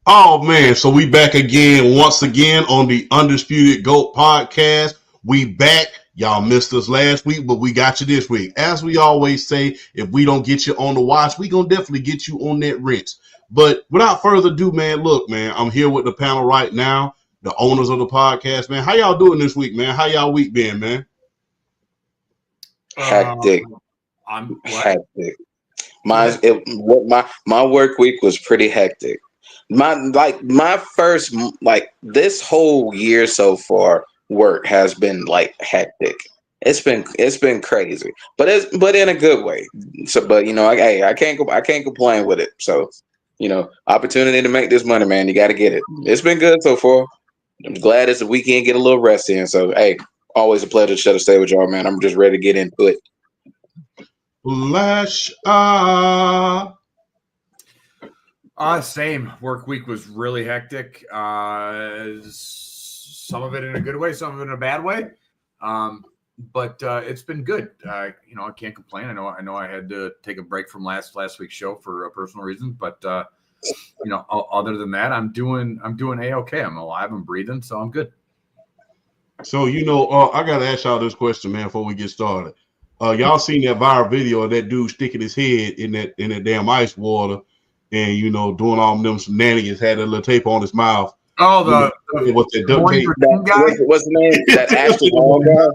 Oh man, so we back again, once again on the Undisputed Goat podcast. We back. Y'all missed us last week, but we got you this week. As we always say, if we don't get you on the watch, we gonna definitely get you on that rinse. But without further ado, man, look, man, I'm here with the panel right now, the owners of the podcast, man. How y'all doing this week, man? How y'all week been, man? Hectic. I'm hectic. My work week was pretty hectic. My first this whole year so far, work has been like hectic. It's been crazy, but in a good way. So, but I can't complain with it. So, opportunity to make this money, man. You got to get it. It's been good so far. I'm glad it's a weekend, get a little rest in. So, hey, always a pleasure to stay with y'all, man. I'm just ready to get into it. Same. Work week was really hectic. Some of it in a good way, some of it in a bad way. But it's been good. I can't complain. I know I had to take a break from last week's show for personal reasons, but other than that, I'm doing A-okay. I'm alive, I'm breathing, so I'm good. So I gotta ask y'all this question, man, before we get started. Y'all seen that viral video of that dude sticking his head in that damn ice water and doing all them shenanigans, had a little tape on his mouth. Oh, what's that duct tape? What's the name? That Ashley guy?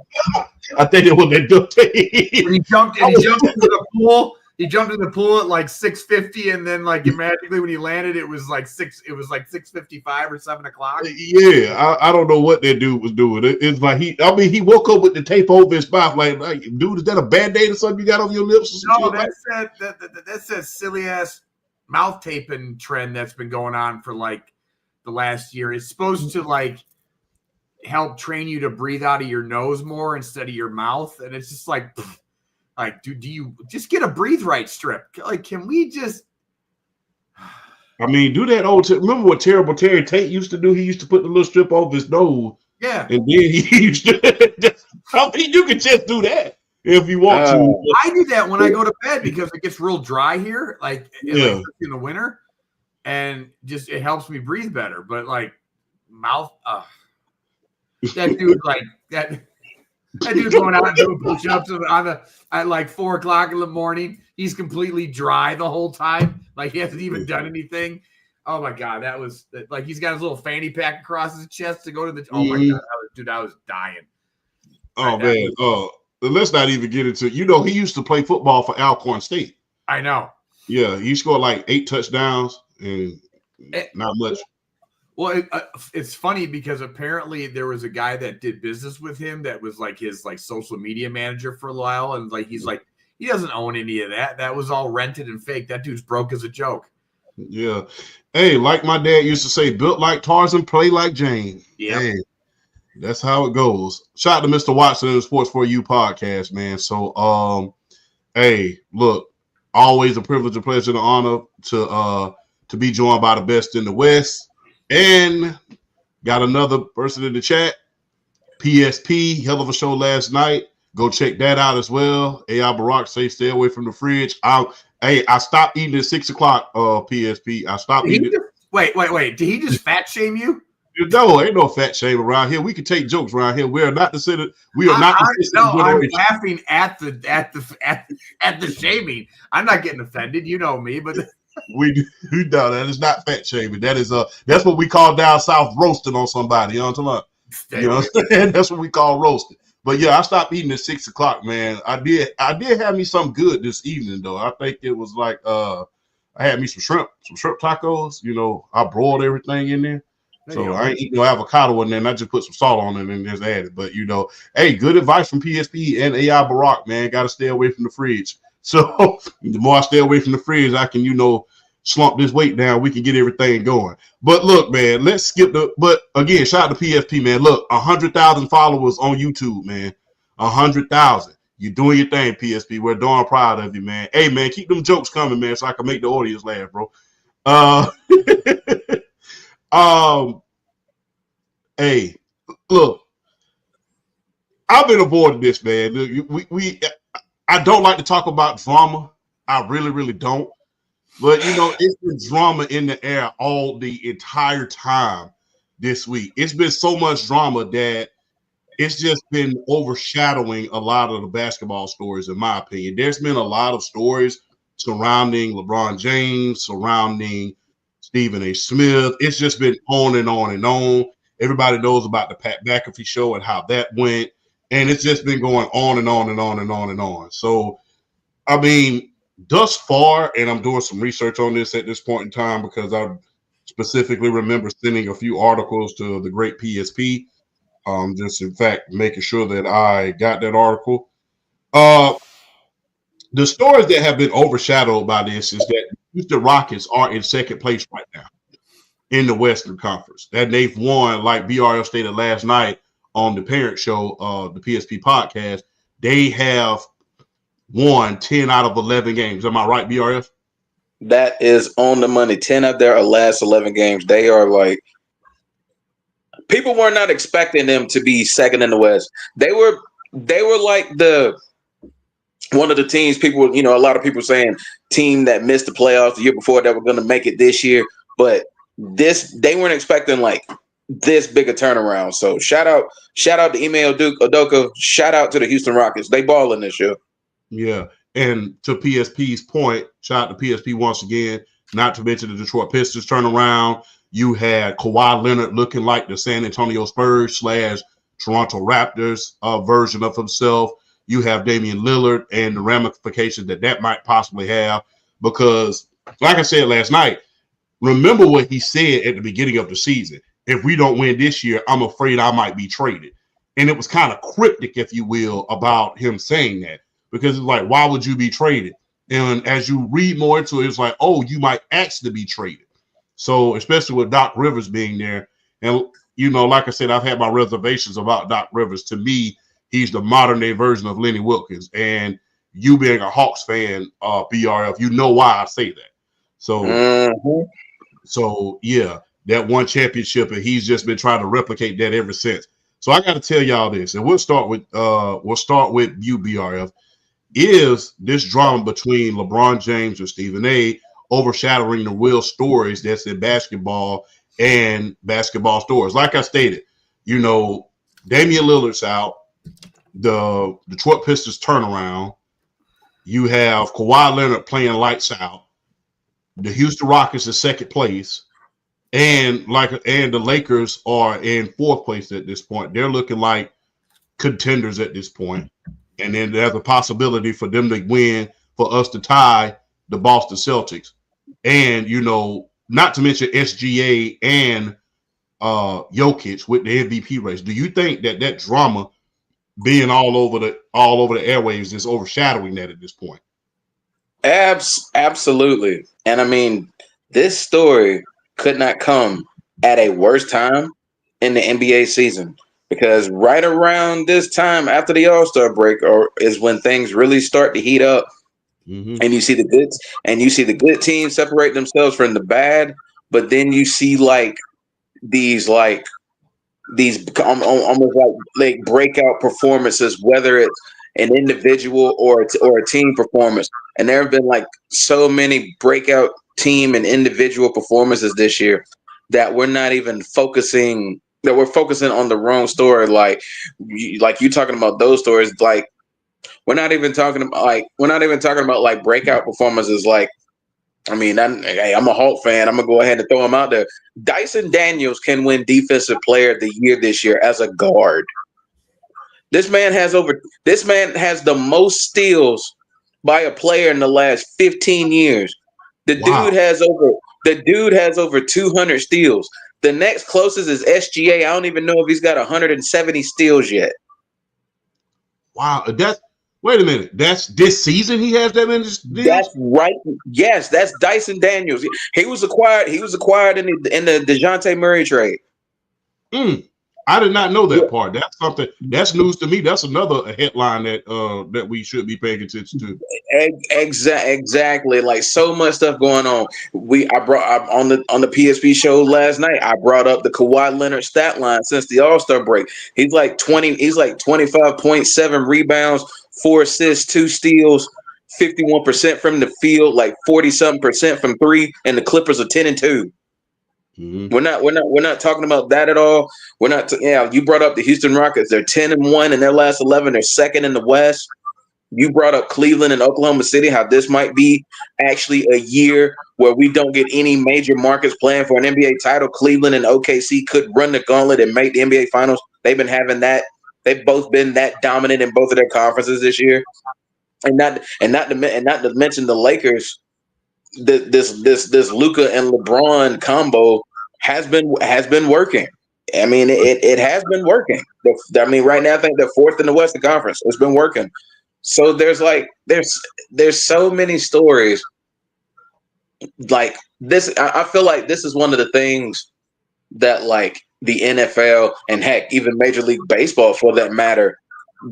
I think it was that duct tape. He jumped into the pool. He jumped in the pool at like 6:50, and then like magically when he landed, it was like 6:55 or 7 o'clock. Yeah, I don't know what that dude was doing. It's like he woke up with the tape over his mouth. Like, dude, is that a Band-Aid or something you got on your lips? No, that's that silly ass mouth taping trend that's been going on for like the last year. It's supposed to like help train you to breathe out of your nose more instead of your mouth, and it's just like. Dude, do you just get a breathe right strip? Like, can we just? Do that old. Remember what Terrible Terry Tate used to do? He used to put the little strip over his nose. Yeah, and then he used to. You can just do that if you want to. I do that when I go to bed because it gets real dry here, like in the winter, and just it helps me breathe better. But like mouth, that dude like that. That dude's going out and doing push-ups at like 4 o'clock in the morning. He's completely dry the whole time. Like he hasn't even done anything. Oh my God. That was like, he's got his little fanny pack across his chest to go to the, oh my God. I was dying. Oh man. Let's not even get into, he used to play football for Alcorn State. I know. Yeah. He scored like 8 touchdowns and not much. Well, it's funny because apparently there was a guy that did business with him that was like his like social media manager for a while, and like he's like he doesn't own any of that. That was all rented and fake. That dude's broke as a joke. Yeah. Hey, like my dad used to say, built like Tarzan, play like Jane. Yeah. Hey, that's how it goes. Shout out to Mr. Watson in the Sports For You podcast, man. So hey, look, always a privilege, a pleasure, and an honor to be joined by the best in the West. And got another person in the chat, PSP, hell of a show last night. Go check that out as well. AI Barack say stay away from the fridge. I stopped eating at 6 o'clock. PSP. I stopped eating. Wait. Did he just fat shame you? No, ain't no fat shame around here. We can take jokes around here. We are not considered. We are not. I'm laughing at the shaming. I'm not getting offended. You know me, but. We know that is not fat shaming. That is that's what we call down south roasting on somebody. You know what I'm talking about? You know what I'm saying? That's what we call roasting. But yeah, I stopped eating at 6 o'clock, man. I did have me some good this evening though. I think it was like I had me some shrimp tacos. I broiled everything in there. So I ain't eating no avocado in there, and I just put some salt on it and just added. But hey, good advice from PSP and AI Barack, man. Gotta stay away from the fridge. So the more I stay away from the fridge, I can, slump this weight down. We can get everything going. But look, man, let's skip but again, shout out to PSP, man. Look, 100,000 followers on YouTube, man. 100,000. You're doing your thing, PSP. We're darn proud of you, man. Hey, man, keep them jokes coming, man, so I can make the audience laugh, bro. Hey, look, I've been avoiding this, man. I don't like to talk about drama. I really, really don't. But it's been drama in the air all the entire time this week. It's been so much drama that it's just been overshadowing a lot of the basketball stories, in my opinion. There's been a lot of stories surrounding LeBron James, surrounding Stephen A. Smith. It's just been on and on and on. Everybody knows about the Pat McAfee show and how that went. And it's just been going on and on and on and on and on. So, I mean, thus far, and I'm doing some research on this at this point in time because I specifically remember sending a few articles to the great PSP. Just in fact, making sure that I got that article. The stories that have been overshadowed by this is that the Rockets are in second place right now in the Western Conference. That they've won, like BRL stated last night on the parent show, the PSP podcast, they have won 10 out of 11 games. Am I right, BRF? That is on the money. 10 of their last 11 games. They are like, people were not expecting them to be second in the West. They were like one of the teams people, a lot of people saying team that missed the playoffs the year before that were going to make it this year. But they weren't expecting like this big a turnaround. So shout out to Ime Udoka. Shout out to the Houston Rockets. They balling this year. Yeah. And to PSP's point, shout out to PSP once again, not to mention the Detroit Pistons turnaround. You had Kawhi Leonard looking like the San Antonio Spurs / Toronto Raptors version of himself. You have Damian Lillard and the ramifications that might possibly have. Because, like I said last night, remember what he said at the beginning of the season. If we don't win this year, I'm afraid I might be traded. And it was kind of cryptic, if you will, about him saying that. Because it's like, why would you be traded? And as you read more into it, it's like, oh, you might actually be traded. So, especially with Doc Rivers being there. And, like I said, I've had my reservations about Doc Rivers. To me, he's the modern day version of Lenny Wilkins. And you being a Hawks fan, BRF, you know why I say that. So, So yeah, that one championship, and he's just been trying to replicate that ever since. So I got to tell y'all this, and we'll start with you, BRF. Is this drama between LeBron James and Stephen A. overshadowing the real stories that's in basketball and basketball stories? Like I stated, Damian Lillard's out, the Detroit Pistons turnaround. You have Kawhi Leonard playing lights out. The Houston Rockets in second place, and the Lakers are in fourth place at this point. They're looking like contenders at this point. And then there's a possibility for them to win, for us to tie the Boston Celtics. And, not to mention SGA and Jokic with the MVP race. Do you think that drama being all over the airwaves is overshadowing that at this point? Absolutely. And I mean, this story could not come at a worse time in the NBA season, because right around this time after the All-Star break is when things really start to heat up. Mm-hmm. And you see the good teams separate themselves from the bad, but then you see these almost like breakout performances, whether it's an individual or a team performance. And there have been like so many breakout team and individual performances this year that we're not even focusing. That we're focusing on the wrong story. Like you talking about those stories. Like we're not even talking about like breakout performances. Like, I mean, I'm a Hawk fan. I'm gonna go ahead and throw him out there. Dyson Daniels can win Defensive Player of the Year this year as a guard. This man has the most steals by a player in the last 15 years. The dude has over 200 steals. The next closest is SGA. I don't even know if he's got 170 steals yet. Wow, wait a minute. That's this season he has that many steals? That's right. Yes, that's Dyson Daniels. He was acquired in the DeJounte Murray trade. I did not know that part. That's news to me. That's another headline that we should be paying attention to. Exactly. Like so much stuff going on. I brought on the PSP show last night. I brought up the Kawhi Leonard stat line since the All-Star break. He's like 25.7 rebounds, 4 assists, 2 steals, 51% from the field, like 40-something% from three, and the Clippers are 10-2. Mm-hmm. We're not talking about that at all. We're not. You brought up the Houston Rockets. They're 10-1 in their last 11. They're second in the West. You brought up Cleveland and Oklahoma City, how this might be actually a year where we don't get any major markets playing for an NBA title. Cleveland and OKC could run the gauntlet and make the NBA Finals. They've been having that. They've both been that dominant in both of their conferences this year, and not to mention the Lakers. This Luka and LeBron combo has been working. I mean, it has been working. I mean, right now I think they're fourth in the Western Conference. It's been working. So there's so many stories like this. I feel like this is one of the things that like the NFL and heck, even Major League Baseball for that matter,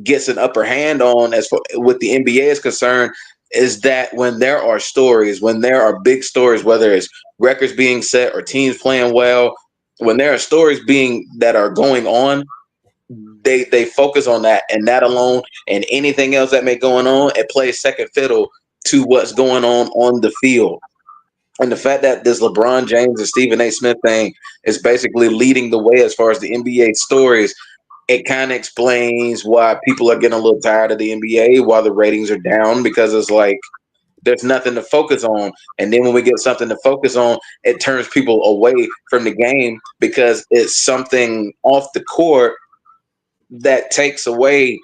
gets an upper hand on as far with the NBA is concerned, is that when there are stories, when there are big stories, whether it's records being set or teams playing well, when there are stories that are going on, they focus on that and that alone, and anything else that may going on, it plays second fiddle to what's going on the field. And the fact that this LeBron James and Stephen A. Smith thing is basically leading the way as far as the NBA stories, it kind of explains why people are getting a little tired of the NBA, why the ratings are down, because it's like there's nothing to focus on. And then when we get something to focus on, it turns people away from the game because it's something off the court that takes away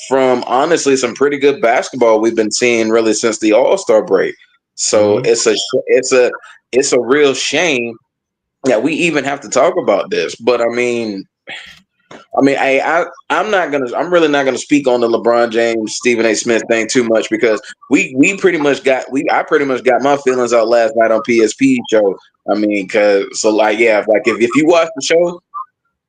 from honestly some pretty good basketball we've been seeing really since the All-Star break. So it's a real shame that we even have to talk about this. But I'm really not gonna speak on the LeBron James, Stephen A. Smith thing too much because I pretty much got my feelings out last night on PSP show. I mean, if you watch the show,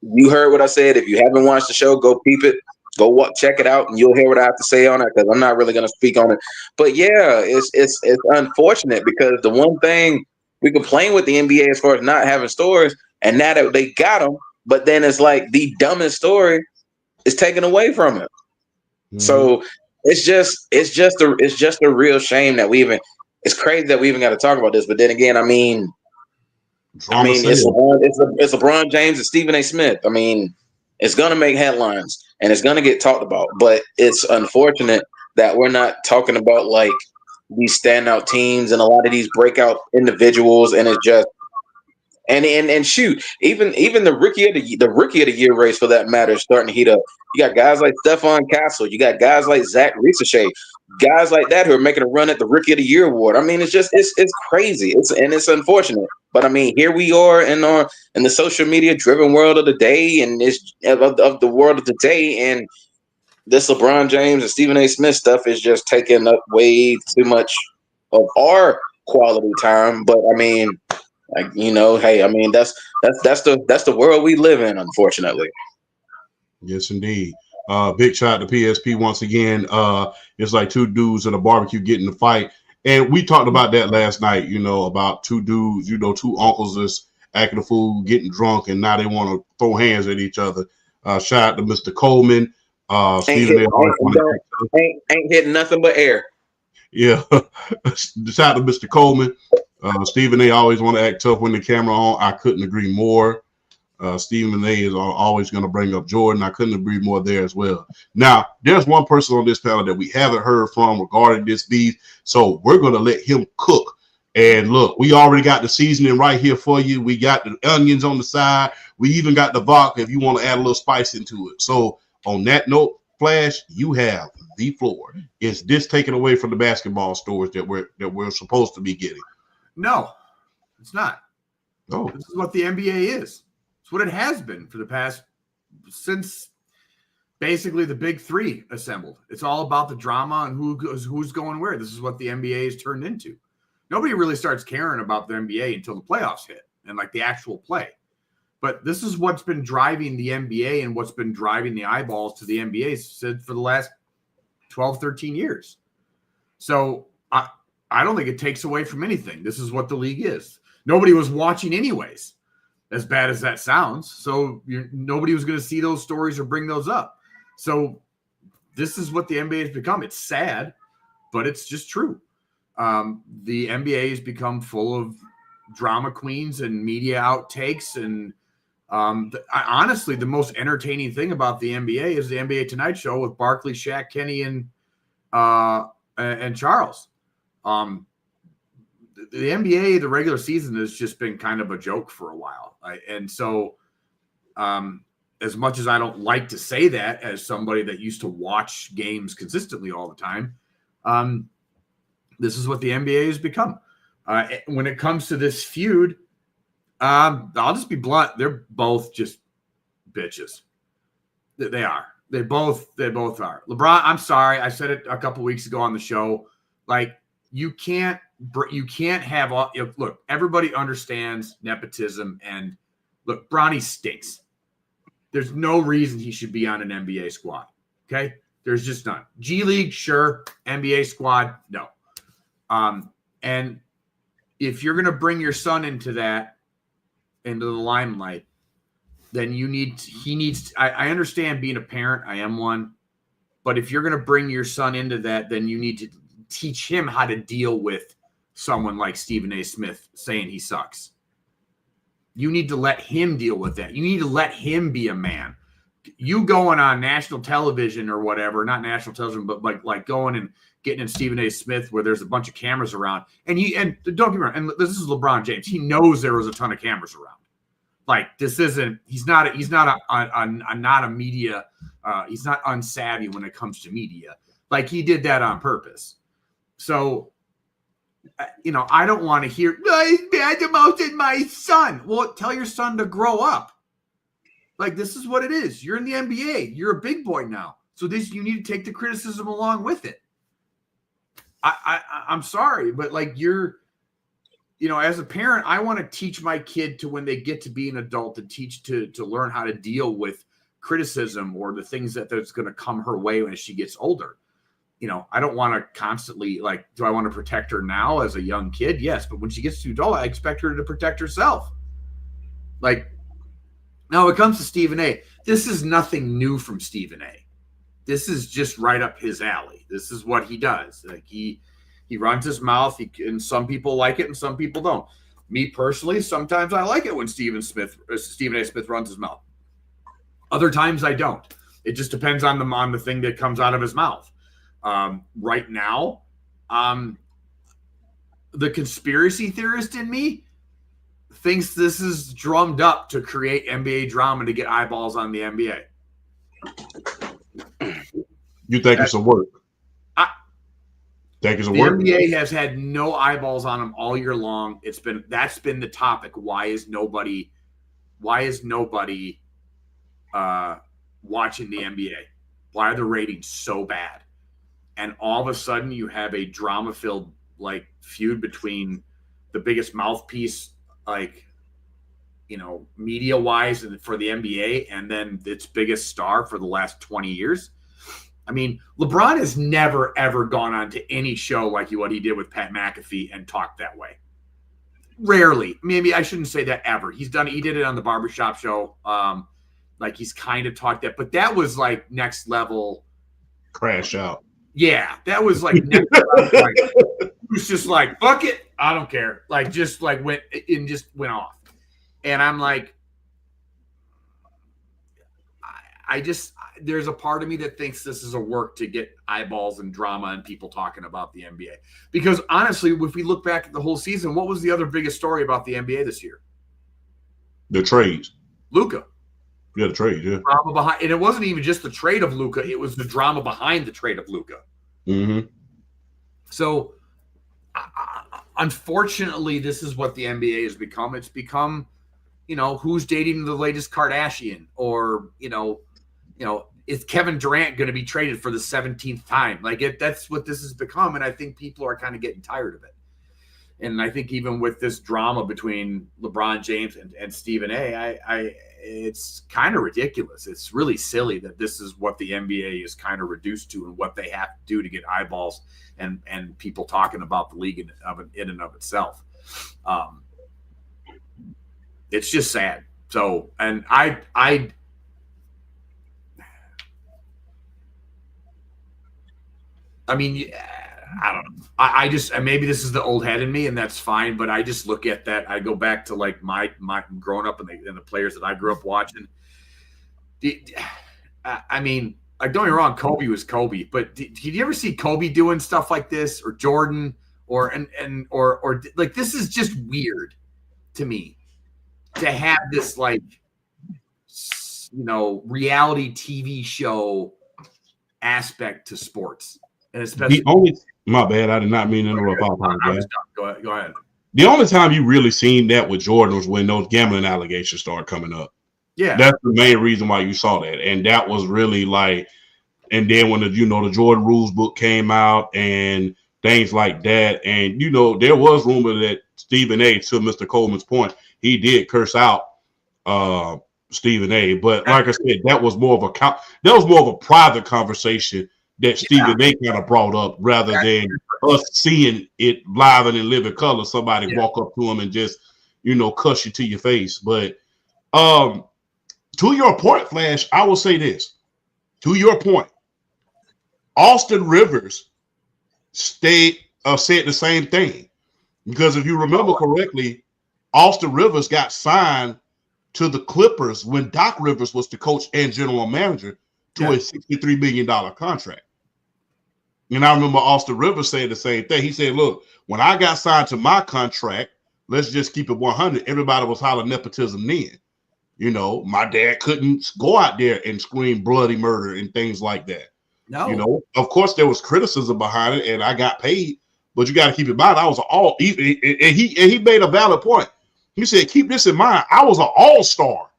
you heard what I said. If you haven't watched the show, go peep it. Go check it out, and you'll hear what I have to say on it. Because I'm not really going to speak on it. But yeah, it's unfortunate because the one thing we complain with the NBA as far as not having stories, and now that they got them, but then it's like the dumbest story is taken away from it. Mm-hmm. So it's just a real shame that it's crazy that we even got to talk about this. But then again, it's LeBron James and Stephen A. Smith. I mean, it's going to make headlines and it's going to get talked about. But it's unfortunate that we're not talking about like these standout teams and a lot of these breakout individuals. And it's just and shoot, even the rookie of the year race for that matter is starting to heat up. You got guys like Stephon Castle. You got guys like Zach Ricochet. Guys like that who are making a run at the Rookie of the Year award. I mean, it's crazy. It's unfortunate. But I mean, here we are in the social media driven world of the day and of the world of the day, and this LeBron James and Stephen A. Smith stuff is just taking up way too much of our quality time. But I mean, hey, I mean that's the world we live in, unfortunately. Yes, indeed. Big shout out to PSP once again. It's like two dudes at a barbecue getting in a fight. And we talked about that last night, about two dudes, two uncles that's acting a fool, getting drunk, and now they want to throw hands at each other. Shout out to Mr. Coleman. Stephen ain't hitting nothing but air. Yeah. Shout out to Mr. Coleman. Stephen A. always want to act tough when the camera on. I couldn't agree more. Stephen A. is always going to bring up Jordan. I couldn't agree more there as well. Now, there's one person on this panel that we haven't heard from regarding this beef, so we're going to let him cook. And look, we already got the seasoning right here for you. We got the onions on the side. We even got the vodka if you want to add a little spice into it. So on that note, Flash, you have the floor. Is this taken away from the basketball stores that we're supposed to be getting? No, it's not. Oh. This is what the NBA is. It's what it has been for the past, since basically the big three assembled. It's all about the drama and who's going where. This is what the NBA has turned into. Nobody really starts caring about the NBA until the playoffs hit and like the actual play. But this is what's been driving the NBA and what's been driving the eyeballs to the NBA for the last 12, 13 years. So I don't think it takes away from anything. This is what the league is. Nobody was watching anyways, as bad as that sounds. So nobody was going to see those stories or bring those up. So this is what the NBA has become. It's sad, but it's just true. The NBA has become full of drama queens and media outtakes. And honestly, the most entertaining thing about the NBA is the NBA Tonight Show with Barkley, Shaq, Kenny, and Charles. The NBA, the regular season has just been kind of a joke for a while. And so as much as I don't like to say that as somebody that used to watch games consistently all the time, this is what the NBA has become. When it comes to this feud, I'll just be blunt. They're both just bitches. They are. They both are. LeBron, I'm sorry. I said it a couple weeks ago on the show. Like, you can't have all, look, everybody understands nepotism, and look, Bronny stinks. There's no reason he should be on an NBA squad. Okay. There's just none. G League, sure. NBA squad, no. And if you're going to bring your son into the limelight, then I understand being a parent. I am one. But if you're going to bring your son into that, then you need to teach him how to deal with someone like Stephen A. Smith saying he sucks. You need to let him deal with that. You need to let him be a man. You going on national television or whatever, not national television, but like going and getting in Stephen A. Smith where there's a bunch of cameras around. And don't get me wrong, and this is LeBron James. He knows there was a ton of cameras around. Like, this isn't, he's not a media, he's not unsavvy when it comes to media. Like, he did that on purpose. So, I don't want to hear, he's bad about my son. Well, tell your son to grow up. Like, this is what it is. You're in the NBA. You're a big boy now. So you need to take the criticism along with it. I'm sorry, but like, as a parent, I want to teach my kid to, when they get to be an adult, to teach to learn how to deal with criticism or the things that's going to come her way when she gets older. I don't want to constantly, like, do I want to protect her now as a young kid? Yes. But when she gets to adult, I expect her to protect herself. Like, now when it comes to Stephen A., this is nothing new from Stephen A. This is just right up his alley. This is what he does. Like, he runs his mouth, and some people like it and some people don't. Me personally, sometimes I like it when Stephen A. Smith runs his mouth. Other times I don't. It just depends on the thing that comes out of his mouth. Right now, the conspiracy theorist in me thinks this is drummed up to create NBA drama to get eyeballs on the NBA. You think it's a work? Think it's a work? The NBA has had no eyeballs on them all year long. That's been the topic. Why is nobody watching the NBA? Why are the ratings so bad? And all of a sudden you have a drama-filled like feud between the biggest mouthpiece, like, media-wise and for the NBA, and then its biggest star for the last 20 years. I mean, LeBron has never, ever gone on to any show like what he did with Pat McAfee and talked that way. Rarely. Maybe I shouldn't say that ever. He did it on the barbershop show. Like, he's kind of talked that, but that was like next level. Crash out. Yeah, that was like next level. Like, it was just like, fuck it, I don't care. Like, just like went off. And I'm like, there's a part of me that thinks this is a work to get eyeballs and drama and people talking about the NBA. Because honestly, if we look back at the whole season, what was the other biggest story about the NBA this year? The trades. Luka. Yeah, the trade, yeah. Drama behind, and it wasn't even just the trade of Luka, it was the drama behind the trade of Luka. Mm-hmm. So, unfortunately, this is what the NBA has become. It's become, who's dating the latest Kardashian, or, is Kevin Durant going to be traded for the 17th time? Like, that's what this has become, and I think people are kind of getting tired of it. And I think even with this drama between LeBron James and Stephen A., it's kind of ridiculous. It's really silly that this is what the NBA is kind of reduced to and what they have to do to get eyeballs and people talking about the league in and of itself. It's just sad. So, and I mean, I don't know. I just, and maybe this is the old head in me, and that's fine. But I just look at that. I go back to like my growing up and the players that I grew up watching. I mean, like, don't get me wrong, Kobe was Kobe, but did you ever see Kobe doing stuff like this, or Jordan, or like, this is just weird to me to have this, like, you know, reality TV show aspect to sports, and especially my bad, I did not mean to interrupt. Go ahead. The only time you really seen that with Jordan was when those gambling allegations started coming up. Yeah, that's the main reason why you saw that, and that was really like, and then when the Jordan rules book came out and things like that, and there was rumor that Stephen A. to Mr. Coleman's point, he did curse out Stephen A. But like I said, that was more of a private conversation that Stephen A. kind of brought up rather than us seeing it live and in living color. Somebody walk up to him and just cuss you to your face, but to your point, Flash, I will say this. To your point, Austin Rivers said the same thing. Because if you remember correctly, Austin Rivers got signed to the Clippers when Doc Rivers was the coach and general manager to a $63 million contract. And I remember Austin Rivers saying the same thing. He said, look, when I got signed to my contract, let's just keep it 100. Everybody was hollering nepotism then. My dad couldn't go out there and scream bloody murder and things like that. No. Of course there was criticism behind it, and I got paid, but you got to keep in mind, I was he made a valid point. He said, keep this in mind, I was an all-star.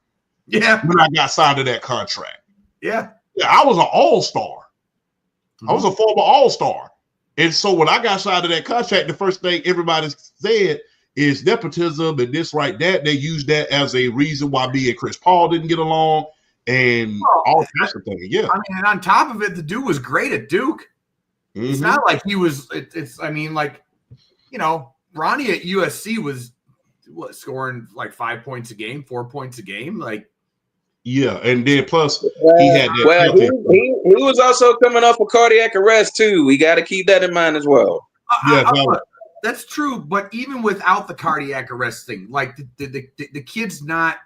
Yeah. When I got signed to that contract. Yeah. Yeah, I was an all-star. I was a former all-star. And so when I got signed to that contract, the first thing everybody said is nepotism and this, right, that. They used that as a reason why me and Chris Paul didn't get along and all kinds of things. Yeah. I mean, and on top of it, the dude was great at Duke. Mm-hmm. It's not like he was, Ronnie at USC was scoring like 5 points a game, 4 points a game. Like, yeah, and then plus he had that. Well, he was also coming off a cardiac arrest too. We got to keep that in mind as well. That's true, but even without the cardiac arrest thing, like the kid's not.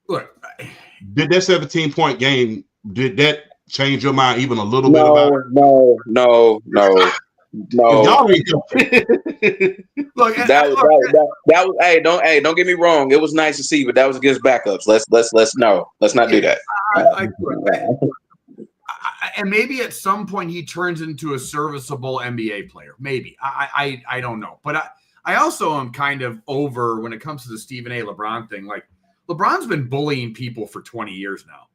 Look, did that 17-point game? Did that change your mind even a little bit about it? No. Y'all ain't Look, that was don't get me wrong. It was nice to see, but that was against backups. Let's not do that. And maybe at some point he turns into a serviceable NBA player. Maybe I don't know, but I also am kind of over when it comes to the Stephen A. LeBron thing. Like, LeBron's been bullying people for 20 years now.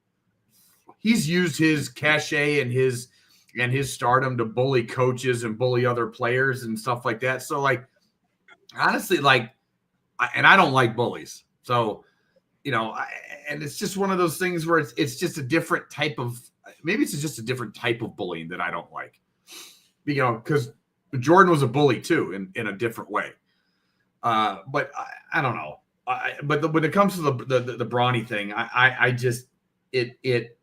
He's used his cachet and his stardom to bully coaches and bully other players and stuff like that. So, like, honestly, like, I don't like bullies. So, and it's just one of those things where it's just a different type of, maybe it's just a different type of bullying that I don't like. Because Jordan was a bully too in a different way. But I don't know. But when it comes to the Bronny thing, I just it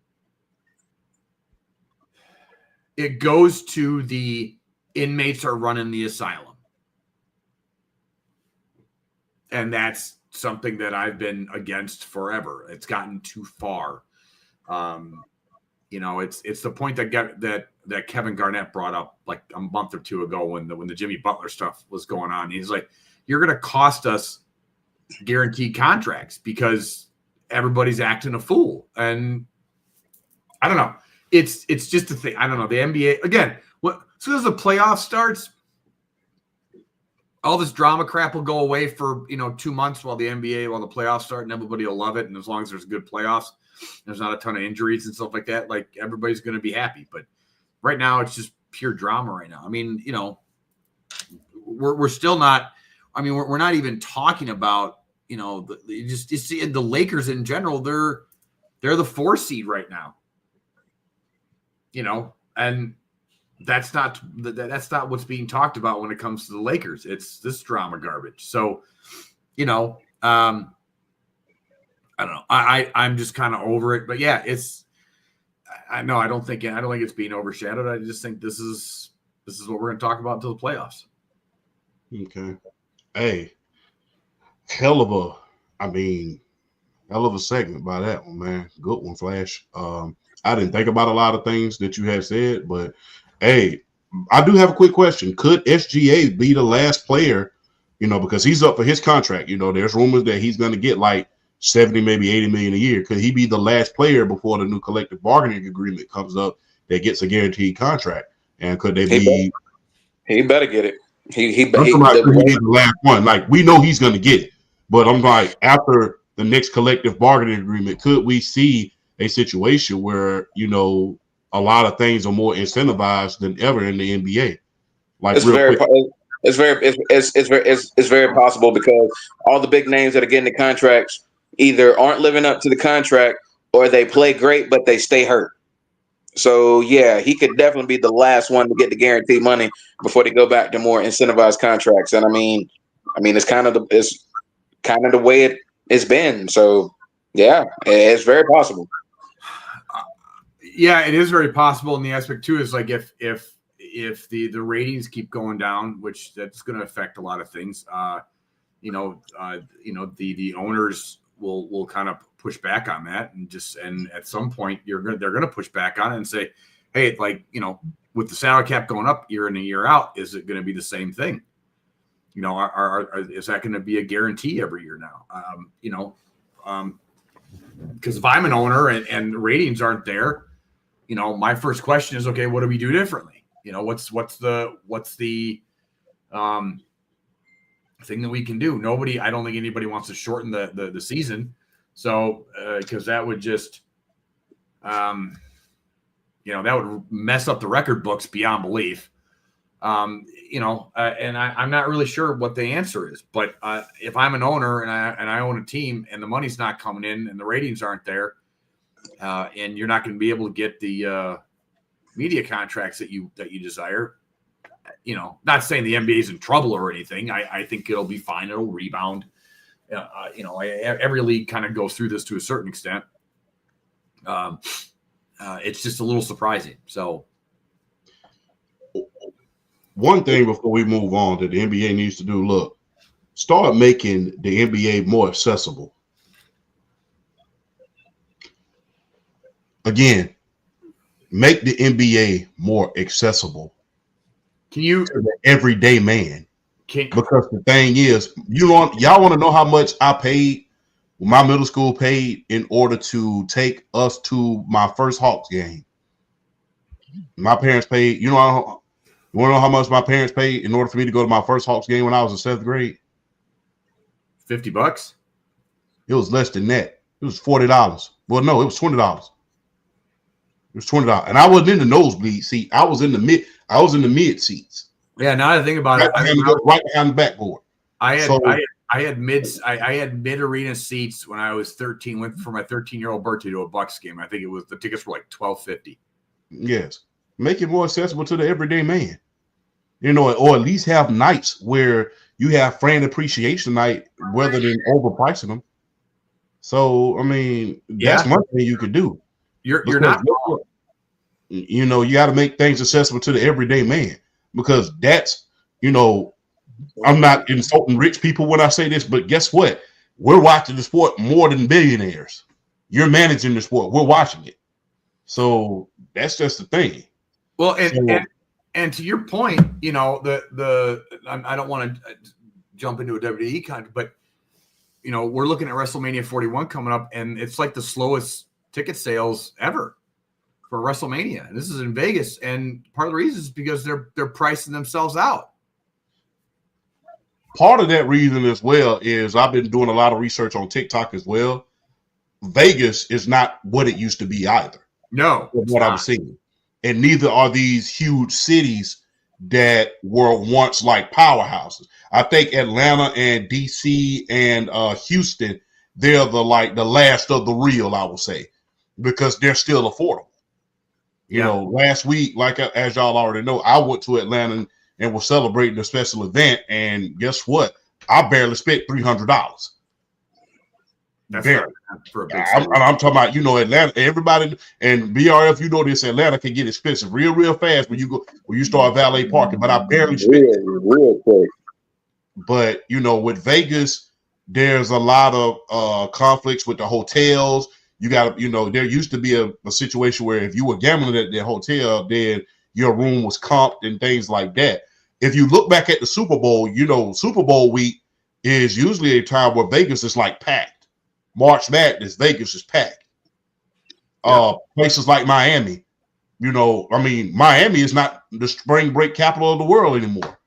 goes to the inmates are running the asylum. And that's something that I've been against forever. It's gotten too far. It's the point that Kevin Garnett brought up like a month or two ago when the Jimmy Butler stuff was going on. He's like, you're going to cost us guaranteed contracts because everybody's acting a fool. And I don't know. It's just a thing. I don't know. The NBA, again, as soon as the playoff starts, all this drama crap will go away for 2 months while the playoffs start, and everybody will love it. And as long as there's good playoffs, there's not a ton of injuries and stuff like that, like, everybody's going to be happy. But right now, it's just pure drama right now. I mean, we're still not. I mean, we're not even talking about you see the Lakers in general. They're the 4 seed right now. And that's not what's being talked about when it comes to the Lakers. It's this drama garbage. So, I don't know. I'm just kind of over it. But yeah, I don't think it's being overshadowed. I just think this is what we're going to talk about until the playoffs. Okay. Hey, hell of a segment by that one, man. Good one, Flash. I didn't think about a lot of things that you had said, but hey, I do have a quick question. Could SGA be the last player, because he's up for his contract? There's rumors that he's going to get like 70, maybe 80 million a year. Could he be the last player before the new collective bargaining agreement comes up that gets a guaranteed contract? And could they be? He better get it. He be the last one. Like, we know he's going to get it, but I'm like, after the next collective bargaining agreement, could we see a situation where a lot of things are more incentivized than ever in the NBA? Like, it's very possible, because all the big names that are getting the contracts either aren't living up to the contract, or they play great but they stay hurt. So yeah, he could definitely be the last one to get the guaranteed money before they go back to more incentivized contracts. And I mean, it's kind of the way it's been. So yeah, it's very possible. Yeah, it is very possible. And the aspect too is like if the ratings keep going down, which that's going to affect a lot of things. The owners will kind of push back on that, and at some point they're going to push back on it and say, hey, with the salary cap going up year in and year out, is it going to be the same thing? Is that going to be a guarantee every year now? Because if I'm an owner and the ratings aren't there, my first question is, okay, what do we do differently? What's the thing that we can do? I don't think anybody wants to shorten the season. So, because that would just, that would mess up the record books beyond belief. And I'm not really sure what the answer is, but if I'm an owner and I own a team and the money's not coming in and the ratings aren't there, and you're not going to be able to get the media contracts that you desire, not saying the NBA is in trouble or anything. I think it'll be fine. It'll rebound. Every league kind of goes through this to a certain extent. It's just a little surprising. So, one thing before we move on that the NBA needs to do, start making the NBA more accessible. Again, make the NBA more accessible. Can you, to the everyday man? Because the thing is, y'all want to know how much my middle school paid in order to take us to my first Hawks game. My parents paid, you want to know how much my parents paid in order for me to go to my first Hawks game when I was in 7th grade? $50? It was less than that. It was $40. Well, no, it was $20. It was $20. And I wasn't in the nosebleed seat. I was in the mid seats. Yeah, now I think about right behind the backboard. I had mid arena seats when I was 13. Went for my 13-year-old birthday to a Bucks game. I think the tickets were like $12.50. Yes, make it more accessible to the everyday man. Or at least have nights where you have fan appreciation night rather than overpricing them. So that's one thing you could do. You're not. You got to make things accessible to the everyday man. Because that's, I'm not insulting rich people when I say this, but guess what? We're watching the sport more than billionaires. You're managing the sport. We're watching it. So that's just the thing. Well, and to your point, I don't want to jump into a WWE kind of, but we're looking at WrestleMania 41 coming up, and it's like the slowest ticket sales ever for WrestleMania. This is in Vegas, and part of the reason is because they're pricing themselves out. Part of that reason as well is I've been doing a lot of research on TikTok as well. Vegas is not what it used to be either. No, what I was seeing, and neither are these huge cities that were once like powerhouses. I think Atlanta and DC and Houston, they're the last of the real, I would say, because they're still affordable. Last week, as y'all already know, I went to Atlanta and was celebrating a special event, and guess what? I barely spent $300. That's Barely. for a big I'm talking about, Atlanta. Everybody and BRF, this Atlanta can get expensive real fast when you start valet parking. But I barely spent real quick. But with Vegas, there's a lot of conflicts with the hotels. You got there used to be a situation where if you were gambling at their hotel, then your room was comped and things like that. If you look back at the Super Bowl, Super Bowl week is usually a time where Vegas is like packed. March Madness, Vegas is packed. Places like Miami, Miami is not the spring break capital of the world anymore.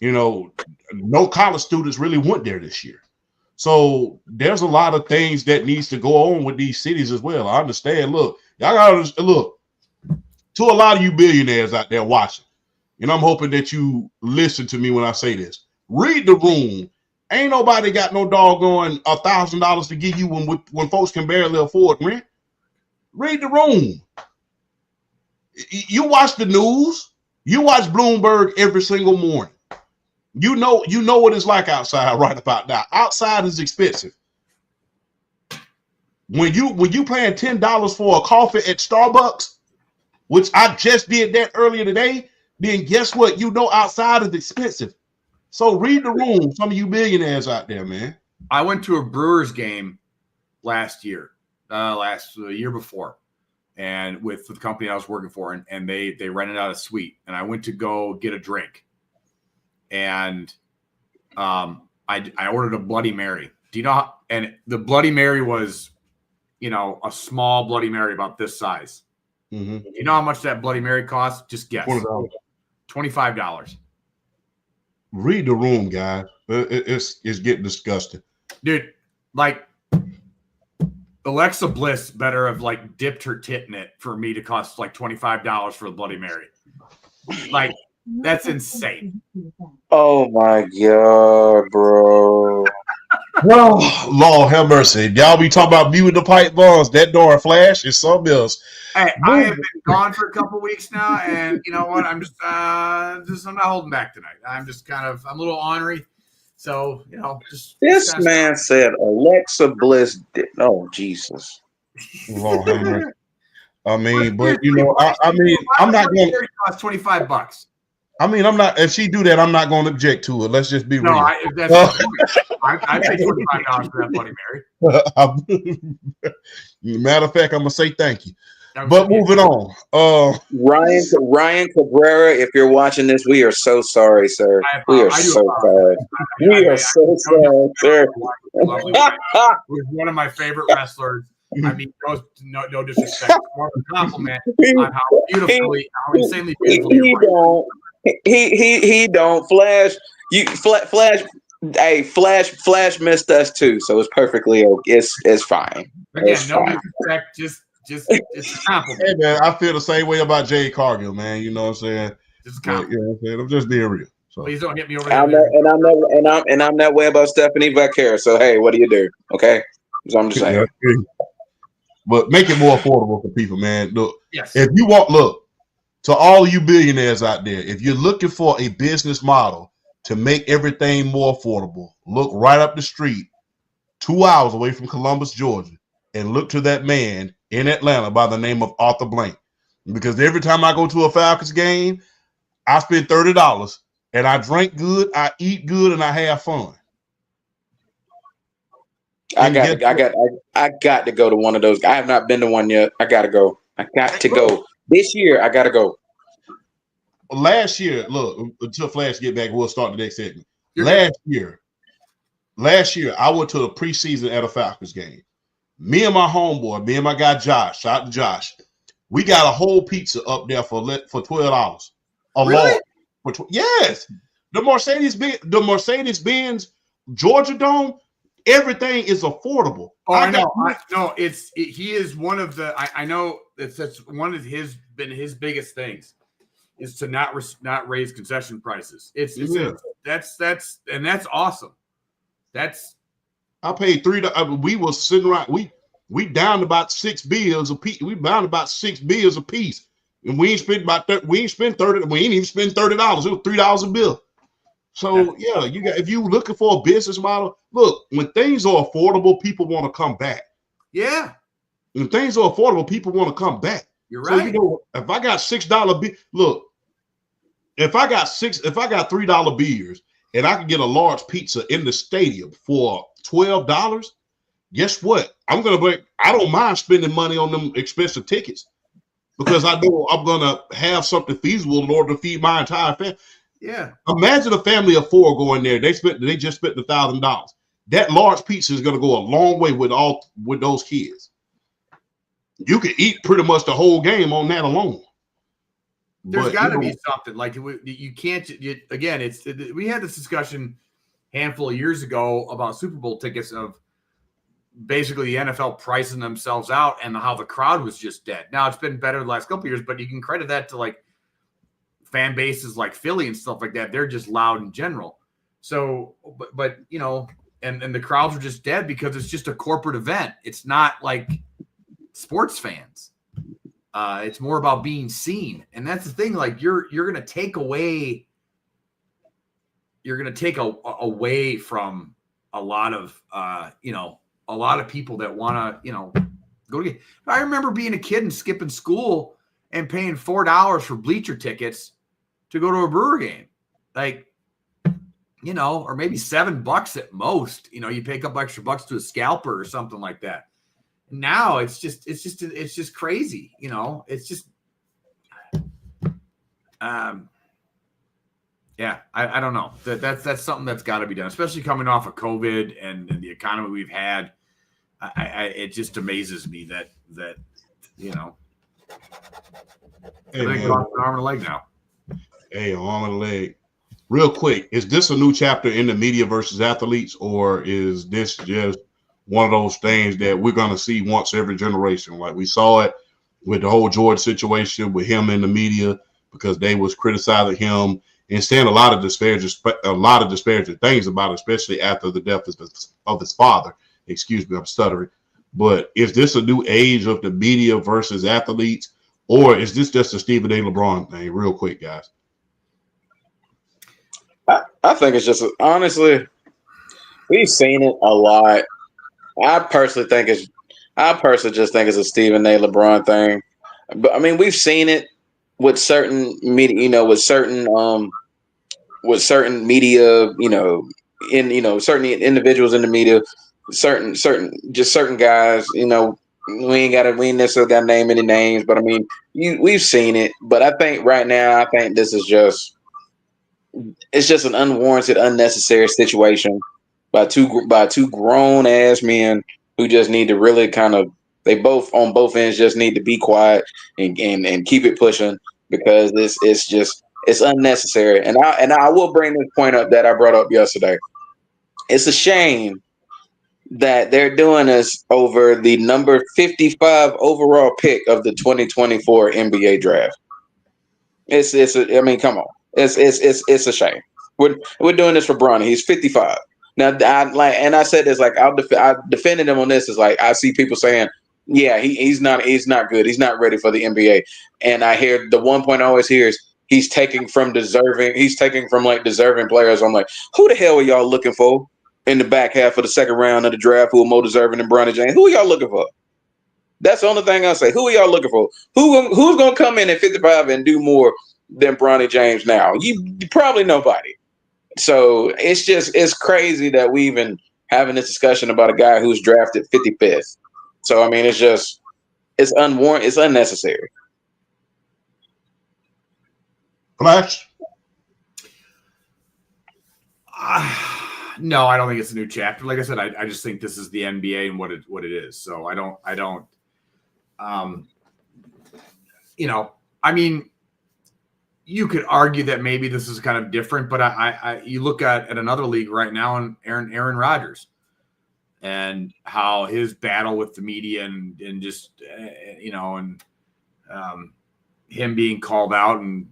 No college students really went there this year. So there's a lot of things that needs to go on with these cities as well. I understand. Look, y'all gotta look to a lot of you billionaires out there watching. I'm hoping that you listen to me when I say this. Read the room. Ain't nobody got no doggone $1,000 to give you when folks can barely afford rent. Read the room. You watch the news. You watch Bloomberg every single morning. You know what it's like outside right about now. Outside is expensive. When you paying $10 for a coffee at Starbucks, which I just did that earlier today, then guess what? Outside is expensive. So read the room, some of you billionaires out there, man. I went to a Brewers game last year before, and with the company I was working for, and they rented out a suite, and I went to go get a drink. And I ordered a Bloody Mary. Do you know how? And the Bloody Mary was, a small Bloody Mary about this size. Mm-hmm. You know how much that Bloody Mary costs? Just guess. $25. Read the room, guys. It's getting disgusting, dude. Like Alexa Bliss better have dipped her tit in it for me to cost $25 for the Bloody Mary. That's insane. Oh my God, bro. Well, Lord have mercy. Y'all be talking about muting the pipe bombs. That darn Flash is something else. Hey, I have been gone for a couple weeks now, and you know what? I'm I'm not holding back tonight. I'm just I'm a little ornery. So, this man said Alexa Bliss did. Oh, Jesus. Lord have mercy. I mean, but I'm not going to cost $25. I'm not. If she do that, I'm not going to object to it. Let's just be real. I paid $25 for that Bloody Mary. Matter of fact, I'm gonna say thank you. But moving on. Ryan Cabrera, if you're watching this, we are so sorry, sir. We are so sorry. We are so sorry, sir. He's one of my favorite wrestlers. I mean, no disrespect. More of a compliment on how insanely beautiful he don't. Flash. Hey, Flash missed us too, so it's perfectly okay. It's fine. Again, no disrespect, just it's a compliment. Hey man, I feel the same way about Jade Cargill, man. You know what I'm saying? Just a compliment. I'm just being real. So. Please don't hit me over I'm that way about Stephanie Vaquera. So hey, what do you do? Okay, so I'm just saying. But make it more affordable for people, man. Look, yes. If you to all of you billionaires out there, if you're looking for a business model to make everything more affordable, look right up the street, 2 hours away from Columbus, Georgia, and look to that man in Atlanta by the name of Arthur Blank. Because every time I go to a Falcons game, I spend $30 and I drink good, I eat good, and I have fun. I got to go to one of those. I have not been to one yet. I got to go. This year, I got to go. Last year, look, until Flash get back, we'll start the next segment. Last year, I went to the preseason at a Falcons game. Me and my homeboy, me and my guy Josh, shout out to Josh, we got a whole pizza up there for $12. Really? Yes. The Mercedes-Benz Georgia Dome, everything is affordable. Oh, I know. He is one of the. I know that's one of his biggest things is to not raise concession prices. That's awesome. I paid $3. We was sitting around. We down about 6 bills a piece. We bound about 6 bills a piece, and we ain't spend $30. We ain't even spend $30. It was $3 a bill. So yeah, if you looking for a business model, look, when things are affordable, people want to come back. Yeah. When things are affordable, people want to come back. You're So right. if I got $6 look, if I got $3 beers and I can get a large pizza in the stadium for $12, guess what? I don't mind spending money on them expensive tickets because I know I'm gonna have something feasible in order to feed my entire family. Yeah. Imagine a family of 4 going there. They just spent $1,000. That large pizza is gonna go a long way with those kids. You can eat pretty much the whole game on that alone. There's got to be something like you can't. Again, we had this discussion a handful of years ago about Super Bowl tickets of basically the NFL pricing themselves out and how the crowd was just dead. Now it's been better the last couple of years, but you can credit that to like fan bases like Philly and stuff like that. They're just loud in general. So, but you know, and the crowds are just dead because it's just a corporate event. It's not like sports fans. It's more about being seen, and that's the thing. Like you're gonna take away from a lot of a lot of people that want to go to. I remember being a kid and skipping school and paying $4 for bleacher tickets to go to a Brewer game, like or maybe $7 at most. You pay a couple extra bucks to a scalper or something like that. Now it's just crazy. It's just, yeah, I don't know. That's something that's got to be done, especially coming off of COVID and the economy we've had. It just amazes me that Hey, I think man. lost an arm and a leg now. Hey, arm and a leg. Real quick, is this a new chapter in the media versus athletes, or is this just one of those things that we're going to see once every generation? Like we saw it with the whole George situation with him in the media because they was criticizing him and saying a lot of disparaging things about it, especially after the death of his father. Excuse me, I'm stuttering. But is this a new age of the media versus athletes, or is this just a Stephen A. LeBron thing? Real quick, guys. I think it's just, honestly, we've seen it a lot. I personally just think it's a Stephen A. LeBron thing. But I mean, we've seen it with certain media, with certain media, certain individuals in the media, certain guys, we ain't necessarily got to name any names, but I mean, we've seen it. But I think right now, this is it's an unwarranted, unnecessary situation by two grown ass men who just need to really they both on both ends just need to be quiet and keep it pushing because it's unnecessary. And I will bring this point up that I brought up yesterday. It's a shame that they're doing this over the number 55 overall pick of the 2024 NBA draft. I mean, come on. It's a shame. We're doing this for Bronny. He's 55. Now, I said this, like, I defended him on this. Is like I see people saying, yeah, he's not good. He's not ready for the NBA. And I hear the one point I always hear is he's taking from deserving players. I'm like, who the hell are y'all looking for in the back half of the second round of the draft who are more deserving than Bronny James? Who are y'all looking for? That's the only thing I'll say. Who are y'all looking for? Who's gonna come in at 55 and do more than Bronny James now? You probably nobody. So it's crazy that we even having this discussion about a guy who's drafted 55th. So I mean, it's unwarranted. It's unnecessary. Flash. No, I don't think it's a new chapter. Like I said, I just think this is the NBA and what it is. So I don't. I mean, you could argue that maybe this is kind of different, but you look at another league right now and Aaron Rodgers and how his battle with the media and just him being called out and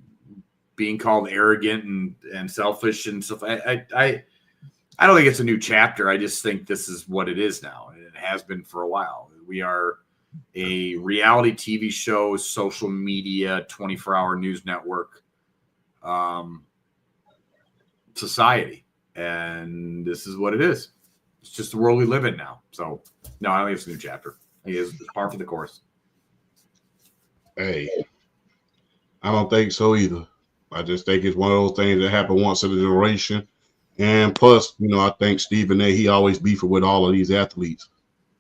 being called arrogant and selfish and stuff. I don't think it's a new chapter. I just think this is what it is now, and it has been for a while. We are a reality TV show, social media, 24-hour news network. society, and this is what it is. It's just the world we live in now. So, no, I don't think it's a new chapter. I think it's par for the course. Hey, I don't think so either. I just think it's one of those things that happen once in a generation. And plus, I think Stephen A, he always beefing with all of these athletes.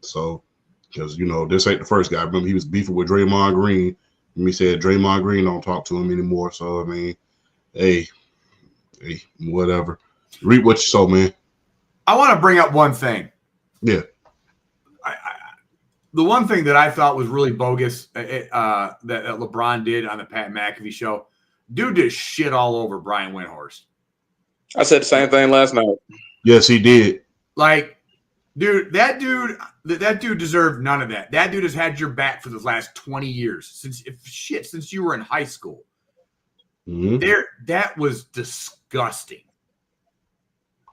So, because, this ain't the first guy. Remember, he was beefing with Draymond Green. And he said Draymond Green don't talk to him anymore. So, I mean, hey, whatever. Read what you sow, man. I want to bring up one thing. Yeah. The one thing that I thought was really bogus that LeBron did on the Pat McAfee show, dude did shit all over Brian Windhorst. I said the same thing last night. Yes, he did. Like, dude, that dude deserved none of that. That dude has had your back for the last 20 years since you were in high school. Mm-hmm. That was disgusting.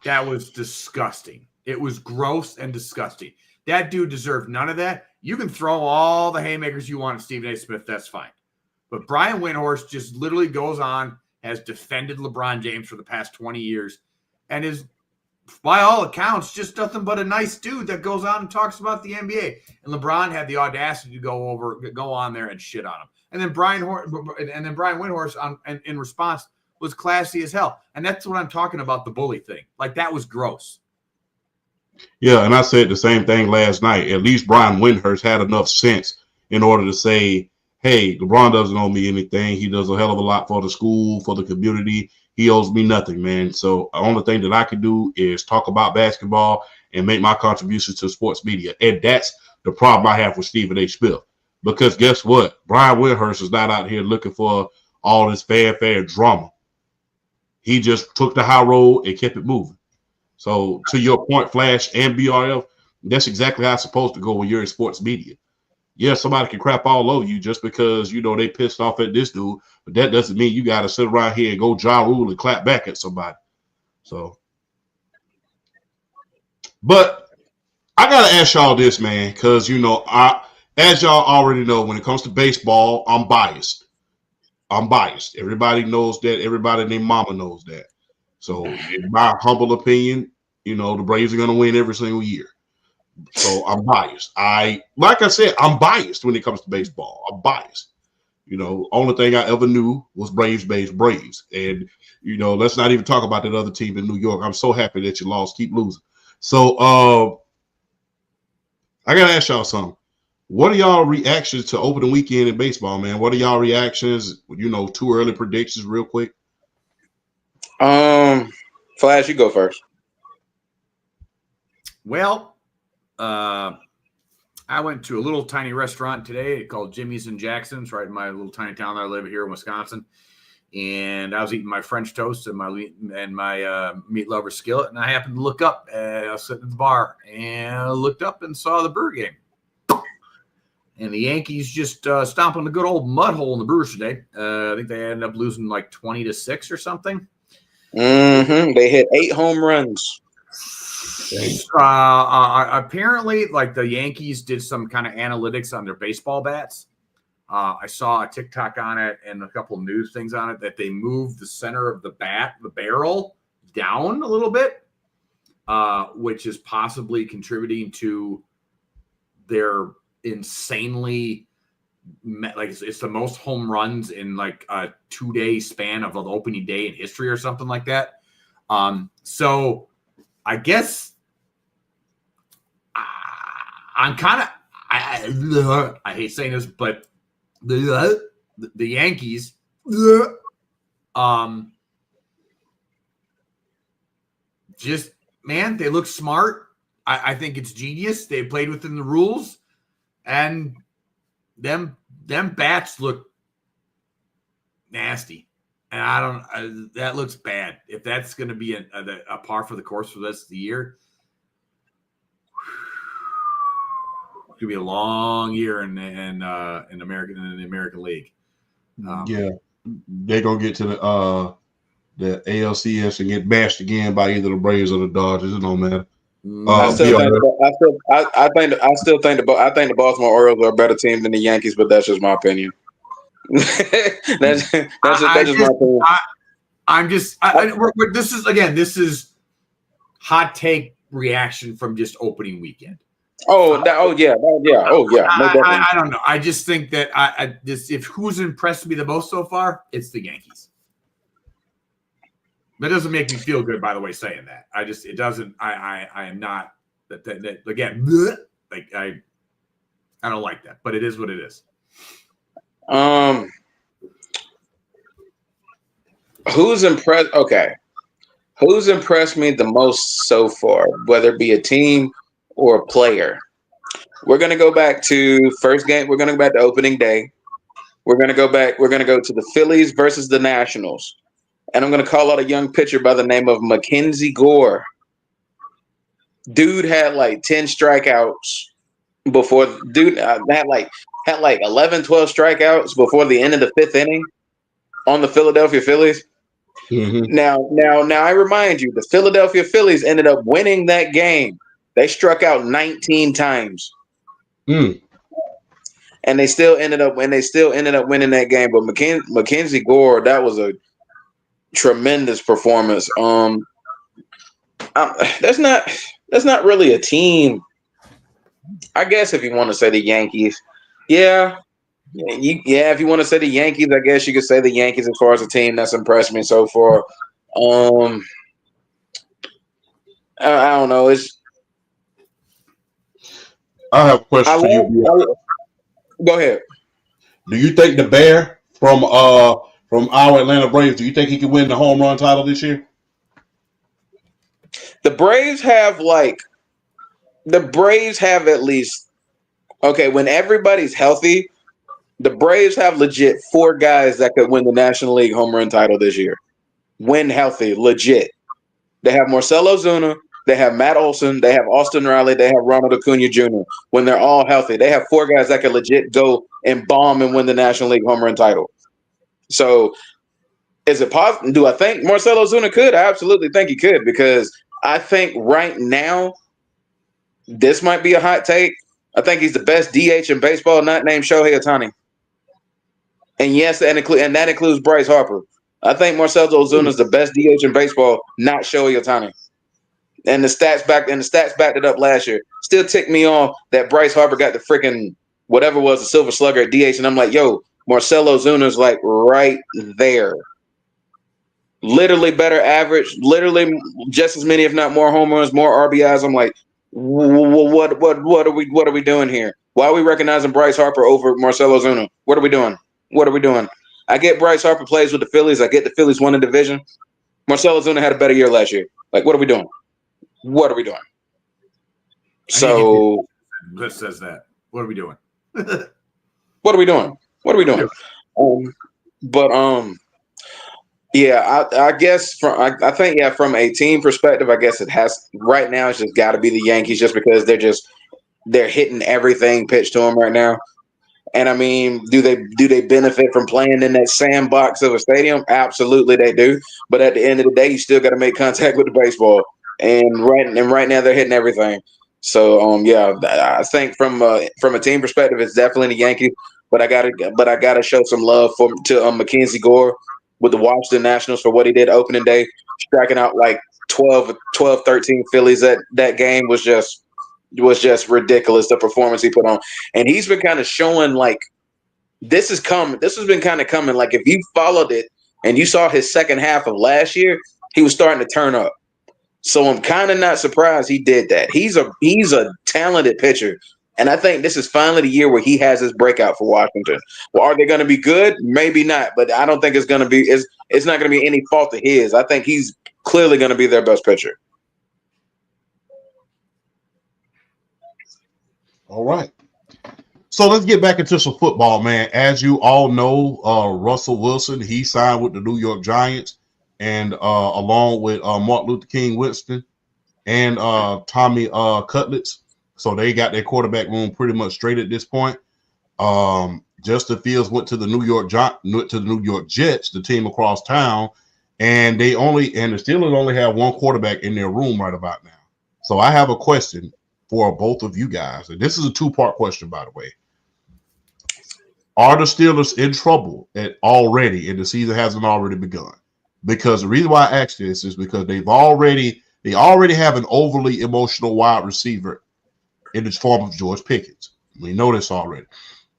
That was disgusting. It was gross and disgusting. That dude deserved none of that. You can throw all the haymakers you want at Stephen A. Smith. That's fine. But Brian Windhorst just literally goes on, has defended LeBron James for the past 20 years, and is, by all accounts, just nothing but a nice dude that goes on and talks about the NBA. And LeBron had the audacity to go on there and shit on him. And then Brian Windhorst in response was classy as hell. And that's what I'm talking about, the bully thing. Like, that was gross. Yeah, and I said the same thing last night. At least Brian Windhorst had enough sense in order to say, hey, LeBron doesn't owe me anything. He does a hell of a lot for the school, for the community. He owes me nothing, man. So the only thing that I can do is talk about basketball and make my contributions to sports media. And that's the problem I have with Stephen A. Smith. Because guess what? Brian Windhorst is not out here looking for all this fanfare drama. He just took the high road and kept it moving. So to your point, Flash and BRF, that's exactly how it's supposed to go when you're in sports media. Yeah, somebody can crap all over you just because, they pissed off at this dude, but that doesn't mean you got to sit around here and go Ja Rule and clap back at somebody. So, but I got to ask y'all this, man, because, as y'all already know, when it comes to baseball, I'm biased. Everybody knows that. Everybody named Mama knows that. So, in my humble opinion, the Braves are going to win every single year. So, I'm biased. Like I said, I'm biased when it comes to baseball. I'm biased. Only thing I ever knew was Braves. And, let's not even talk about that other team in New York. I'm so happy that you lost. Keep losing. So, I got to ask y'all something. What are y'all reactions to opening weekend in baseball, man? What are y'all reactions? 2 early predictions real quick. Flash, you go first. Well, I went to a little tiny restaurant today called Jimmy's in Jackson's, right in my little tiny town that I live here in Wisconsin. And I was eating my French toast and my meat lover skillet, and I happened to look up. I was sitting at the bar, and I looked up and saw the Brewer game. And the Yankees just stomping the good old mud hole in the Brewers today. I think they ended up losing like 20-6 or something. Mm-hmm. They hit 8 home runs. Apparently, like the Yankees did some kind of analytics on their baseball bats. I saw a TikTok on it and a couple of news things on it that they moved the center of the barrel down a little bit, which is possibly contributing to their insanely, like, it's the most home runs in like a 2-day span of an opening day in history or something like that. So I guess I'm kind of, I hate saying this, but the Yankees, just, man, they look smart. I think it's genius. They played within the rules, and them bats look nasty. And that looks bad. If that's going to be a par for the course for the rest of the year, it's going to be a long year in the American League. Yeah, they're gonna get to the ALCS and get bashed again by either the Braves or the Dodgers. It don't matter. I think the Baltimore Orioles are a better team than the Yankees, but that's just my opinion. that's just my opinion. I'm just. This is hot take reaction from just opening weekend. Oh yeah. No, I don't know. I just think that if who's impressed me the most so far, it's the Yankees. That doesn't make me feel good, by the way, saying that. It doesn't. I am not that again. Like I don't like that, but it is what it is. Who's impressed? Okay, who's impressed me the most so far, whether it be a team or a player? We're gonna go back to first game. We're gonna go back to opening day. We're gonna go back. We're gonna go to the Phillies versus the Nationals, and I'm gonna call out a young pitcher by the name of Mackenzie Gore. Dude had like 10 strikeouts before. Dude had like 11, 12 strikeouts before the end of the 5th inning on the Philadelphia Phillies. Mm-hmm. Now, I remind you, the Philadelphia Phillies ended up winning that game. They struck out 19 times, and they still ended up winning that game. But Mackenzie Gore, that was a tremendous performance. That's not really a team. I guess if you want to say the Yankees, yeah. If you want to say the Yankees, I guess you could say the Yankees as far as a team that's impressed me so far. I don't know. I have a question for you. Go ahead. Do you think the Bear from our Atlanta Braves, do you think he can win the home run title this year? The Braves have at least, okay, when everybody's healthy, the Braves have legit 4 guys that could win the National League home run title this year. When healthy, legit. They have Marcell Ozuna, they have Matt Olson, they have Austin Riley, they have Ronald Acuna Jr. When they're all healthy, they have 4 guys that could legit go and bomb and win the National League home run title. So, is it possible? Do I think Marcell Ozuna could? I absolutely think he could, because I think right now, this might be a hot take. I think he's the best DH in baseball, not named Shohei Ohtani. And yes, that includes Bryce Harper. I think Marcell Ozuna is the best DH in baseball, not Shohei Ohtani. And the stats backed it up last year. Still ticked me off that Bryce Harper got the freaking whatever was the Silver Slugger at DH, and I'm like, yo, Marcell Ozuna is like right there. Literally better average, literally just as many, if not more, home runs, more RBIs. I'm like, what are we doing here? Why are we recognizing Bryce Harper over Marcell Ozuna? What are we doing? I get Bryce Harper plays with the Phillies. I get the Phillies won the division. Marcell Ozuna had a better year last year. Like, what are we doing? So this says that. What are we doing? Yeah, I guess from a team perspective, I guess it has right now. It's just got to be the Yankees, just because they're hitting everything pitched to them right now. And I mean, do they benefit from playing in that sandbox of a stadium? Absolutely, they do. But at the end of the day, you still got to make contact with the baseball. And right now, they're hitting everything. So I think from a team perspective, it's definitely the Yankees. But I gotta show some love to Mackenzie Gore with the Washington Nationals for what he did opening day, striking out like 12, 13 Phillies. That game was just ridiculous, the performance he put on. And he's been kind of showing like this has been kind of coming. Like, if you followed it and you saw his second half of last year, he was starting to turn up. So I'm kind of not surprised he did that. He's a talented pitcher. And I think this is finally the year where he has his breakout for Washington. Well, are they going to be good? Maybe not, but I don't think it's going to be. It's not going to be any fault of his. I think he's clearly going to be their best pitcher. All right. So let's get back into some football, man. As you all know, Russell Wilson, he signed with the New York Giants, and along with Martin Luther King Winston and Tommy Cutlets. So they got their quarterback room pretty much straight at this point. Justin Fields went to the New York Jets, the team across town, and the Steelers only have one quarterback in their room right about now. So I have a question for both of you guys, and this is a 2-part question, by the way. Are the Steelers in trouble already, and the season hasn't already begun? because the reason why I asked this is because they already have an overly emotional wide receiver in the form of George Pickens. We know this already.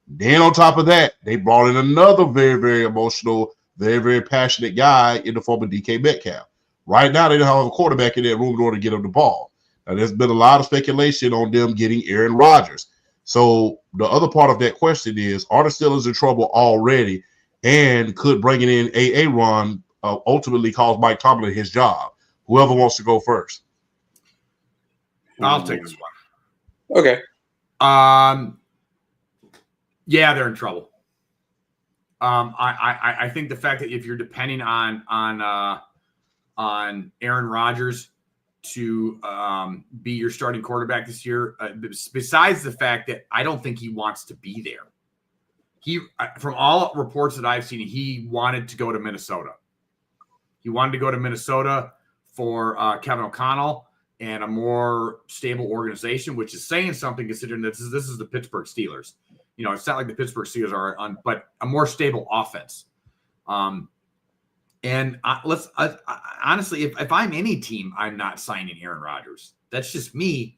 Then on top of that, they brought in another very, very emotional, very, very passionate guy in the form of DK Metcalf. Right now, they don't have a quarterback in that room in order to get him the ball. Now, there's been a lot of speculation on them getting Aaron Rodgers. So the other part of that question is, are the Steelers in trouble already? And could bringing in Aaron ultimately cause Mike Tomlin his job? Whoever wants to go first. I'll take this one. Okay. Yeah, they're in trouble. I think the fact that if you're depending on Aaron Rodgers to be your starting quarterback this year, besides the fact that I don't think he wants to be there. From all reports that I've seen, he wanted to go to Minnesota. He wanted to go to Minnesota for Kevin O'Connell and a more stable organization, which is saying something considering that this is the Pittsburgh Steelers. You know, it's not like the Pittsburgh Steelers are on, but a more stable offense. And honestly, if I'm any team, I'm not signing Aaron Rodgers. That's just me.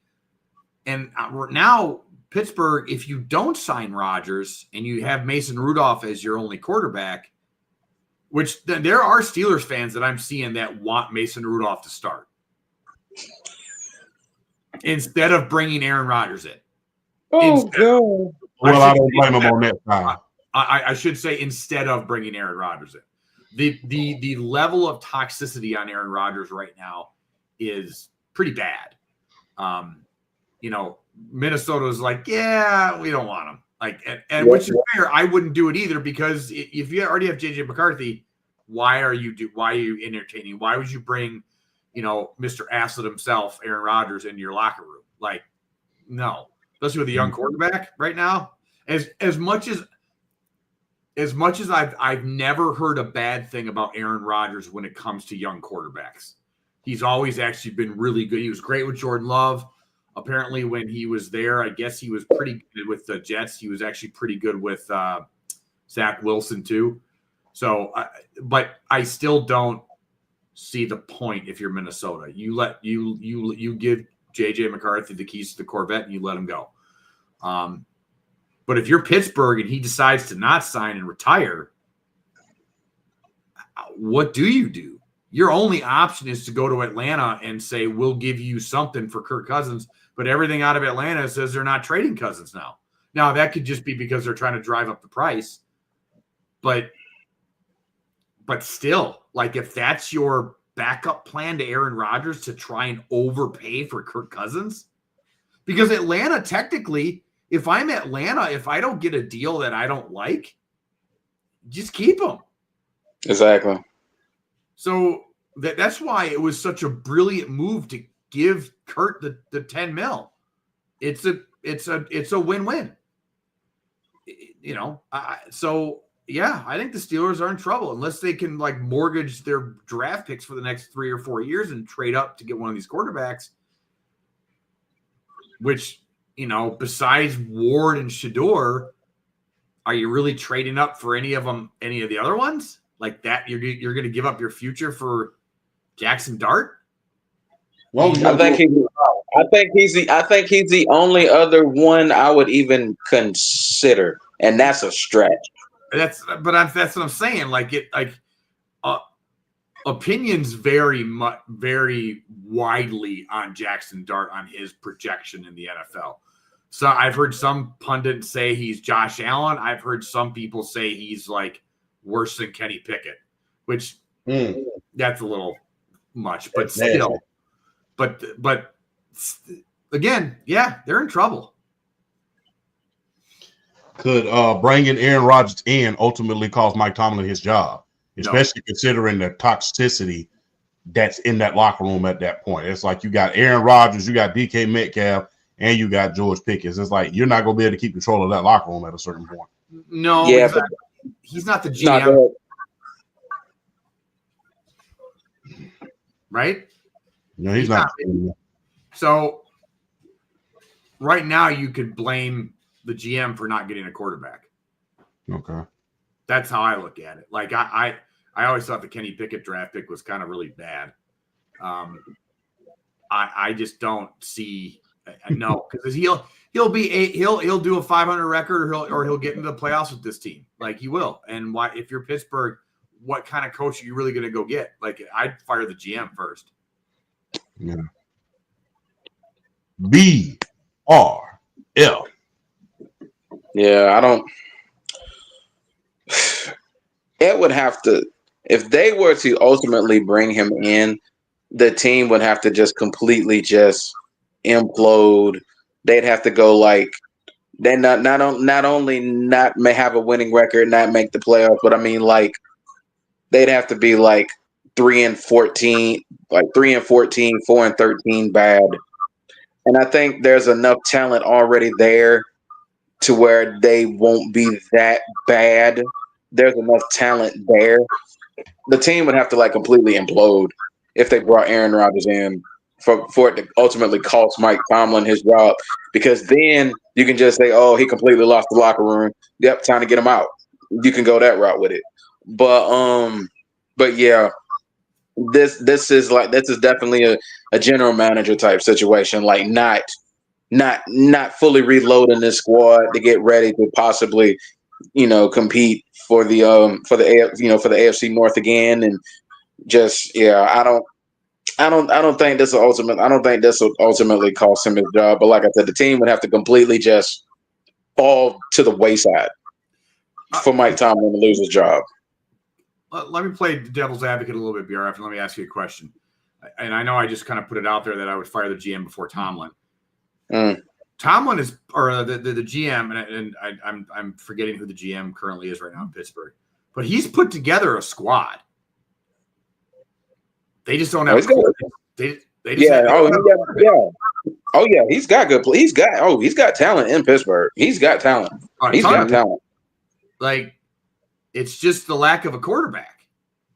And now Pittsburgh, if you don't sign Rodgers and you have Mason Rudolph as your only quarterback, which there are Steelers fans that I'm seeing that want Mason Rudolph to start instead of bringing Aaron Rodgers in. Oh, God. Well, I don't blame him on that side. I should say instead of bringing Aaron Rodgers in. The level of toxicity on Aaron Rodgers right now is pretty bad. You know, Minnesota is like, yeah, we don't want him. Like, and which is fair. I wouldn't do it either, because if you already have JJ McCarthy, why are you entertaining? Why would you bring, you know, Mr. Asset himself, Aaron Rodgers, into your locker room? Like, no, especially with a young quarterback right now. As much as I've never heard a bad thing about Aaron Rodgers when it comes to young quarterbacks. He's always actually been really good. He was great with Jordan Love. Apparently, when he was there, I guess he was pretty good with the Jets. He was actually pretty good with Zach Wilson too. So, but I still don't see the point if you're Minnesota. You give JJ McCarthy the keys to the Corvette and you let him go. But if you're Pittsburgh and he decides to not sign and retire, what do you do? Your only option is to go to Atlanta and say, we'll give you something for Kirk Cousins. But everything out of Atlanta says they're not trading Cousins now. Now, that could just be because they're trying to drive up the price. But still, like, if that's your backup plan to Aaron Rodgers to try and overpay for Kirk Cousins, because Atlanta technically, if I'm Atlanta, if I don't get a deal that I don't like, just keep him. Exactly. So that's why it was such a brilliant move to give Kurt the 10 mil. It's a win-win. You know, so yeah, I think the Steelers are in trouble unless they can like mortgage their draft picks for the next 3 or 4 years and trade up to get one of these quarterbacks, which, you know, besides Ward and Shador, are you really trading up for any of the other ones like that? You're going to give up your future for Jackson Dart? Well, I think he's the only other one I would even consider, and that's a stretch. That's what I'm saying. Opinions vary widely on Jackson Dart, on his projection in the NFL. So I've heard some pundits say he's Josh Allen. I've heard some people say he's like worse than Kenny Pickett, which that's a little much, but still. But again, yeah, they're in trouble. Could bringing Aaron Rodgers in ultimately cost Mike Tomlin his job, especially considering the toxicity that's in that locker room at that point? It's like you got Aaron Rodgers, you got DK Metcalf, and you got George Pickens. It's like you're not going to be able to keep control of that locker room at a certain point. No, yeah, he's not the GM. Right? No, he's not. So right now you could blame the GM for not getting a quarterback. Okay. That's how I look at it. Like I I always thought the Kenny Pickett draft pick was kind of really bad. I just don't see no, because he'll do a 500 record or he'll get into the playoffs with this team. Like he will. And why, if you're Pittsburgh, what kind of coach are you really going to go get? Like I'd fire the GM first. Yeah. BRL. Yeah, I don't. It would have to, if they were to ultimately bring him in, the team would have to just completely just implode. They'd have to go like they not only not may have a winning record, not make the playoffs, but I mean like they'd have to be like 3-14, like 3-14, 4-13 bad. And I think there's enough talent already there to where they won't be that bad. There's enough talent there. The team would have to like completely implode if they brought Aaron Rodgers in for it to ultimately cost Mike Tomlin his job, because then you can just say, oh, he completely lost the locker room. Yep, time to get him out. You can go that route with it. But yeah, this is definitely a general manager type situation, like not fully reloading this squad to get ready to possibly, compete for the AFC North again. And just, yeah, I don't think this will ultimately cost him his job. But like I said, the team would have to completely just fall to the wayside for Mike Tomlin to lose his job. Let me play devil's advocate a little bit, BRF, and let me ask you a question. And I know I just kind of put it out there that I would fire the GM before Tomlin. Tomlin is, or the GM, and I'm forgetting who the GM currently is right now in Pittsburgh, but he's put together a squad. They just don't have. He's got good. He's got talent in Pittsburgh. He's got talent. He's got talent. Like, it's just the lack of a quarterback.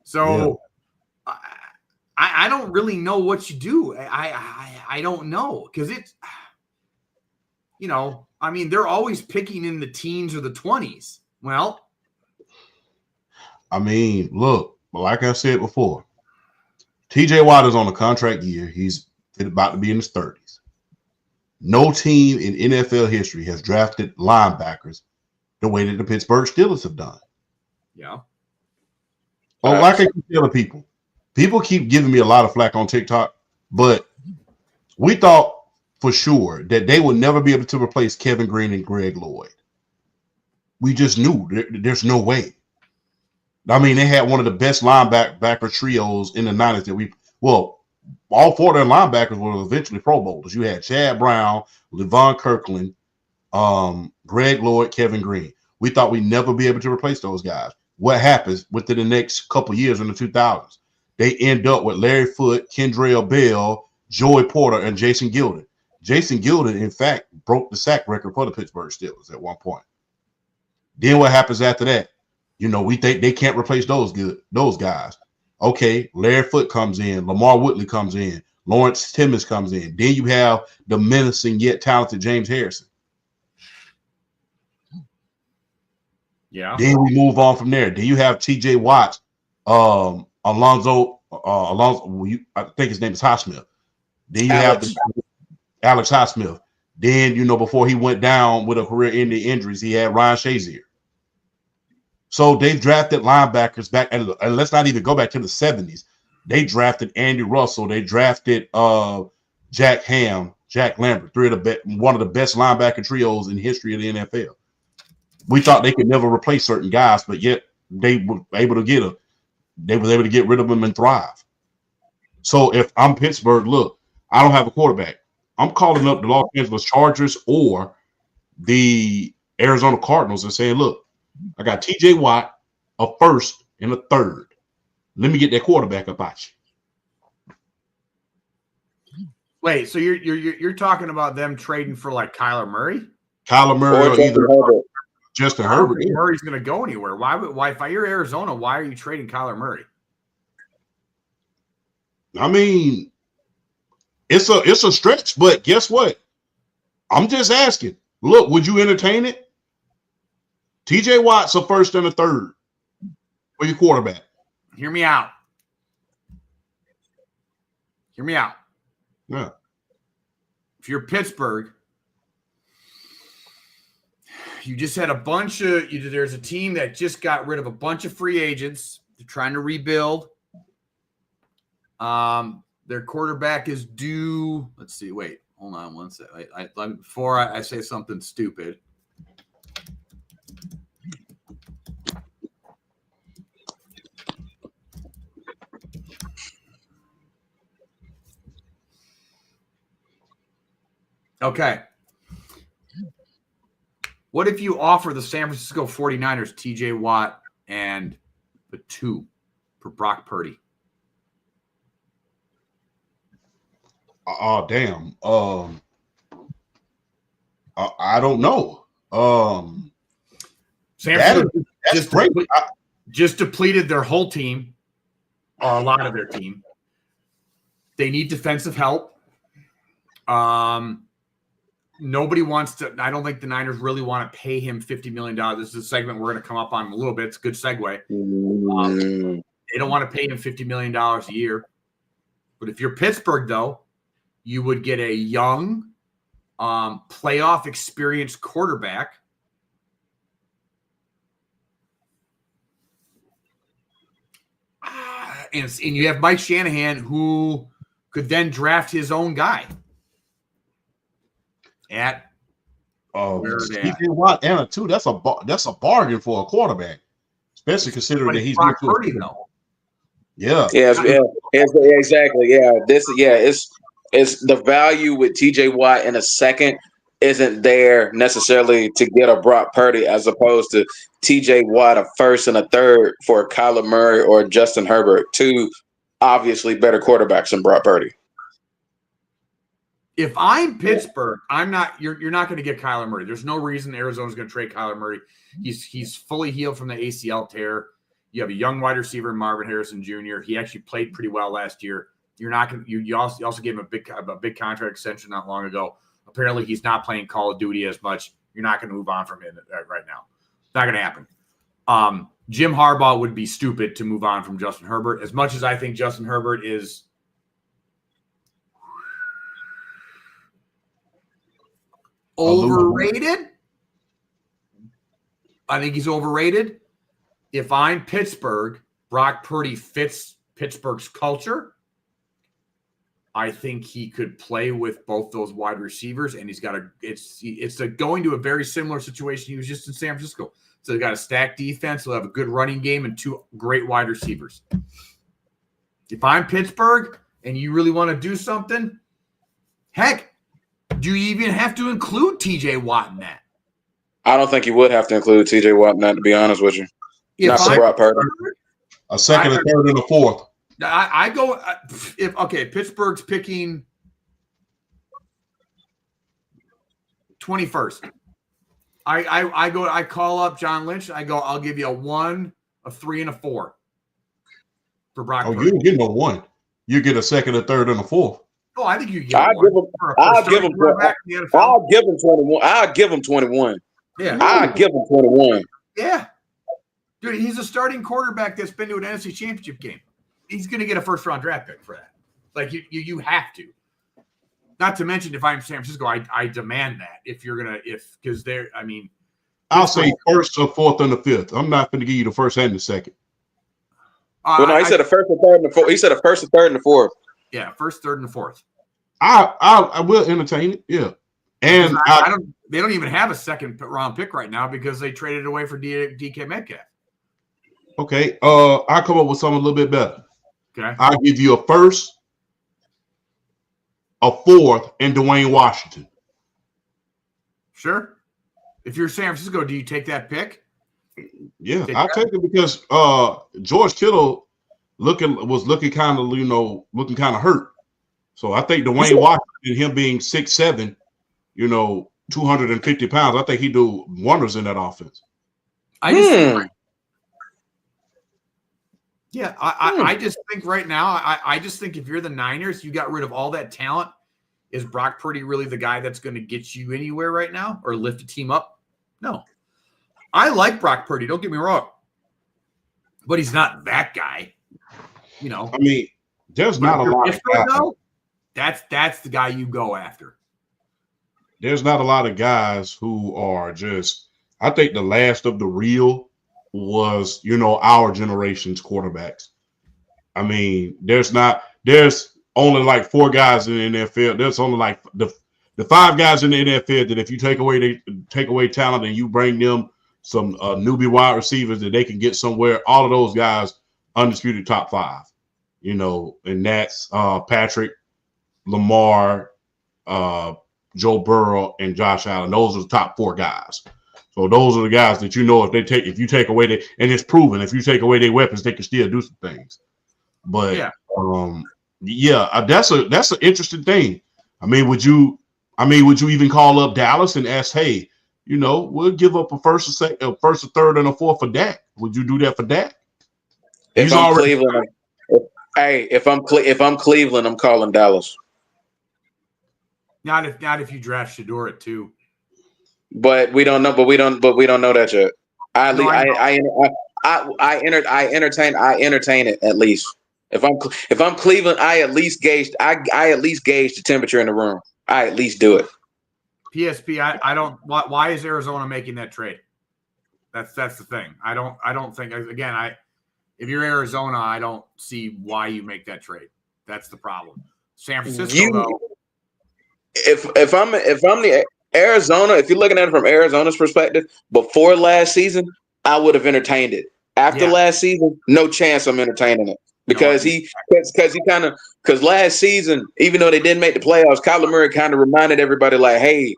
So I don't really know what you do. I don't know, because it's, I mean, they're always picking in the teens or the 20s. Well, I mean, look, like I said before, TJ Watt is on a contract year. He's about to be in his 30s. No team in NFL history has drafted linebackers the way that the Pittsburgh Steelers have done. Yeah. Well, like I keep telling people keep giving me a lot of flack on TikTok, but we thought for sure that they would never be able to replace Kevin Green and Greg Lloyd. We just knew there's no way. I mean, they had one of the best linebacker trios in the 90s all four of their linebackers were eventually Pro Bowlers. You had Chad Brown, Levon Kirkland, Greg Lloyd, Kevin Green. We thought we'd never be able to replace those guys. What happens within the next couple of years in the 2000s? They end up with Larry Foote, Kendrell Bell, Joey Porter, and Jason Gilden. Jason Gilden, in fact, broke the sack record for the Pittsburgh Steelers at one point. Then what happens after that? We think they can't replace those guys. Okay, Larry Foote comes in, Lamar Woodley comes in, Lawrence Timmons comes in. Then you have the menacing yet talented James Harrison. Yeah. Then we move on from there. Then you have TJ Watt, Alonzo, I think his name is Highsmith. Then you have Alex Highsmith. Then, before he went down with a career-ending injuries, he had Ryan Shazier. So they've drafted linebackers back, and let's not even go back to the 70s. They drafted Andy Russell. They drafted Jack Ham, Jack Lambert, one of the best linebacker trios in history of the NFL. We thought they could never replace certain guys, but yet they were able to get them. They were able to get rid of them and thrive. So if I'm Pittsburgh, look, I don't have a quarterback. I'm calling up the Los Angeles Chargers or the Arizona Cardinals and saying, look, I got TJ Watt, a first and a third. Let me get that quarterback up at you. Wait, so you're talking about them trading for like Kyler Murray? Kyler Murray or either Justin Herbert. Murray's going to go anywhere. Why? If you're Arizona, why are you trading Kyler Murray? I mean, it's a stretch, but guess what? I'm just asking. Look, would you entertain it? TJ Watt's a first and a third for your quarterback. hear me out. Hear me out. Yeah. If you're Pittsburgh, you just had a bunch of there's a team that just got rid of a bunch of free agents. They're trying to rebuild. Their quarterback is due. Let's see. Wait, hold on one second. Before I say something stupid. Okay. What if you offer the San Francisco 49ers TJ Watt and the 2 for Brock Purdy? Oh, damn. I don't know. San Francisco that's great. Just depleted their whole team, or a lot of their team. They need defensive help. Nobody wants to. I don't think the Niners really want to pay him $50 million. This is a segment we're going to come up on in a little bit. It's a good segue. They don't want to pay him $50 million a year. But if you're Pittsburgh, though, you would get a young, playoff experienced quarterback. And you have Mike Shanahan, who could then draft his own guy. At TJ Watt and a 2, that's a bargain for a quarterback, especially considering that he's Brock Purdy, though. Yeah, exactly. It's the value with TJ Watt in a second isn't there necessarily to get a Brock Purdy, as opposed to TJ Watt a first and a third for Kyler Murray or Justin Herbert, 2 obviously better quarterbacks than Brock Purdy. If I'm Pittsburgh, I'm not. You're not going to get Kyler Murray. There's no reason Arizona's going to trade Kyler Murray. He's fully healed from the ACL tear. You have a young wide receiver, Marvin Harrison Jr. He actually played pretty well last year. You're not going. You also gave him a big contract extension not long ago. Apparently, he's not playing Call of Duty as much. You're not going to move on from him right now. It's not going to happen. Jim Harbaugh would be stupid to move on from Justin Herbert. As much as I think Justin Herbert is overrated. I think he's overrated. If I'm Pittsburgh, Brock Purdy fits Pittsburgh's culture. I think he could play with both those wide receivers, and he's got going to a very similar situation he was just in San Francisco. So they got a stacked defense. They'll have a good running game and 2 great wide receivers. If I'm Pittsburgh and you really want to do something, heck, do you even have to include TJ Watt in that? I don't think you would have to include TJ Watt in that, to be honest with you. Not for Brock Purdy. A second, a third, and a fourth. I go Pittsburgh's picking 21st. I call up John Lynch. I go, I'll give you a 1, a 3, and a 4 for Brock Purdy. You don't get no 1. You get a second, a third, and a fourth. Oh, I think you get I'll give him 21. I'll give him 21. Yeah. I'll give him 21. Yeah. Dude, he's a starting quarterback that's been to an NFC Championship game. He's going to get a first-round draft pick for that. Like, you have to. Not to mention, if I'm San Francisco, I demand that. Because I'll say first, or fourth, and the fifth. I'm not going to give you the first and the second. He said a first, a third, and the fourth. He said a first, a third, and the fourth. Yeah, first, third, and the fourth. I will entertain it. Yeah, and they don't even have a second round pick right now because they traded away for DK Metcalf. Okay, I'll come up with something a little bit better. Okay, I'll give you a first, a fourth, and Dwayne Washington. Sure. If you're San Francisco, do you take that pick? Yeah, I'll take it because George Kittle was looking kind of hurt. So I think Dwayne Washington, him being 6'7", 250 pounds, I think he do wonders in that offense. I just think right now, I just think if you're the Niners, you got rid of all that talent. Is Brock Purdy really the guy that's going to get you anywhere right now or lift a team up? No. I like Brock Purdy. Don't get me wrong. But he's not that guy. You know, I mean, there's not a lot of guys. Though, that's the guy you go after. There's not a lot of guys who are just. I think the last of the real was, our generation's quarterbacks. I mean, there's only like 4 guys in the NFL. There's only like the 5 guys in the NFL that if you take away talent and you bring them some newbie wide receivers that they can get somewhere, all of those guys undisputed top 5. And that's Patrick, Lamar, Joe Burrow, and Josh Allen. Those are the top 4 guys. So those are the guys that if you take away and it's proven, if you take away their weapons, they can still do some things. But that's an interesting thing. I mean, would you even call up Dallas and ask, hey, we'll give up a first, a third, and a fourth for Dak? Would you do that for Dak? If I'm Cleveland, I'm calling Dallas. Not if you draft Shador at 2. But we don't know. But we don't know that yet. I entertain it at least. If I'm Cleveland, I at least gauge the temperature in the room. I at least do it. PSP, I don't. Why is Arizona making that trade? That's the thing. I don't think. Again, if you're Arizona, I don't see why you make that trade. That's the problem. San Francisco, though. If I'm the Arizona, if you're looking at it from Arizona's perspective, before last season, I would have entertained it. After last season, no chance I'm entertaining it because last season, even though they didn't make the playoffs, Kyler Murray kind of reminded everybody like, hey,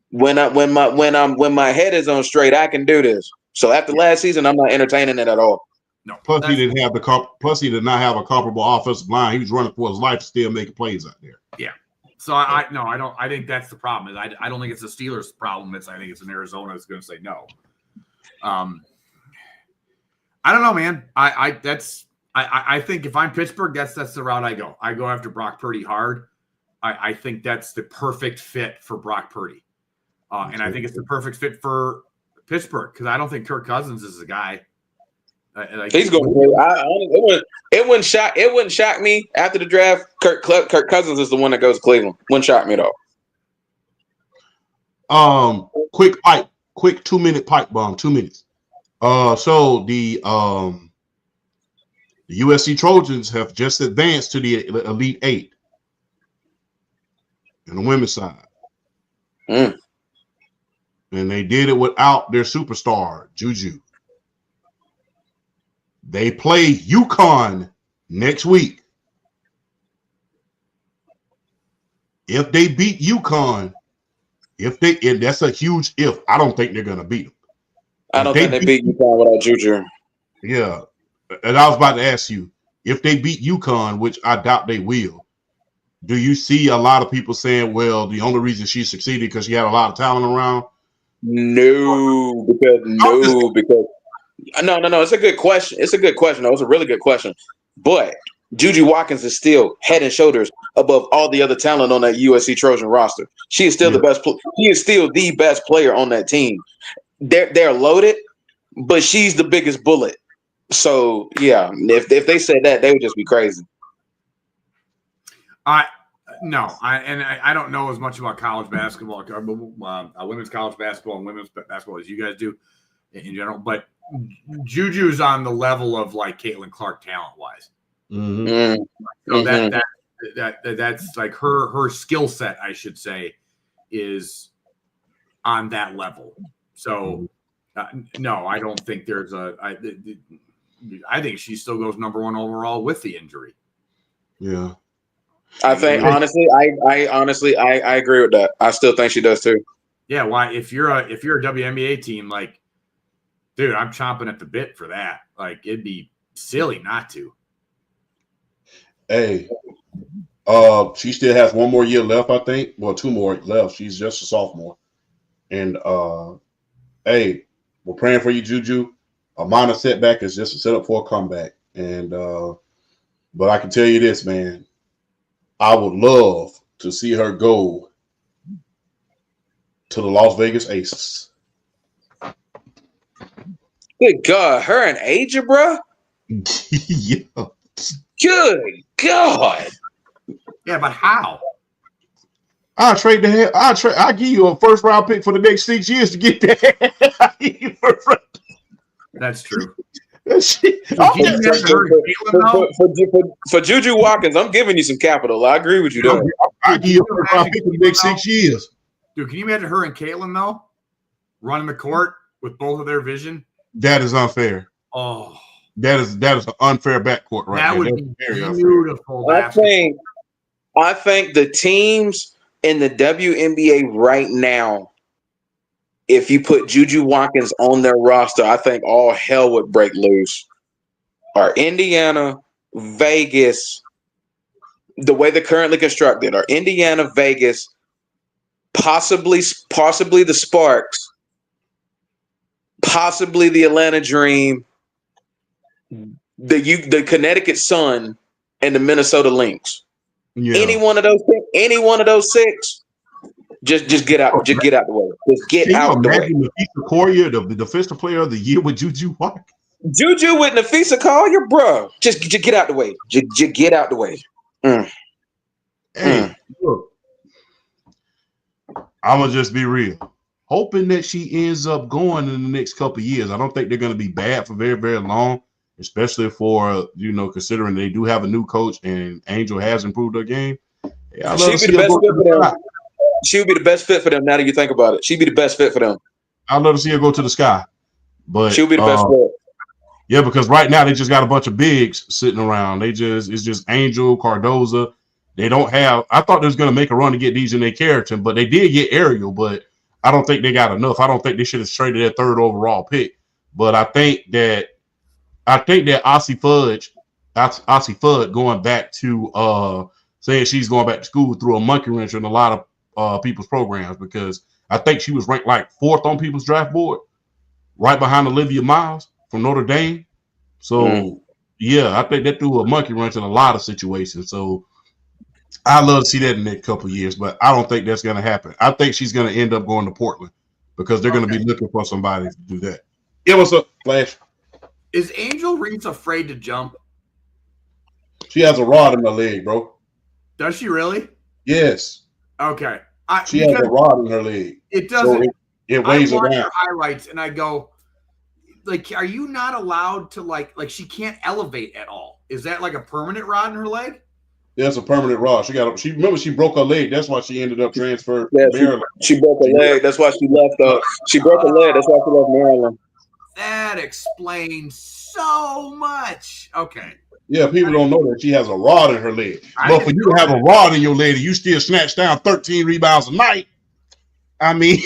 when my head is on straight, I can do this. So after last season, I'm not entertaining it at all. No. Plus, he did not have a comparable offensive line. He was running for his life, still making plays out there. Yeah. So I don't. I think that's the problem. I don't think it's the Steelers' problem. I think it's in Arizona that's going to say no. I don't know, man. I think if I'm Pittsburgh, that's the route I go. I go after Brock Purdy hard. I think that's the perfect fit for Brock Purdy, and I think it's the perfect fit for Pittsburgh because I don't think Kirk Cousins is the guy. He's going to. It wouldn't shock me after the draft. Kirk Cousins is the one that goes to Cleveland. Wouldn't shock me though. Quick 2-minute pipe bomb. 2 minutes. So the USC Trojans have just advanced to the Elite 8 on the women's side, and they did it without their superstar Juju. They play UConn next week. If they beat UConn, and that's a huge if. I don't think they're going to beat them. I don't think they beat UConn without Juju. Yeah. And I was about to ask you, if they beat UConn, which I doubt they will, do you see a lot of people saying, well, the only reason she succeeded because she had a lot of talent around? No, because No. It's a good question. It's a good question. It's a really good question. But Juju Watkins is still head and shoulders above all the other talent on that USC Trojan roster. She is still the best. She is still the best player on that team. They're loaded, but she's the biggest bullet. So yeah, if they said that, they would just be crazy. I don't know as much about college basketball, women's college basketball and women's basketball as you guys do in general, but Juju's on the level of like Caitlin Clark talent wise. Mm-hmm. So that's like her skill set, I should say, is on that level. So no, I don't think there's I think she still goes number 1 overall with the injury. Yeah. I think honestly, I agree with that. I still think she does too. Yeah, why? If you're a WNBA team, like, dude, I'm chomping at the bit for that. Like, it'd be silly not to. Hey, she still has 1 more year left, I think. Well, 2 more left. She's just a sophomore. And hey, we're praying for you, Juju. A minor setback is just a setup for a comeback. And but I can tell you this, man. I would love to see her go to the Las Vegas Aces. Good God, her and Aja, bro. Yeah. Good God. Yeah, but how? I'll trade the hell. I'll give you a first round pick for the next 6 years to get that. That's true. Shit. So can you imagine her and Caitlyn, though? For Juju Watkins, I'm giving you some capital. I agree with you there. I'll give you a first round pick for the next 6 years. Dude, can you imagine her and Caitlyn, though, running the court with both of their vision? That is unfair. Oh, that is an unfair backcourt right that there. would be beautiful. I think the teams in the WNBA right now, if you put Juju Watkins on their roster, I think all hell would break loose. Are Indiana, Vegas, the way they're currently constructed, are Indiana, Vegas, possibly the Sparks, possibly the Atlanta Dream, the Connecticut Sun, and the Minnesota Lynx. Yeah. Any one of those six, just get out. Just get out the way. Just get out the way. Nafisa Collier, the defensive player of the year with Juju Watkins. Juju with Nafisa Collier, bro. Just get out the way. Just get out the way. Hey, look. I'm gonna just be real. Hoping that she ends up going in the next couple of years. I don't think they're gonna be bad for very, very long, especially for considering they do have a new coach and Angel has improved her game. Yeah, she'd be the best fit for them. She would be the best fit for them. Now that you think about it, she'd be the best fit for them. I'd love to see her go to the sky, but she'll be the best fit. Yeah, because right now they just got a bunch of bigs sitting around. It's just Angel, Cardoza. They don't have. I thought they was gonna make a run to get these in their character, but they did get Ariel, but I don't think they got enough. I don't think they should have traded their third overall pick. But I think that Aussie Fudd going back to saying she's going back to school through a monkey wrench in a lot of people's programs, because I think she was ranked like 4th on people's draft board, right behind Olivia Miles from Notre Dame. So yeah, I think that threw a monkey wrench in a lot of situations. So I'd love to see that in the next couple of years, but I don't think that's going to happen. I think she's going to end up going to Portland because they're going to be looking for somebody to do that. Yeah, what's up, Flash? Is Angel Reese afraid to jump? She has a rod in her leg, bro. Does she really? Yes. Okay. She has a rod in her leg. It doesn't. So it weighs I watch around. her highlights and I go, like, are you not allowed to like she can't elevate at all? Is that like a permanent rod in her leg? That's a permanent rod. She broke her leg. That's why she ended up transferred to Maryland. She broke her leg. That's why she left. She broke her leg. That's why she left Maryland. That explains so much. Okay. Yeah, people don't know that she has a rod in her leg. But for you to have a rod in your leg, you still snatch down 13 rebounds a night. I mean,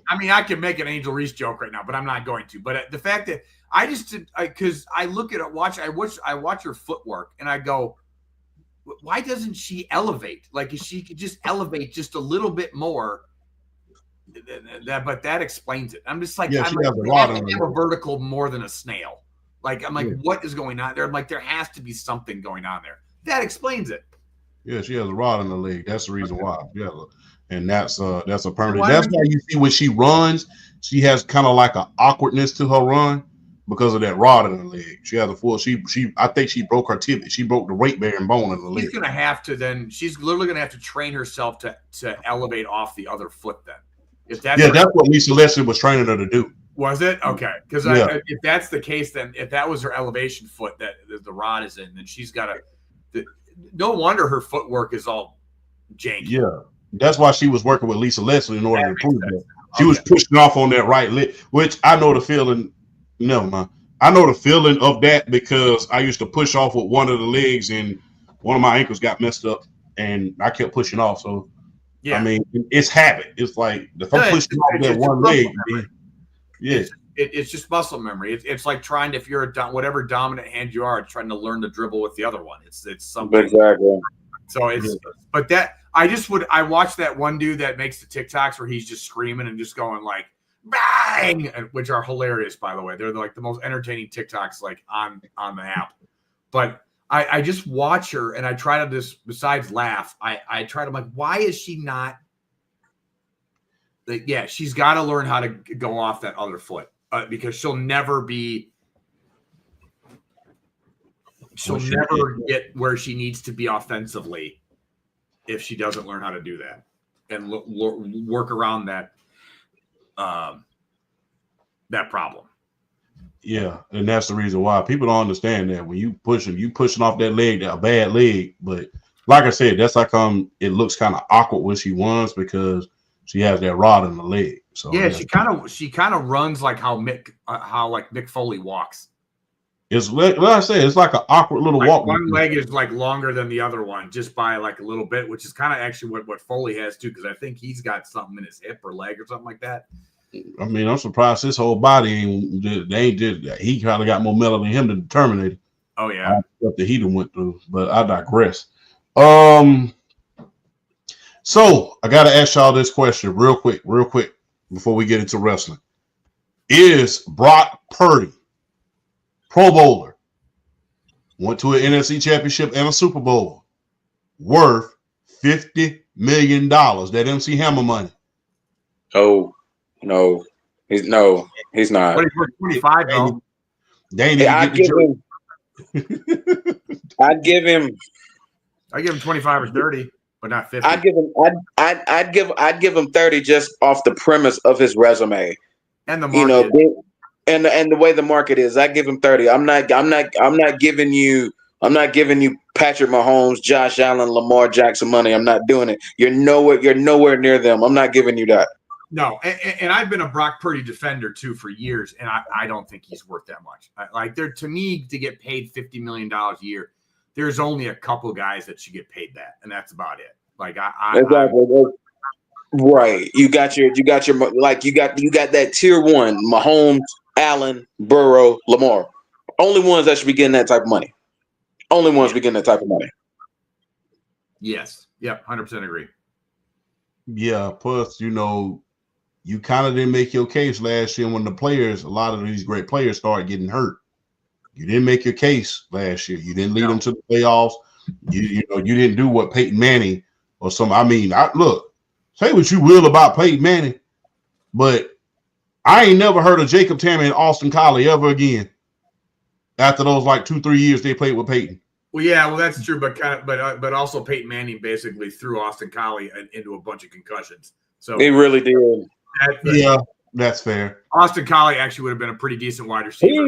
I can make an Angel Reese joke right now, but I'm not going to. But the fact that because I look at it, I watch her footwork, and I go, why doesn't she elevate? Like, if she could just elevate just a little bit more, but that explains it. I'm just like, yeah, I'm like, they have to have a vertical more than a snail. Like, I'm like, what is going on there? I'm like, there has to be something going on there. That explains it. Yeah, she has a rod in the leg. That's the reason why. Yeah, and that's a permanent. That's why you see when she runs, she has kind of like an awkwardness to her run because of that rod in the leg. She has a full. I think she broke her tibia. She broke the weight bearing bone in the leg. She's gonna have to then. She's literally gonna have to train herself to elevate off the other foot. Then, if that's that's what Lisa Leslie was training her to do. Was it okay? Because if that's the case, then if that was her elevation foot that the rod is in, then she's got to. No wonder her footwork is all janky. Yeah, that's why she was working with Lisa Leslie in order to prove that. She was pushing off on that right leg, which I know the feeling. Never mind. I know the feeling of that because I used to push off with one of the legs and one of my ankles got messed up and I kept pushing off. So, yeah. I mean, it's habit. It's like if I'm pushing off that one leg, it's just muscle memory. It's like trying to, if you're whatever dominant hand you are, trying to learn to dribble with the other one. It's something. Exactly. So but that I watch that one dude that makes the TikToks where he's just screaming and just going like bang, which are hilarious, by the way. They're like the most entertaining TikToks like on the app. But I just watch her and I try to just, besides laugh, I try to, like, why is she not like, yeah, she's got to learn how to go off that other foot because she'll never be she'll never get where she needs to be offensively if she doesn't learn how to do that and work around that that problem. Yeah, and that's the reason why people don't understand that when you pushing off that leg, that bad leg. But like I said, that's how come it looks kind of awkward when she runs because she has that rod in the leg. So yeah, she kind of runs like how Mick Foley walks. It's like I said, it's like an awkward little walk. One leg is like longer than the other one, just by like a little bit, which is kind of actually what Foley has too, because I think he's got something in his hip or leg or something like that. I mean, I'm surprised his whole body he kind of got more metal than him to determine it. Oh yeah, stuff that he done went through. But I digress. So I got to ask y'all this question real quick, before we get into wrestling. Is Brock Purdy, Pro Bowler, went to an NFC Championship and a Super Bowl, worth $50 million? That MC Hammer money. Oh. No, he's not. What is 25 though? I'd give him 25 or 30, but not 50. I'd give him 30 just off the premise of his resume and the market. And the way the market is. I give him 30. I'm not giving you Patrick Mahomes, Josh Allen, Lamar Jackson money. I'm not doing it. You're nowhere near them. I'm not giving you that. No, and I've been a Brock Purdy defender too for years, and I don't think he's worth that much. To me, to get paid $50 million a year, there's only a couple guys that should get paid that, and that's about it. Right. You got that tier one: Mahomes, Allen, Burrow, Lamar. Only ones that should be getting that type of money. Only ones be getting that type of money. Yes. Yep. 100% agree. Yeah. Plus, you kind of didn't make your case last year when a lot of these great players started getting hurt. You didn't make your case last year. You didn't lead them to the playoffs. You didn't do what Peyton Manning or some. I mean, look, say what you will about Peyton Manning, but I ain't never heard of Jacob Tammany and Austin Collie ever again. After those 2-3 years they played with Peyton. Well, yeah, that's true, but also Peyton Manning basically threw Austin Collie into a bunch of concussions. So he really did. Yeah, that's fair. Austin Collie actually would have been a pretty decent wide receiver.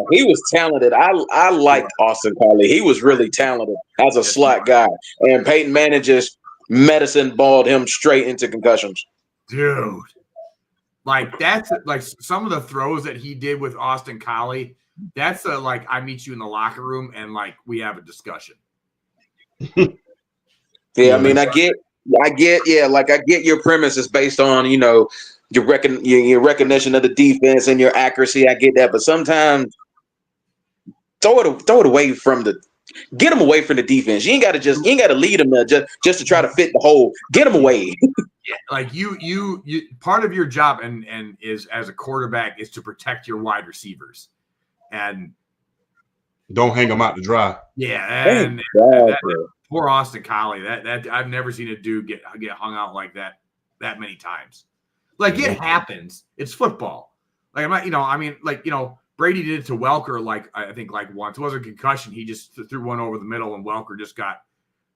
He was talented. I liked Austin Collie. He was really talented as a slot guy. And Peyton Manning just medicine balled him straight into concussions. Dude. That's some of the throws that he did with Austin Collie. That's I meet you in the locker room and we have a discussion. Yeah, I mean, I get your premise is based on, your recognition of the defense and your accuracy. I get that, but sometimes throw it away from get them away from the defense. You ain't got to lead them there just to try to fit the hole. Get them away. Yeah, you part of your job and is as a quarterback is to protect your wide receivers and don't hang them out to dry. Yeah, and poor Austin Collie. That I've never seen a dude get hung out like that many times. It happens. It's football. I'm not, Brady did it to Welker. I think once. It wasn't a concussion. He just threw one over the middle, and Welker just got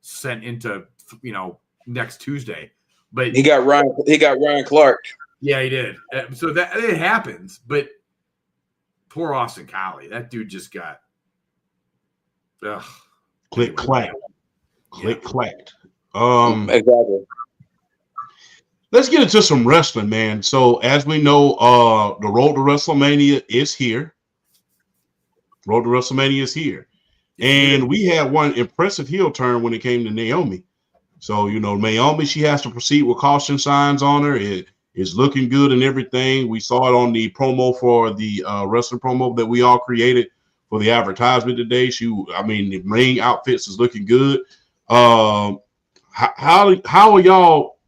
sent into next Tuesday. But he got Ryan Clark. Yeah, he did. So that it happens. But poor Austin Collie. That dude just got. Ugh. Click clack. Click clacked. Exactly. Let's get into some wrestling, man. So as we know, the road to WrestleMania is here. And we had one impressive heel turn when it came to Naomi. So, Naomi, she has to proceed with caution signs on her. It is looking good and everything. We saw it on the promo for the wrestling promo that we all created for the advertisement today. The ring outfits is looking good. How are y'all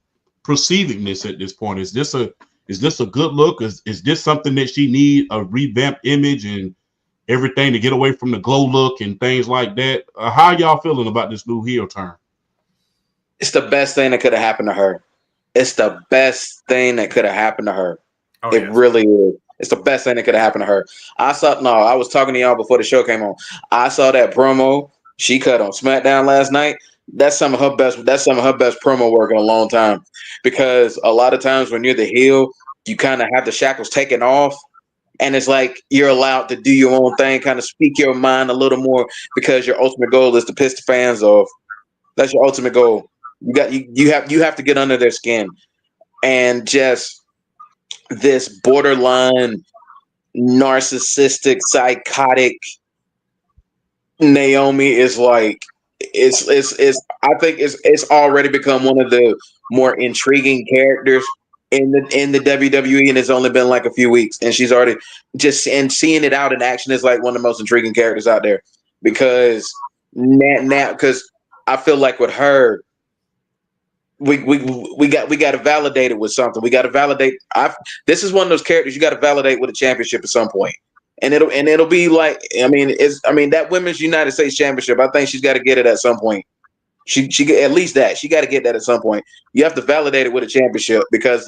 perceiving this at this point? Is this a good look? Is this something that she need a revamped image and everything to get away from the glow look and things like that? How y'all feeling about this new heel turn? It's the best thing that could have happened to her. It really is. It's the best thing that could have happened to her. I was talking to y'all before the show came on. I saw that promo she cut on SmackDown last night. That's some of her best promo work in a long time. Because a lot of times when you're the heel, you kind of have the shackles taken off. And it's like you're allowed to do your own thing, kind of speak your mind a little more, because your ultimate goal is to piss the fans off. That's your ultimate goal. You have to get under their skin. And just this borderline narcissistic, psychotic Naomi is like it's I think it's already become one of the more intriguing characters in the WWE, and it's only been like a few weeks, and she's already seeing it out in action is like one of the most intriguing characters out there, because now because I feel like with her we got to validate it with something. We got to validate. This is one of those characters you got to validate with a championship at some point, and it'll be like that Women's United States Championship. I think she's got to get it at some point. She at least that she got to get that at some point. You have to validate it with a championship, because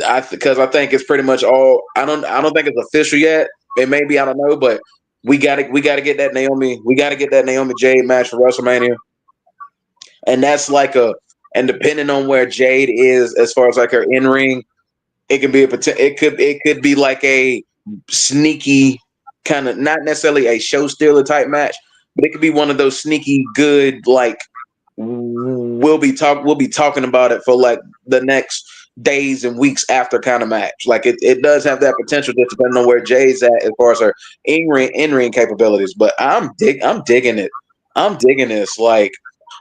I think it's pretty much all. I don't think it's official yet. It may be, I don't know, but we got to get that Naomi. We got to get that Naomi Jade match for WrestleMania. And that's and depending on where Jade is as far as like her in ring, it could be it could be like a sneaky kind of, not necessarily a show stealer type match, but it could be one of those sneaky good, like we'll be talking about it for like the next days and weeks after kind of match. Like it does have that potential, just depending on where Jade's at as far as her in ring capabilities. But I'm digging it. I'm digging this. Like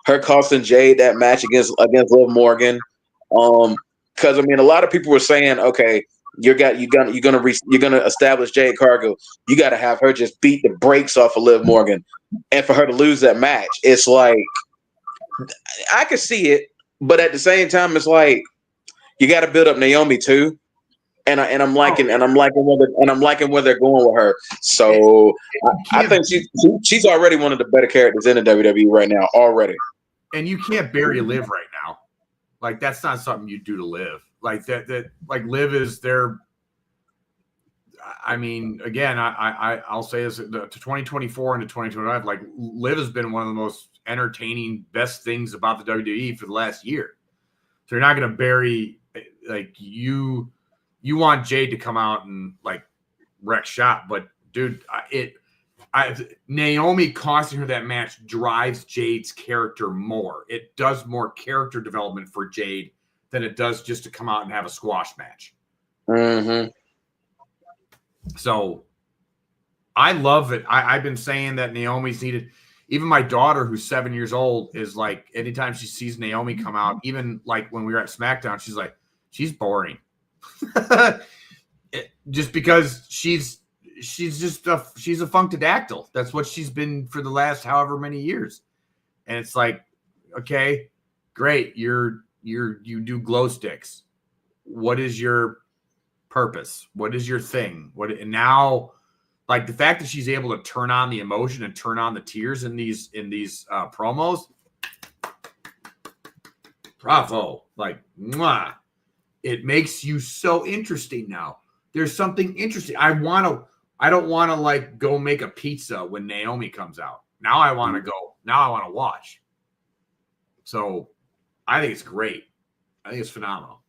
her costing Jade that match against Liv Morgan. Because a lot of people were saying, okay, you're gonna establish Jade Cargill. You got to have her just beat the brakes off of Liv Morgan, and for her to lose that match, it's like I could see it, but at the same time, it's like you got to build up Naomi too. And I'm liking where they're going with her. So I think she's already one of the better characters in the WWE right now already. And you can't bury Liv right now. Like that's not something you do to Liv. Like that like Liv is their. I mean, again, I'll say this to 2024 and to 2025. Like Liv has been one of the most entertaining, best things about the WWE for the last year. So you're not going to bury like you want Jade to come out and like wreck shop, but dude, Naomi costing her that match drives Jade's character more. It does more character development for Jade than it does just to come out and have a squash match. Mm-hmm. So I love it. I've been saying that Naomi's needed. Even my daughter, who's 7 years old, is like, anytime she sees Naomi come out, even like when we were at SmackDown, she's like, she's boring. Just because she's a funkadactyl. That's what she's been for the last however many years. And it's like, okay, great. You do glow sticks. What is your purpose? What is your thing? And now, like the fact that she's able to turn on the emotion and turn on the tears in these promos, bravo! Like, mwah. It makes you so interesting now. There's something interesting. I don't want to like go make a pizza when Naomi comes out. Now I want to go. Now I want to watch. So I think it's great. I think it's phenomenal.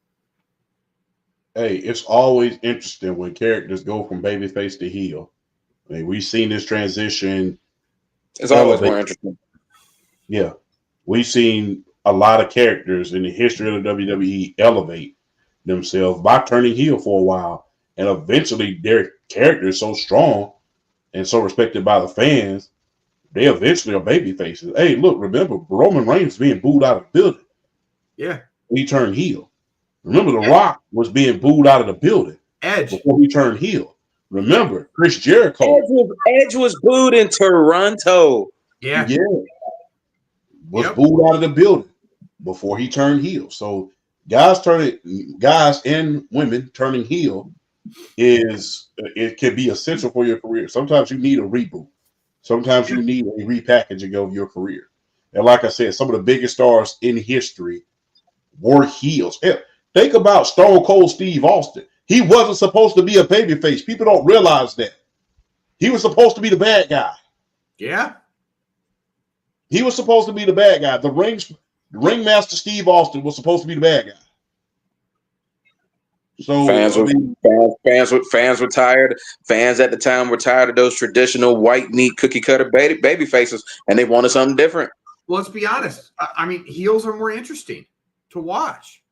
Hey, it's always interesting when characters go from babyface to heel. I mean, we've seen this transition. It's always more interesting. Yeah. We've seen a lot of characters in the history of the WWE elevate themselves by turning heel for a while. And eventually their character is so strong and so respected by the fans, they eventually are baby faces. Hey, look, remember Roman Reigns being booed out of the building. Yeah. He turned heel. Remember The Rock was being booed out of the building. Edge. Before he turned heel. Remember Chris Jericho. Edge was booed in Toronto. Yeah. Yeah. Was booed out of the building before he turned heel. So guys and women turning heel it can be essential for your career. Sometimes you need a reboot. Sometimes you need a repackaging of your career. And like I said, some of the biggest stars in history were heels. Yeah, think about Stone Cold Steve Austin. He wasn't supposed to be a babyface. People don't realize that. He was supposed to be the bad guy. Yeah. He was supposed to be the bad guy. The ringmaster Steve Austin was supposed to be the bad guy. So fans were tired. Fans at the time were tired of those traditional white meat cookie cutter baby faces, and they wanted something different. Well, let's be honest. I mean, heels are more interesting to watch.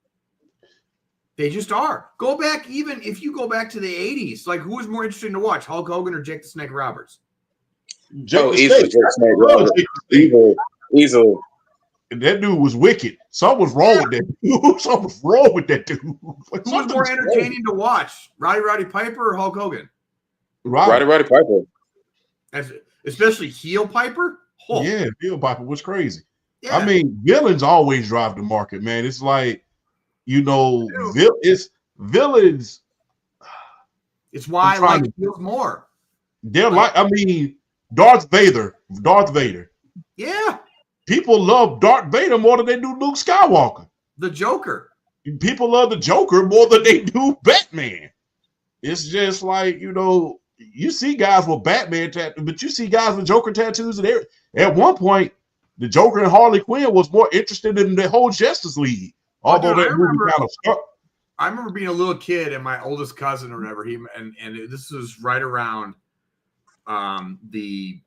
They just are. Go back, even if you go back to the 80s, like who was more interesting to watch, Hulk Hogan or Jake the Snake Roberts? Easily. And that dude was wicked. Something was wrong with that dude. Something was wrong with that dude. Who was more entertaining to watch, Roddy Piper or Hulk Hogan? Roddy Piper. Especially heel Piper? Oh. Yeah, heel Piper was crazy. Yeah. I mean, villains always drive the market, man. It's like, villains. It's why I like heels more. They're Darth Vader. Yeah. People love Darth Vader more than they do Luke Skywalker. The Joker. People love the Joker more than they do Batman. It's just like, you see guys with Batman tattoos, but you see guys with Joker tattoos. And at one point, the Joker and Harley Quinn was more interested in the whole Justice League. Although that movie kind of stuck. I remember being a little kid and my oldest cousin or whatever, and this was right around the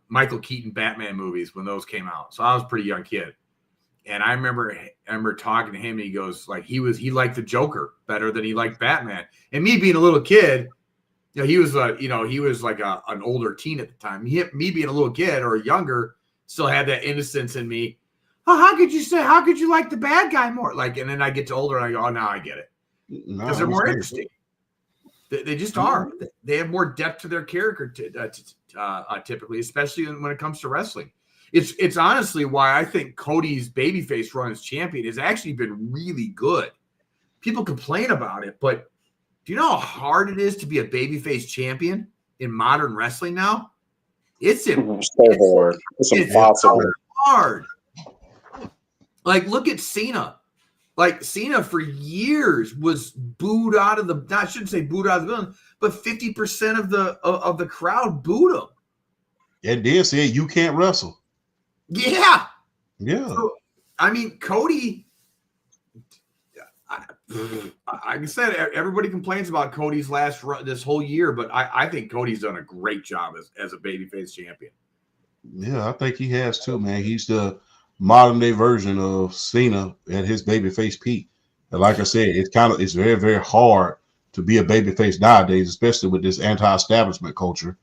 Michael Keaton Batman movies when those came out. So I was a pretty young kid. And I remember talking to him, and he goes, like, he liked the Joker better than he liked Batman. And me being a little kid, he was like an older teen at the time. Me being a little kid or younger still had that innocence in me. Oh, how could you like the bad guy more? Like, and then I get to older and I go, oh, now I get it. Because they're more interesting. They just are. They have more depth to their character typically, especially when it comes to wrestling. It's honestly why I think Cody's babyface run as champion has actually been really good. People complain about it, but do you know how hard it is to be a babyface champion in modern wrestling now? It's hard. It's impossible. So hard. Like, look at Cena. Like, Cena for years was booed out of the. I shouldn't say booed out of the building, but 50% of the crowd booed him. And then said, "You can't wrestle." Yeah. Yeah. So, I mean, Cody. Like I said, everybody complains about Cody's last run this whole year, but I think Cody's done a great job as a babyface champion. Yeah, I think he has too, man. He's the modern day version of Cena at his babyface peak. And like I said, it's very, very hard to be a babyface nowadays, especially with this anti-establishment culture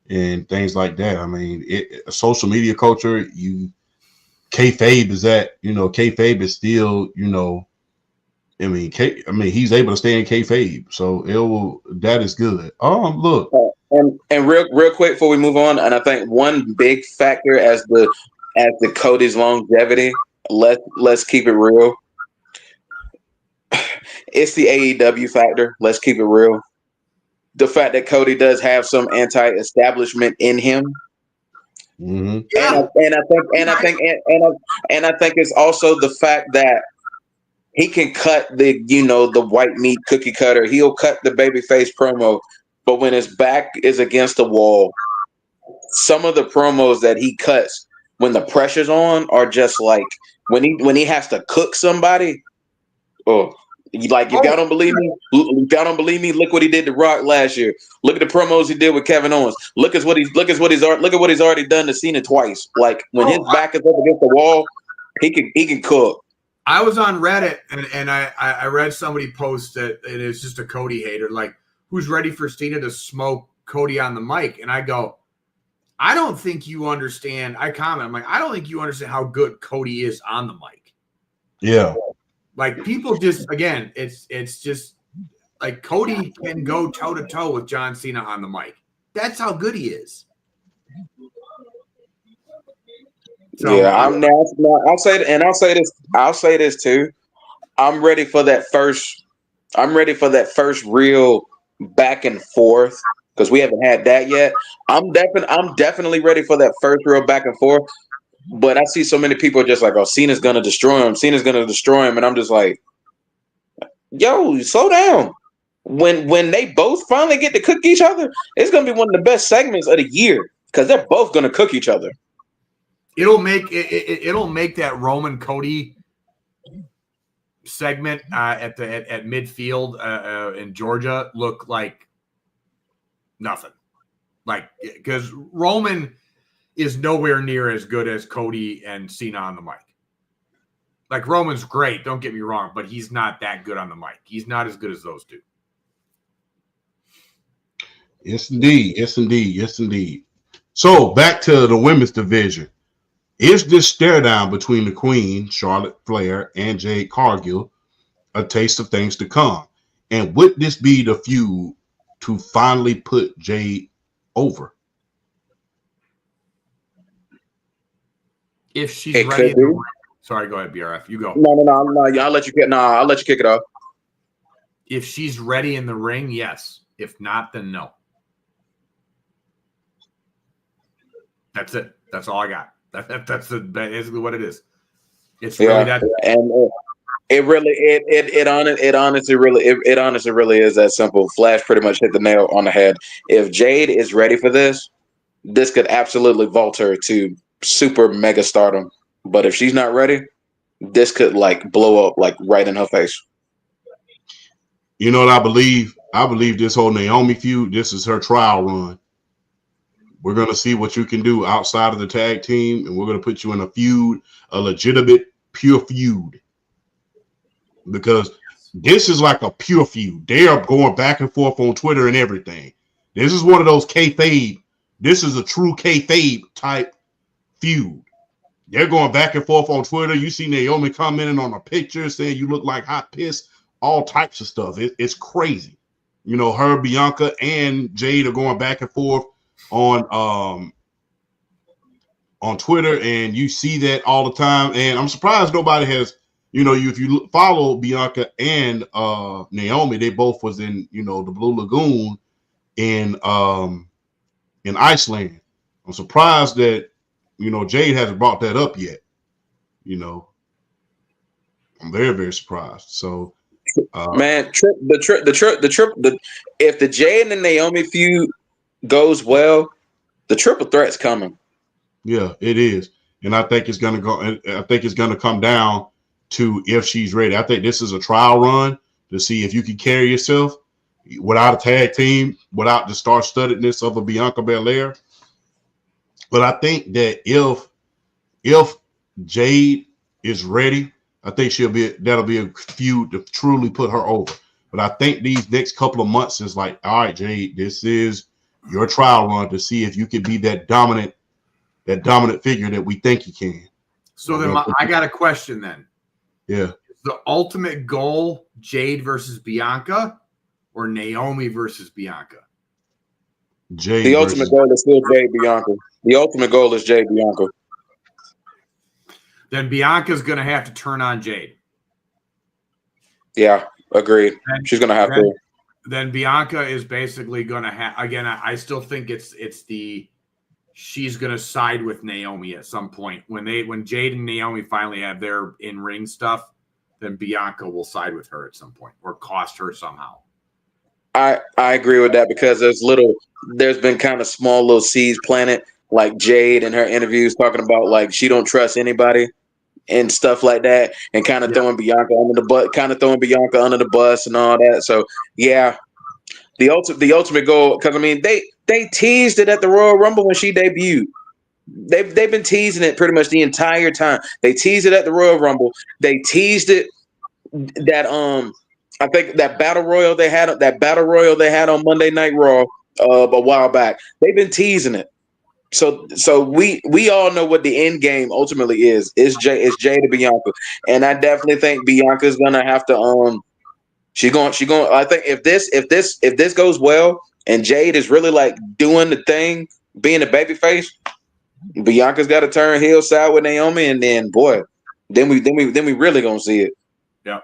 and things like that. I mean, social media culture, kayfabe is that, kayfabe is still, he's able to stay in kayfabe, so that is good. Look, and real quick before we move on, and I think one big factor as the Cody's longevity, let's keep it real. It's the AEW factor. Let's keep it real. The fact that Cody does have some anti-establishment in him. Mm-hmm. Yeah. And I think it's also the fact that he can cut the white meat cookie cutter. He'll cut the babyface promo, but when his back is against the wall, some of the promos that he cuts when the pressure's on are just like when he has to cook somebody. Oh, if y'all don't believe me, look what he did to Rock last year. Look at the promos he did with Kevin Owens. Look at what he's already done to Cena twice. Like when his back is up against the wall, he can cook. I was on Reddit and I read somebody post that it is just a Cody hater, like who's ready for Cena to smoke Cody on the mic, and I go, I don't think you understand. I comment, I'm like, I don't think you understand how good Cody is on the mic. Yeah. Like people just, again, it's just like Cody can go toe to toe with John Cena on the mic. That's how good he is. So, yeah, I'll say this too. I'm ready for that first real back and forth because we haven't had that yet. I'm definitely ready for that first real back and forth. But I see so many people just like, oh, Cena's gonna destroy him. And I'm just like, yo, slow down. When they both finally get to cook each other, it's gonna be one of the best segments of the year because they're both gonna cook each other. It'll make that Roman Cody segment at midfield in Georgia look like nothing. Like, because Roman is nowhere near as good as Cody and Cena on the mic. Like, Roman's great, don't get me wrong, but he's not that good on the mic. He's not as good as those two. Yes, indeed. Yes, indeed. Yes, indeed. So back to the women's division. Is this stare down between the Queen, Charlotte Flair, and Jade Cargill a taste of things to come? And would this be the feud to finally put Jade over? If she's ready. Sorry, go ahead, BRF. You go. No. I'll let you kick it off. If she's ready in the ring, yes. If not, then no. That's it. That's all I got. That's basically what it is. It's really that. And it honestly really is that simple. Flash pretty much hit the nail on the head. If Jade is ready for this could absolutely vault her to super mega stardom. But if she's not ready, this could like blow up like right in her face. You know what I believe? I believe this whole Naomi feud, this is her trial run. We're going to see what you can do outside of the tag team, and we're going to put you in a feud, a legitimate, pure feud. Because this is like a pure feud. They are going back and forth on Twitter and everything. This is one of those kayfabe. This is a true kayfabe type feud. They're going back and forth on Twitter. You see Naomi commenting on a picture saying you look like hot piss, all types of stuff. It's crazy. You know, her, Bianca, and Jade are going back and forth on Twitter, and you see that all the time. And I'm surprised nobody has, you know, if you follow Bianca and Naomi, they both was in, you know, the Blue Lagoon in Iceland. I'm surprised that, you know, Jade hasn't brought that up yet. You know, I'm very, very surprised. So, man, if the Jade and Naomi feud goes well, the triple threat's coming. Yeah, it is, and I think it's gonna go. I think it's gonna come down to if she's ready. I think this is a trial run to see if you can carry yourself without a tag team, without the star-studdedness of a Bianca Belair. But I think that if Jade is ready, I think that'll be a feud to truly put her over. But I think these next couple of months is like, all right, Jade, this is your trial run to see if you can be that dominant figure that we think you can. So then I got a question then. Yeah. Is the ultimate goal Jade versus Bianca or Naomi versus Bianca? The ultimate goal is still Jade Bianca. The ultimate goal is Jade Bianca. Then Bianca's going to have to turn on Jade. Yeah, agreed. She's going to have to. Then Bianca is basically going to have, again, I still think she's going to side with Naomi at some point. When Jade and Naomi finally have their in-ring stuff, then Bianca will side with her at some point or cost her somehow. I agree with that because there's been kind of small little seeds planted, like Jade in her interviews talking about like she don't trust anybody and stuff like that, and kind of throwing Bianca under the bus and all that. So yeah, the ultimate goal, because I mean they teased it at the Royal Rumble when she debuted. They've been teasing it pretty much the entire time. They teased it at the Royal Rumble. They teased it that I think that battle royal they had on Monday Night Raw a while back. They've been teasing it. So we all know what the end game ultimately is. It's Jade to Bianca, and I definitely think Bianca's gonna have to She going. I think if this goes well and Jade is really like doing the thing, being a babyface, Bianca's got to turn heel side with Naomi, and then boy, then we really gonna see it. Yeah.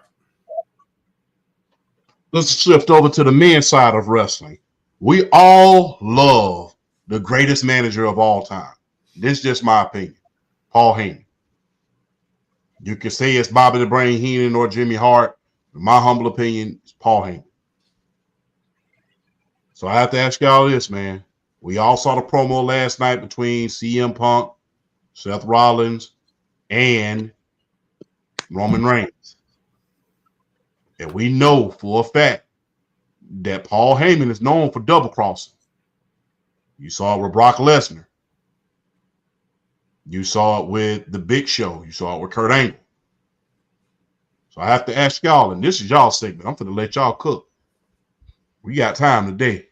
Let's shift over to the men's side of wrestling. We all love the greatest manager of all time. This is just my opinion. Paul Heyman. You can say it's Bobby the Brain Heenan or Jimmy Hart. In my humble opinion, it's Paul Heyman. So I have to ask y'all this, man. We all saw the promo last night between CM Punk, Seth Rollins, and Roman Reigns. And we know for a fact that Paul Heyman is known for double crossing. You saw it with Brock Lesnar. You saw it with The Big Show. You saw it with Kurt Angle. So I have to ask y'all, and this is y'all segment. I'm going to let y'all cook. We got time today.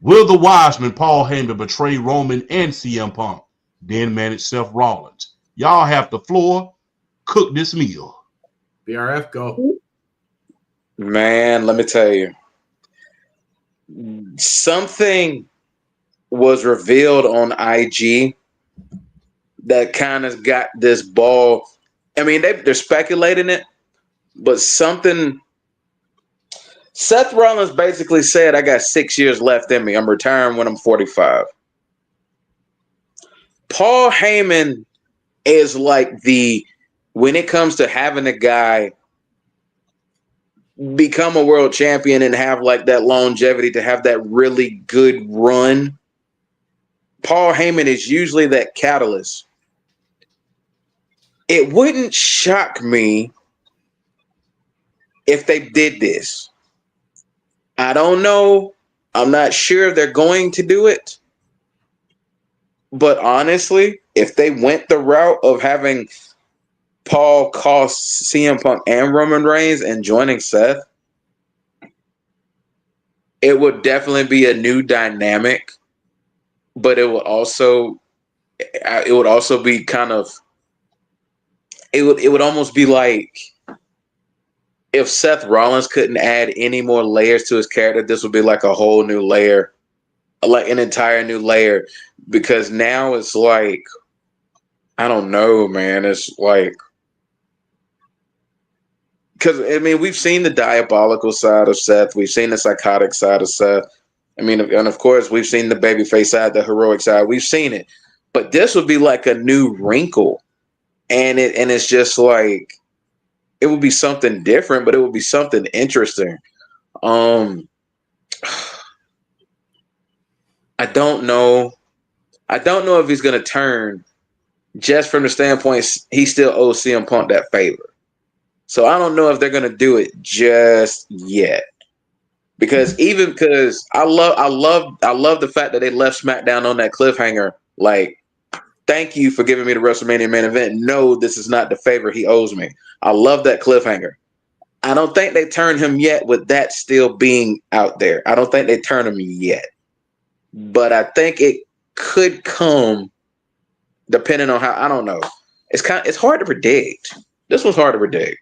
Will the Wiseman Paul Heyman betray Roman and CM Punk, then manage Seth Rollins? Y'all have the floor. Cook this meal. BRF, go. Man, let me tell you. Something was revealed on IG that kind of got this ball. I mean, they're speculating it, but something. Seth Rollins basically said, I got 6 years left in me. I'm retiring when I'm 45. Paul Heyman is like when it comes to having a guy become a world champion and have like that longevity to have that really good run, Paul Heyman is usually that catalyst. It wouldn't shock me if they did this. I don't know. I'm not sure if they're going to do it. But honestly, if they went the route of having Paul cost CM Punk and Roman Reigns and joining Seth, it would definitely be a new dynamic. But it would also be kind of, it would almost be like if Seth Rollins couldn't add any more layers to his character, this would be like a whole new layer, like an entire new layer. Because now it's like, I don't know, man. It's like, because, I mean, we've seen the diabolical side of Seth. We've seen the psychotic side of Seth. I mean, and of course, we've seen the babyface side, the heroic side. We've seen it. But this would be like a new wrinkle. And it's just like, it would be something different, but it would be something interesting. I don't know. I don't know if he's going to turn, just from the standpoint he still owes CM Punk that favor. So I don't know if they're going to do it just yet. Because I love the fact that they left SmackDown on that cliffhanger. Like, thank you for giving me the WrestleMania main event. No, this is not the favor he owes me. I love that cliffhanger. I don't think they turned him yet with that still being out there. I don't think they turned him yet. But I think it could come depending on how, I don't know. It's hard to predict. This was hard to predict.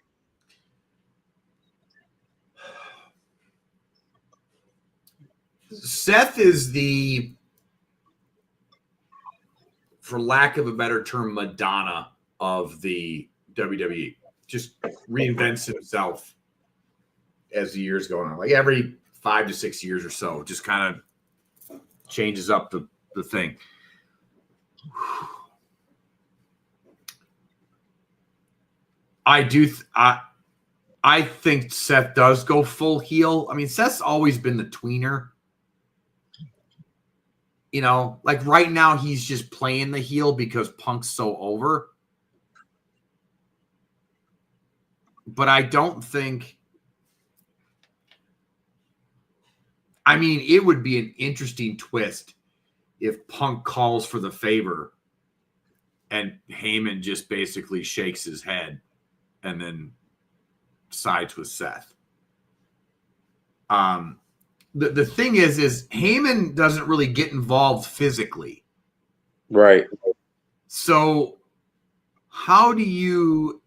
Seth is for lack of a better term, Madonna of the WWE. Just reinvents himself as the years go on. Like every 5 to 6 years or so, just kind of changes up the thing. I think Seth does go full heel. I mean, Seth's always been the tweener. You know, like right now he's just playing the heel because Punk's so over. But I don't think, I mean, it would be an interesting twist if Punk calls for the favor and Heyman just basically shakes his head and then sides with Seth. The thing is Heyman doesn't really get involved physically. Right. So how would you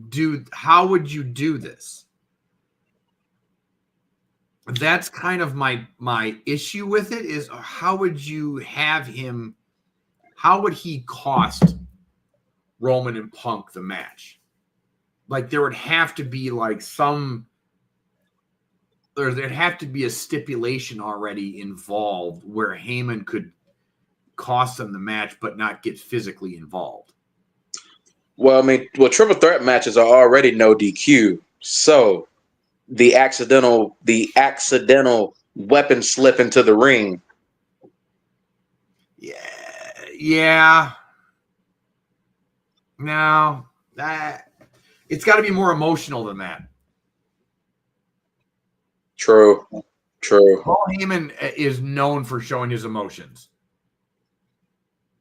do this? That's kind of my issue with it, is how would you have him, how would he cost Roman and Punk the match? Like there would have to be like there'd have to be a stipulation already involved where Heyman could cost them the match but not get physically involved. Well, I mean, triple threat matches are already no DQ. So the accidental weapon slip into the ring. Yeah. No, that it's got to be more emotional than that. True. Paul Heyman is known for showing his emotions.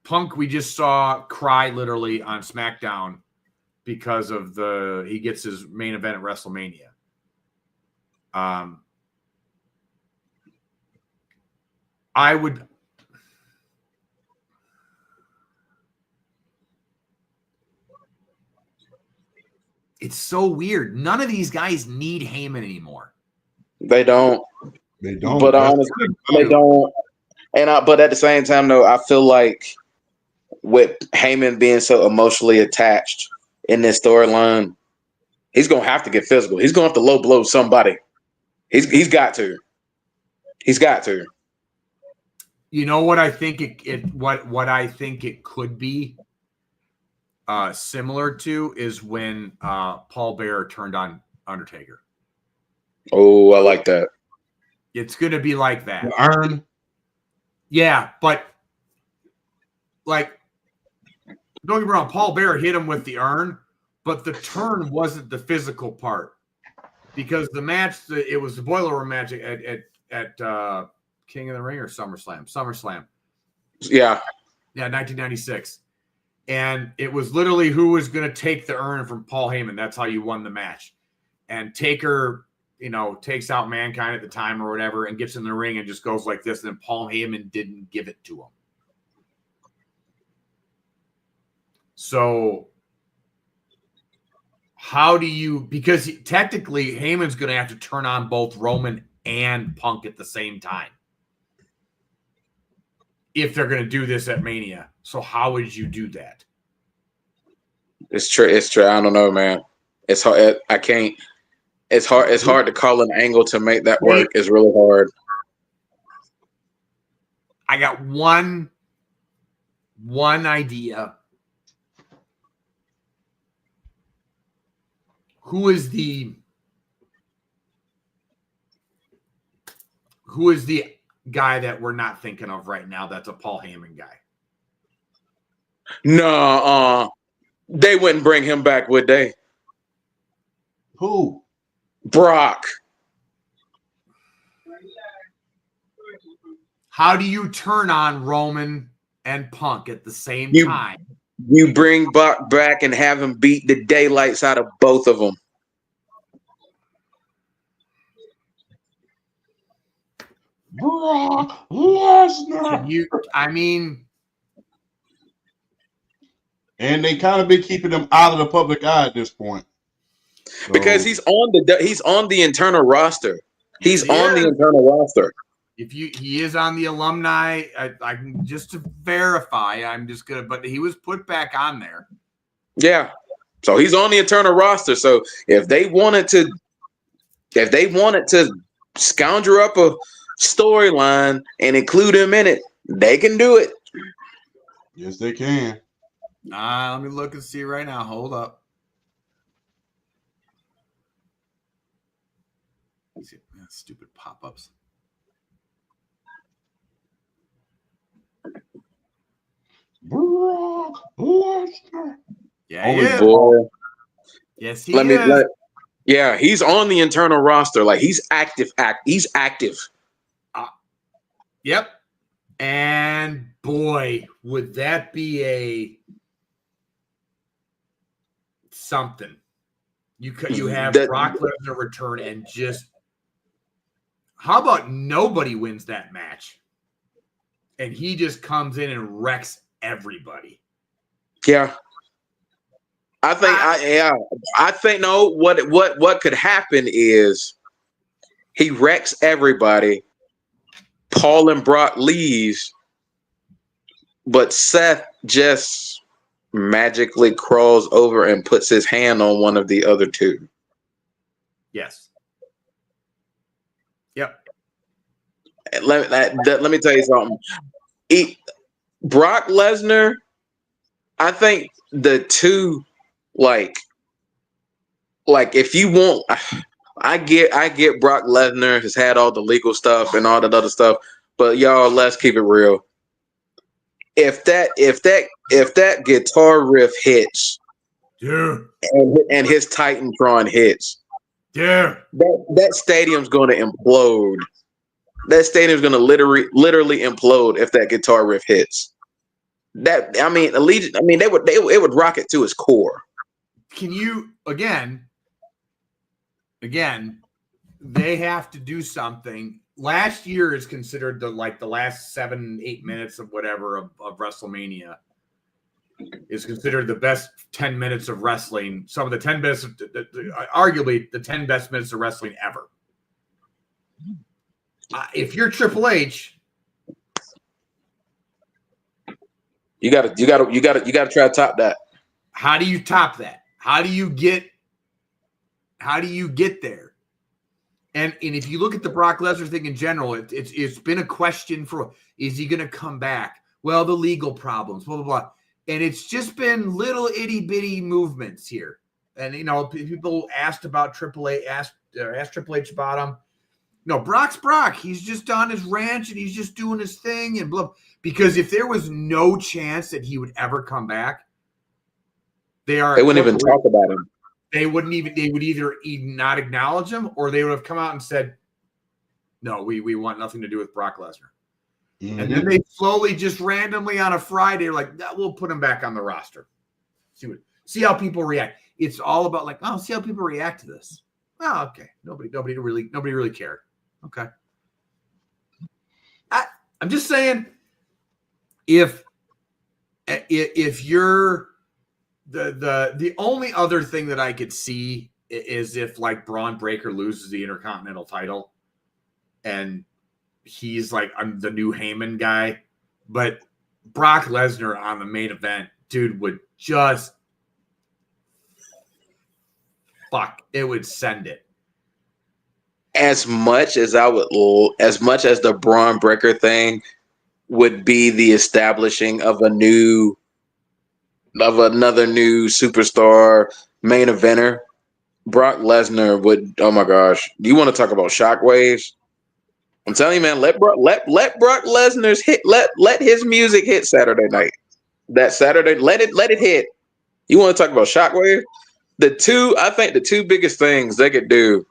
Punk, we just saw cry literally on SmackDown because of he gets his main event at WrestleMania. It's so weird. None of these guys need Heyman anymore. They don't. But honestly, they don't. But at the same time, though, I feel like with Heyman being so emotionally attached in this storyline, he's gonna have to get physical. He's gonna have to low blow somebody. He's got to. He's got to. You know what I think what I think it could be similar to is when Paul Bearer turned on Undertaker. Oh, I like that. It's going to be like that. Iron. Yeah, but like, don't get me wrong, Paul Bearer hit him with the urn, but the turn wasn't the physical part because the match, it was the boiler room match at King of the Ring or SummerSlam. Yeah, 1996. And it was literally who was going to take the urn from Paul Heyman. That's how you won the match. And Taker, takes out Mankind at the time or whatever and gets in the ring and just goes like this. And then Paul Heyman didn't give it to him. So how do you, because technically Heyman's going to have to turn on both Roman and Punk at the same time if they're going to do this at Mania. So how would you do that? It's true. I don't know, man. It's hard. I can't. It's hard. It's hard to call an angle to make that work. It's really hard. I got one idea. Who is the guy that we're not thinking of right now that's a Paul Heyman guy? No, they wouldn't bring him back, would they? Who? Brock. How do you turn on Roman and Punk at the same time? You bring Brock back and have him beat the daylights out of both of them. Brock Lesnar. And they kind of been keeping him out of the public eye at this point. So. Because he's on the internal roster. He's on the internal roster. He is on the alumni, I can just to verify. But he was put back on there. Yeah, so he's on the internal roster. So if they wanted to scoundrel up a storyline and include him in it, they can do it. Yes, they can. Let me look and see right now. Hold up. Let's see, stupid pop-ups. Brock Lesnar. Yeah, he is. Boy. Yes, he is. Yeah, he's on the internal roster. Like he's active. He's active. Yep. And boy, would that be something? You have Brock Lesnar return and just how about nobody wins that match? And he just comes in and wrecks everybody. Yeah. I think no, what could happen is he wrecks everybody. Paul and Brock leaves, but Seth just magically crawls over and puts his hand on one of the other two. Yes. Yep. Let me tell you something. Brock Lesnar, I think the two Like if you want, I get Brock Lesnar has had all the legal stuff and all that other stuff, but y'all, let's keep it real. If that guitar riff hits, yeah, and his Titantron hits, yeah, that stadium's going to implode. That stadium's going to literally implode if that guitar riff hits. Allegiant. I mean, it would rock it to its core. Can you again? They have to do something. Last year is considered the last 7-8 minutes of whatever of WrestleMania is considered the best 10 minutes of wrestling. Some of the 10 best, arguably the 10 best minutes of wrestling ever. If you're Triple H, you got to try to top that. how do you top that? How do you get there? And if you look at the Brock Lesnar thing in general, it's been a question for, is he going to come back? Well, the legal problems, blah, blah, blah. And it's just been little itty bitty movements here. And, people asked about Triple H, asked Triple H about him. No, Brock's Brock. He's just on his ranch and he's just doing his thing and blah. Because if there was no chance that he would ever come back, they wouldn't even talk about him. They would either not acknowledge him, or they would have come out and said, no, we want nothing to do with Brock Lesnar. Mm-hmm. And then they slowly just randomly on a Friday are like, we'll put him back on the roster. See how people react. It's all about see how people react to this. Oh, okay. Nobody really cared. Okay. I'm just saying, if you're the only other thing that I could see is if Braun Breaker loses the Intercontinental title and he's I'm the new Heyman guy, but Brock Lesnar on the main event, dude, would just it would send it. As much as the Braun Breaker thing would be the establishing of another new superstar main eventer, Brock Lesnar would. Oh my gosh! Do you want to talk about shockwaves? I'm telling you, man. Let Brock Lesnar's hit. Let his music hit Saturday night. That Saturday, let it hit. You want to talk about shockwave? I think the two biggest things they could do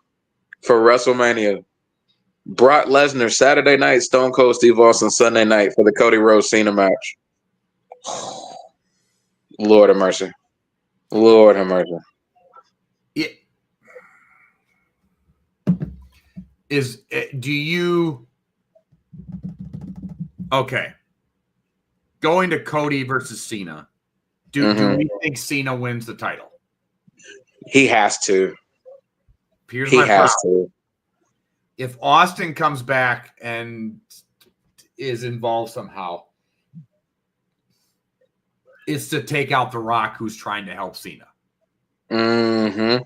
for WrestleMania: Brock Lesnar Saturday night, Stone Cold Steve Austin Sunday night for the Cody Rhodes Cena match. Lord have mercy. Lord have mercy. Okay. Going to Cody versus Cena. Do we think Cena wins the title? He has to. He has to. If Austin comes back and is involved somehow, it's to take out The Rock, who's trying to help Cena. Mm-hmm.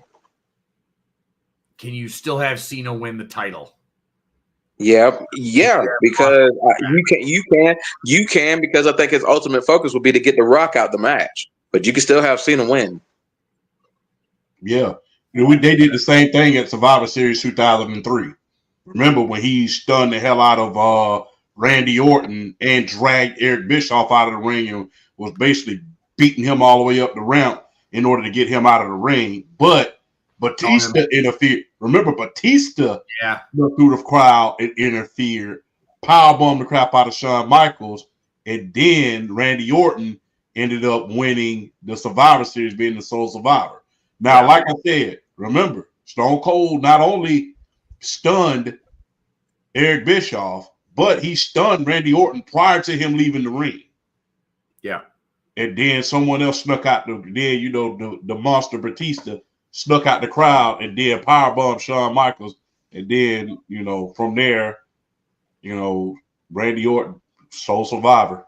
Can you still have Cena win the title? Yeah, because you can because I think his ultimate focus would be to get The Rock out the match, but you can still have Cena win. Yeah, they did the same thing at Survivor Series 2003. Remember when he stunned the hell out of Randy Orton and dragged Eric Bischoff out of the ring and was basically beating him all the way up the ramp in order to get him out of the ring, but Batista interfered. Remember, Batista looked through the crowd and interfered, powerbombed the crap out of Shawn Michaels, and then Randy Orton ended up winning the Survivor Series, being the sole survivor. Now, like I said, remember, Stone Cold not only stunned Eric Bischoff, but he stunned Randy Orton prior to him leaving the ring. Yeah. And then someone else snuck out the monster Batista snuck out the crowd and then powerbomb Shawn Michaels. And then, from there, Randy Orton, sole survivor.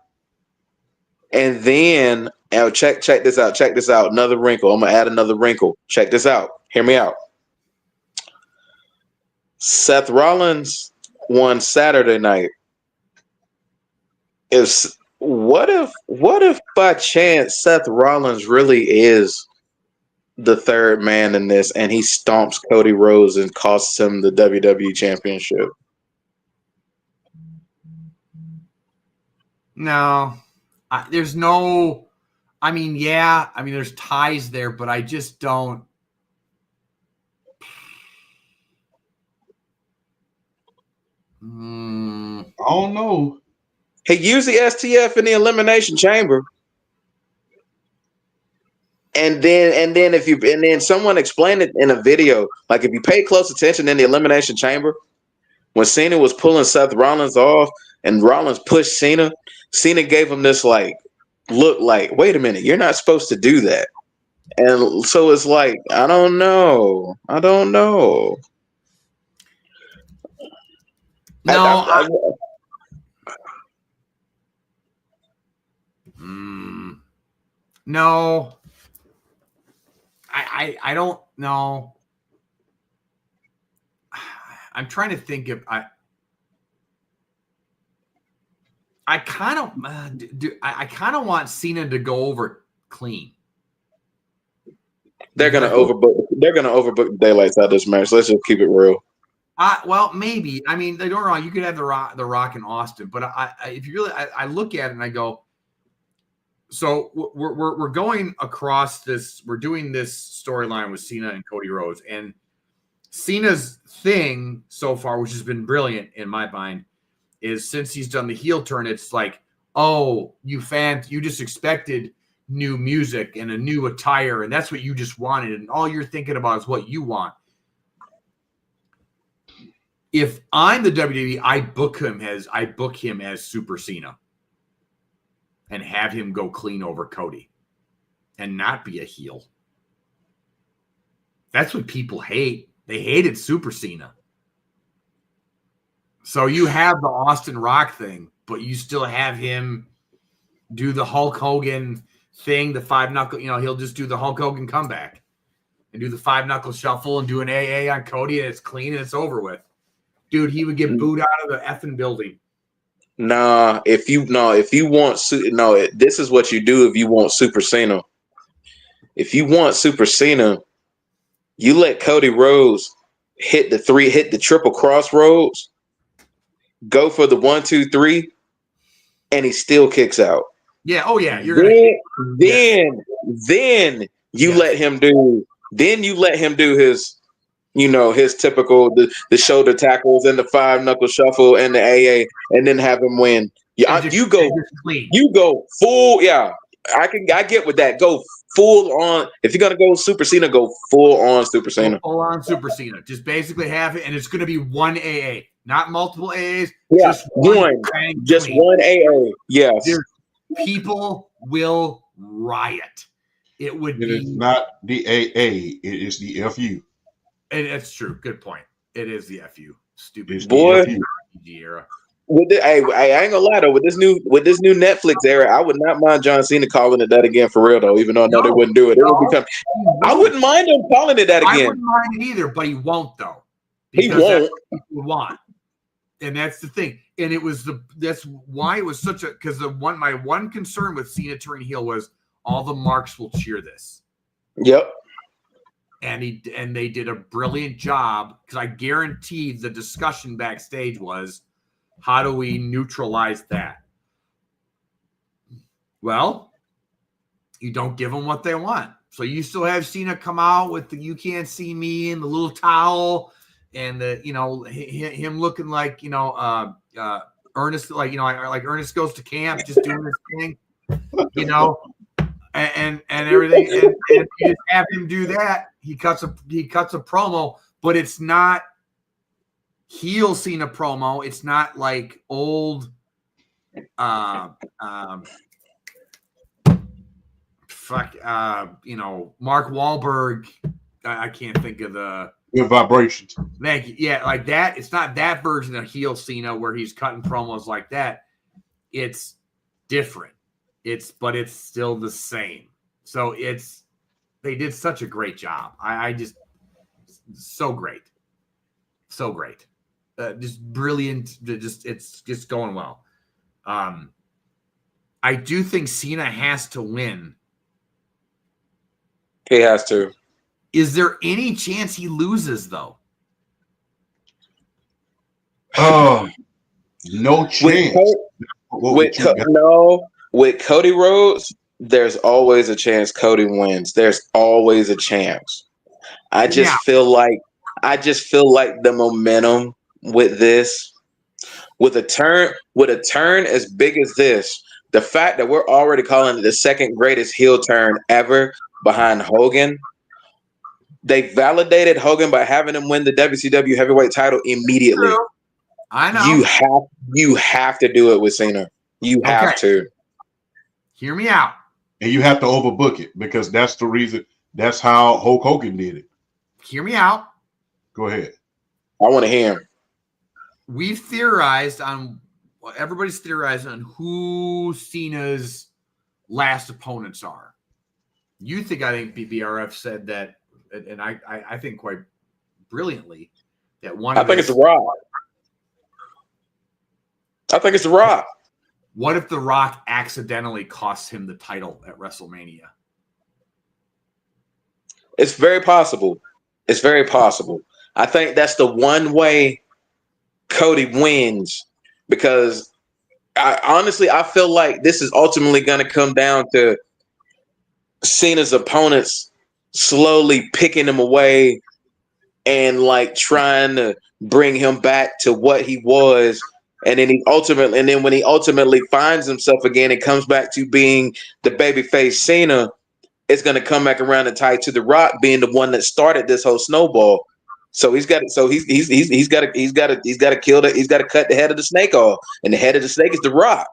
And then, check this out. Check this out. Another wrinkle. I'm going to add another wrinkle. Check this out. Hear me out. Seth Rollins won Saturday night. What if by chance Seth Rollins really is the third man in this, and he stomps Cody Rhodes and costs him the WWE Championship. No, there's no. I mean, yeah. I mean, there's ties there, but I just don't. I don't know. He used the STF in the Elimination Chamber. And then someone explained it in a video. Like if you pay close attention in the Elimination Chamber, when Cena was pulling Seth Rollins off and Rollins pushed Cena, Cena gave him this like look like, wait a minute, you're not supposed to do that. And so it's like, I don't know. No, no. I don't know. I'm trying to think of I kind of want Cena to go over clean. They're gonna overbook daylights out this match. Let's just keep it real. Well, maybe. I mean, they don't wrong. You could have the Rock and Austin, but if you really, I look at it and I go, so we're going across this. We're doing this storyline with Cena and Cody Rhodes, and Cena's thing so far, which has been brilliant in my mind, is since he's done the heel turn, it's like, oh, you fans, you just expected new music and a new attire, and that's what you just wanted, and all you're thinking about is what you want. If I'm the WWE, I book him as Super Cena and have him go clean over Cody and not be a heel. That's what people hate. They hated Super Cena. So you have the Austin Rock thing, but you still have him do the Hulk Hogan thing, the 5-knuckle, he'll just do the Hulk Hogan comeback and do the 5-knuckle shuffle and do an AA on Cody, and it's clean and it's over with. Dude, he would get booed out of the effing building. This is what you do if you want Super Cena. If you want Super Cena, you let Cody Rhodes hit the triple crossroads, go for the 1, 2, 3, and he still kicks out. Yeah. Oh yeah. Then you let him do his, his typical the shoulder tackles and the 5-knuckle shuffle and the AA, and then have him win. You go full. Yeah, I get with that. Go full on. If you're gonna go Super Cena, go full on Super Cena. Full on Super Cena. Just basically have it, and it's going to be one AA, not multiple AAs. Yeah, just one AA. Yes, people will riot. It would be. It's not the AA. It is the FU. And it's true. Good point. It is the FU. Stupid boy. Era. I ain't gonna lie though. With this new Netflix era, I would not mind John Cena calling it that again for real though. Even though I know they wouldn't do it. I wouldn't mind him calling it that again. I wouldn't mind it either, but he won't though. He won't. That's what people want, and that's the thing. And that's why it was such a because my one concern with Cena turning heel was all the marks will cheer this. Yep. And they did a brilliant job because I guarantee the discussion backstage was, how do we neutralize that? Well, you don't give them what they want. So you still have Cena come out with the "You Can't See Me" and the little towel and the him looking like Ernest, like Ernest Goes to Camp, just doing his thing, and everything, and you just have him do that. He cuts a promo, but it's not heel Cena promo. It's not like old Mark Wahlberg. I can't think of the Vibrations. Thank you. Yeah, like that. It's not that version of heel Cena where he's cutting promos like that. It's different. But it's still the same. So they did such a great job. I just so great. Just brilliant. It's just going well. I do think Cena has to win. He has to. Is there any chance he loses though? No chance. With Cody Rhodes, there's always a chance Cody wins. There's always a chance. I just feel like the momentum with this, with a turn as big as this, the fact that we're already calling it the second greatest heel turn ever behind Hogan. They validated Hogan by having him win the WCW heavyweight title immediately. I know. You have to do it with Cena. You have to. Hear me out. And you have to overbook it because that's the reason. That's how Hulk Hogan did it. Hear me out. Go ahead. I want to hear him. We've theorized on everybody's theorized on who Cena's last opponents are. I think BBRF said that, and I think quite brilliantly that one. I think it's The Rock. I think it's The Rock. What if The Rock accidentally costs him the title at WrestleMania? It's very possible. It's very possible. I think that's the one way Cody wins, because I feel like this is ultimately going to come down to Cena's opponents slowly picking him away and like trying to bring him back to what he was. And then when he ultimately finds himself again and comes back to being the babyface Cena, it's going to come back around and tie to The Rock being the one that started this whole snowball. So he's got to cut the head of the snake off, and the head of the snake is The Rock.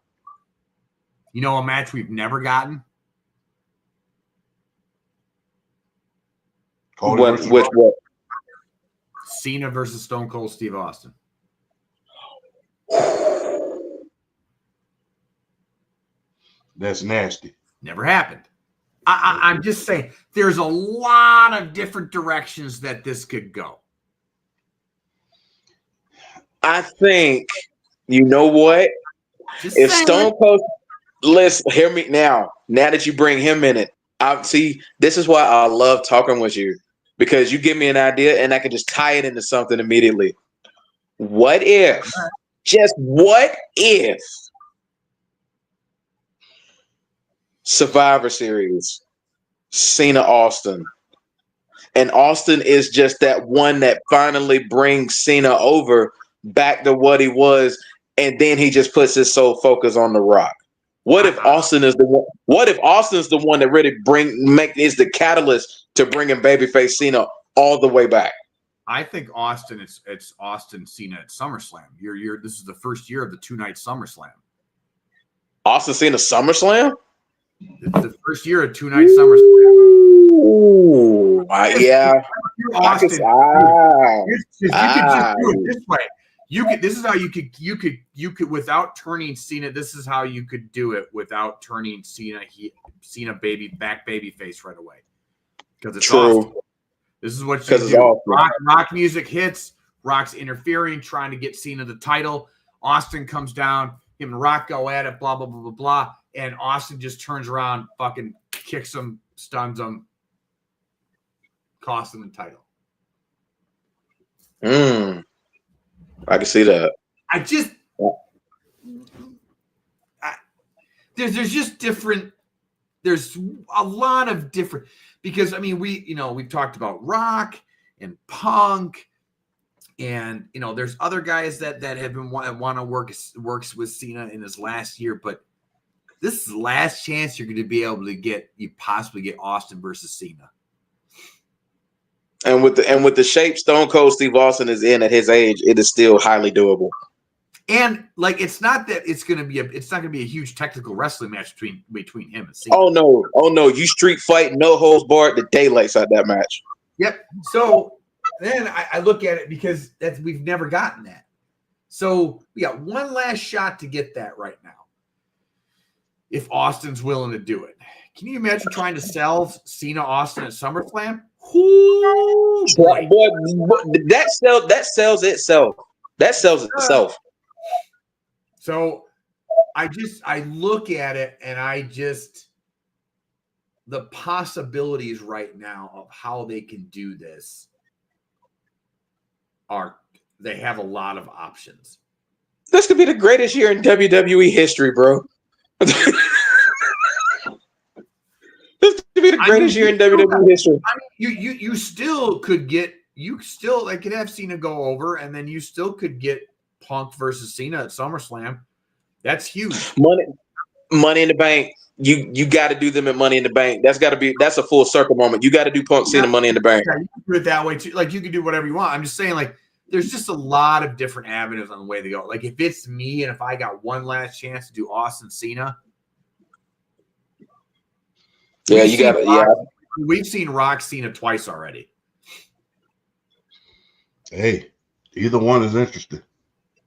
You know, a match we've never gotten. What? Cena versus Stone Cold Steve Austin. That's nasty. Never happened. I'm just saying there's a lot of different directions that this could go. I think, you know what? If Stone Cold, listen, hear me now. Now that you bring him in it, this is why I love talking with you, because you give me an idea and I can just tie it into something immediately. What if, just what if, Survivor Series, Cena Austin, and Austin is just that one that finally brings Cena over back to what he was, and then he just puts his sole focus on The Rock? What if Austin is the one? What if Austin's the one that really is the catalyst to bringing babyface Cena all the way back? I think Austin. It's Austin Cena at SummerSlam. This is the first year of the 2-night SummerSlam. Austin Cena SummerSlam. It's the first year of 2-night SummerSlam. Ooh, yeah. Austin, you could just do it this way. This is how you could without turning Cena. This is how you could do it without turning Cena baby face right away. Because it's true. Austin. This is what you do. Rock music hits. Rock's interfering, trying to get Cena the title. Austin comes down. Him and Rock go at it. Blah blah blah blah blah. And Austin just turns around, fucking kicks him, stuns him, costs him the title. I can see that. There's just different. There's a lot of different, because I mean we've talked about Rock and Punk, and there's other guys that have been want to works with Cena in his last year, but this is the last chance you're going to be able to possibly get Austin versus Cena. And with the shape Stone Cold Steve Austin is in at his age, it is still highly doable. And like, it's not that it's not going to be a huge technical wrestling match between him and Cena. Oh no, you street fight, no holds barred, the daylights out that match. Yep. So then I look at it, because we've never gotten that. So we got one last shot to get that right now. If Austin's willing to do it, can you imagine trying to sell Cena Austin at SummerSlam? Ooh, boy. That sells itself. That sells itself. So I look at it and the possibilities right now of how they can do this they have a lot of options. This could be the greatest year in WWE history, bro. This could be the greatest year in WWE history. I mean, you still could get they could have Cena go over, and then you still could get Punk versus Cena at SummerSlam. That's huge. Money in the Bank. You got to do them at Money in the Bank. That's a full circle moment. You got to do Punk Cena Money in the Bank. Yeah, you can do it that way too. Like you can do whatever you want. I'm just saying, like, there's just a lot of different avenues on the way to go. Like if it's me and if I got one last chance to do Austin Cena. Yeah, you got it. Yeah. We've seen Rock Cena twice already. Hey, either one is interesting.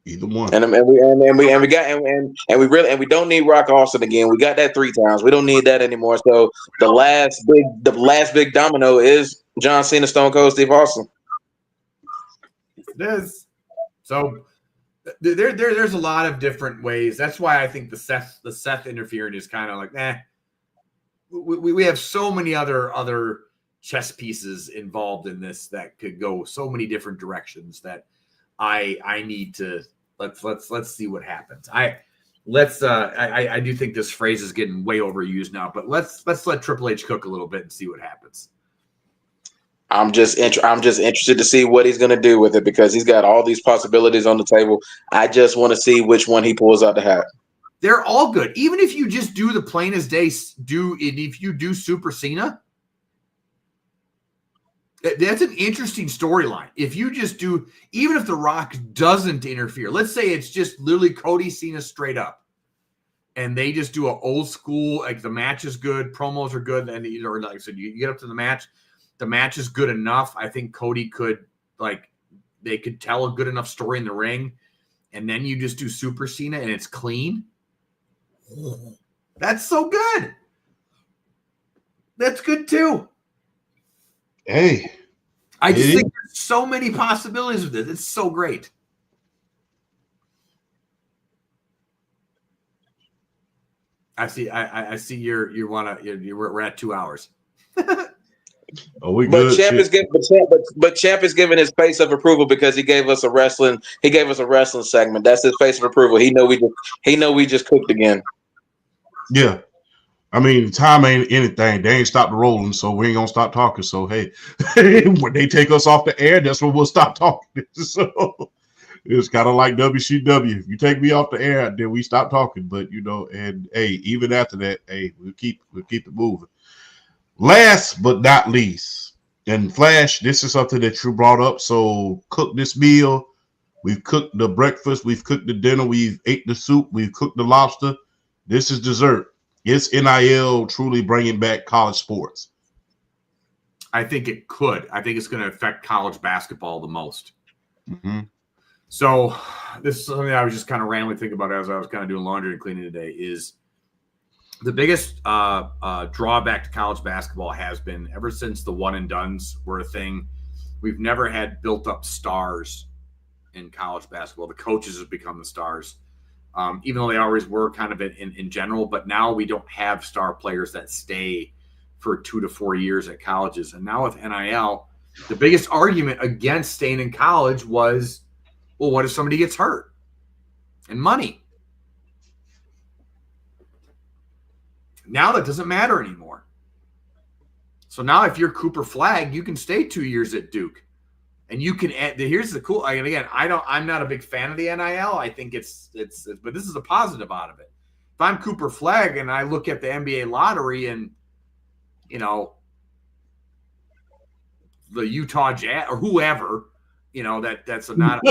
Either one. And we don't need Rock Austin again. We got that 3 times. We don't need that anymore. So the last big domino is John Cena, Stone Cold Steve Austin. It is. So there's a lot of different ways. That's why I think the Seth interfering is kind of like, we have so many other chess pieces involved in this that could go so many different directions that I need to let's see what happens. I do think this phrase is getting way overused now, but let's let Triple H cook a little bit and see what happens. I'm just interested to see what he's going to do with it because he's got all these possibilities on the table. I just want to see which one he pulls out the hat. They're all good. Even if you just do the plain as day, if you do Super Cena, that's an interesting storyline. If you just do, even if The Rock doesn't interfere, let's say it's just literally Cody Cena straight up, and they just do an old school, like the match is good, promos are good, and or like I said, you get up to the match is good enough. I think Cody could, they could tell a good enough story in the ring, and then you just do Super Cena and it's clean. That's so good. That's good too. Hey, I just think there's so many possibilities with this. It's so great. I see. I see. We're at 2 hours. Oh, we good. But Champ is giving his face of approval because he gave us a wrestling segment. That's his face of approval. He know we just cooked again. Yeah. I mean, time ain't anything. They ain't stopped rolling, so we ain't gonna stop talking. So hey, when they take us off the air, that's when we'll stop talking. So it's kind of like WCW. If you take me off the air, then we stop talking. But and hey, even after that, hey, we'll keep it moving. Last but not least, and Flash, this is something that you brought up. So cook this meal. We've cooked the breakfast. We've cooked the dinner. We've ate the soup. We've cooked the lobster. This is dessert. Is NIL truly bringing back college sports? I think it could. I think it's going to affect college basketball the most. Mm-hmm. So this is something I was just kind of randomly thinking about as I was kind of doing laundry and cleaning today. Is the biggest drawback to college basketball has been ever since the one and dones were a thing. We've never had built up stars in college basketball. The coaches have become the stars. Even though they always were kind of in general, but now we don't have star players that stay for 2 to 4 years at colleges. And now with NIL, the biggest argument against staying in college was, well, what if somebody gets hurt? And money. Now that doesn't matter anymore. So now if you're Cooper Flagg, you can stay 2 years at Duke. And you can add. Here's the cool. And again, I'm not a big fan of the NIL. I think it's, but this is a positive out of it. If I'm Cooper Flagg and I look at the NBA lottery and, the Utah Jazz or whoever, that's not.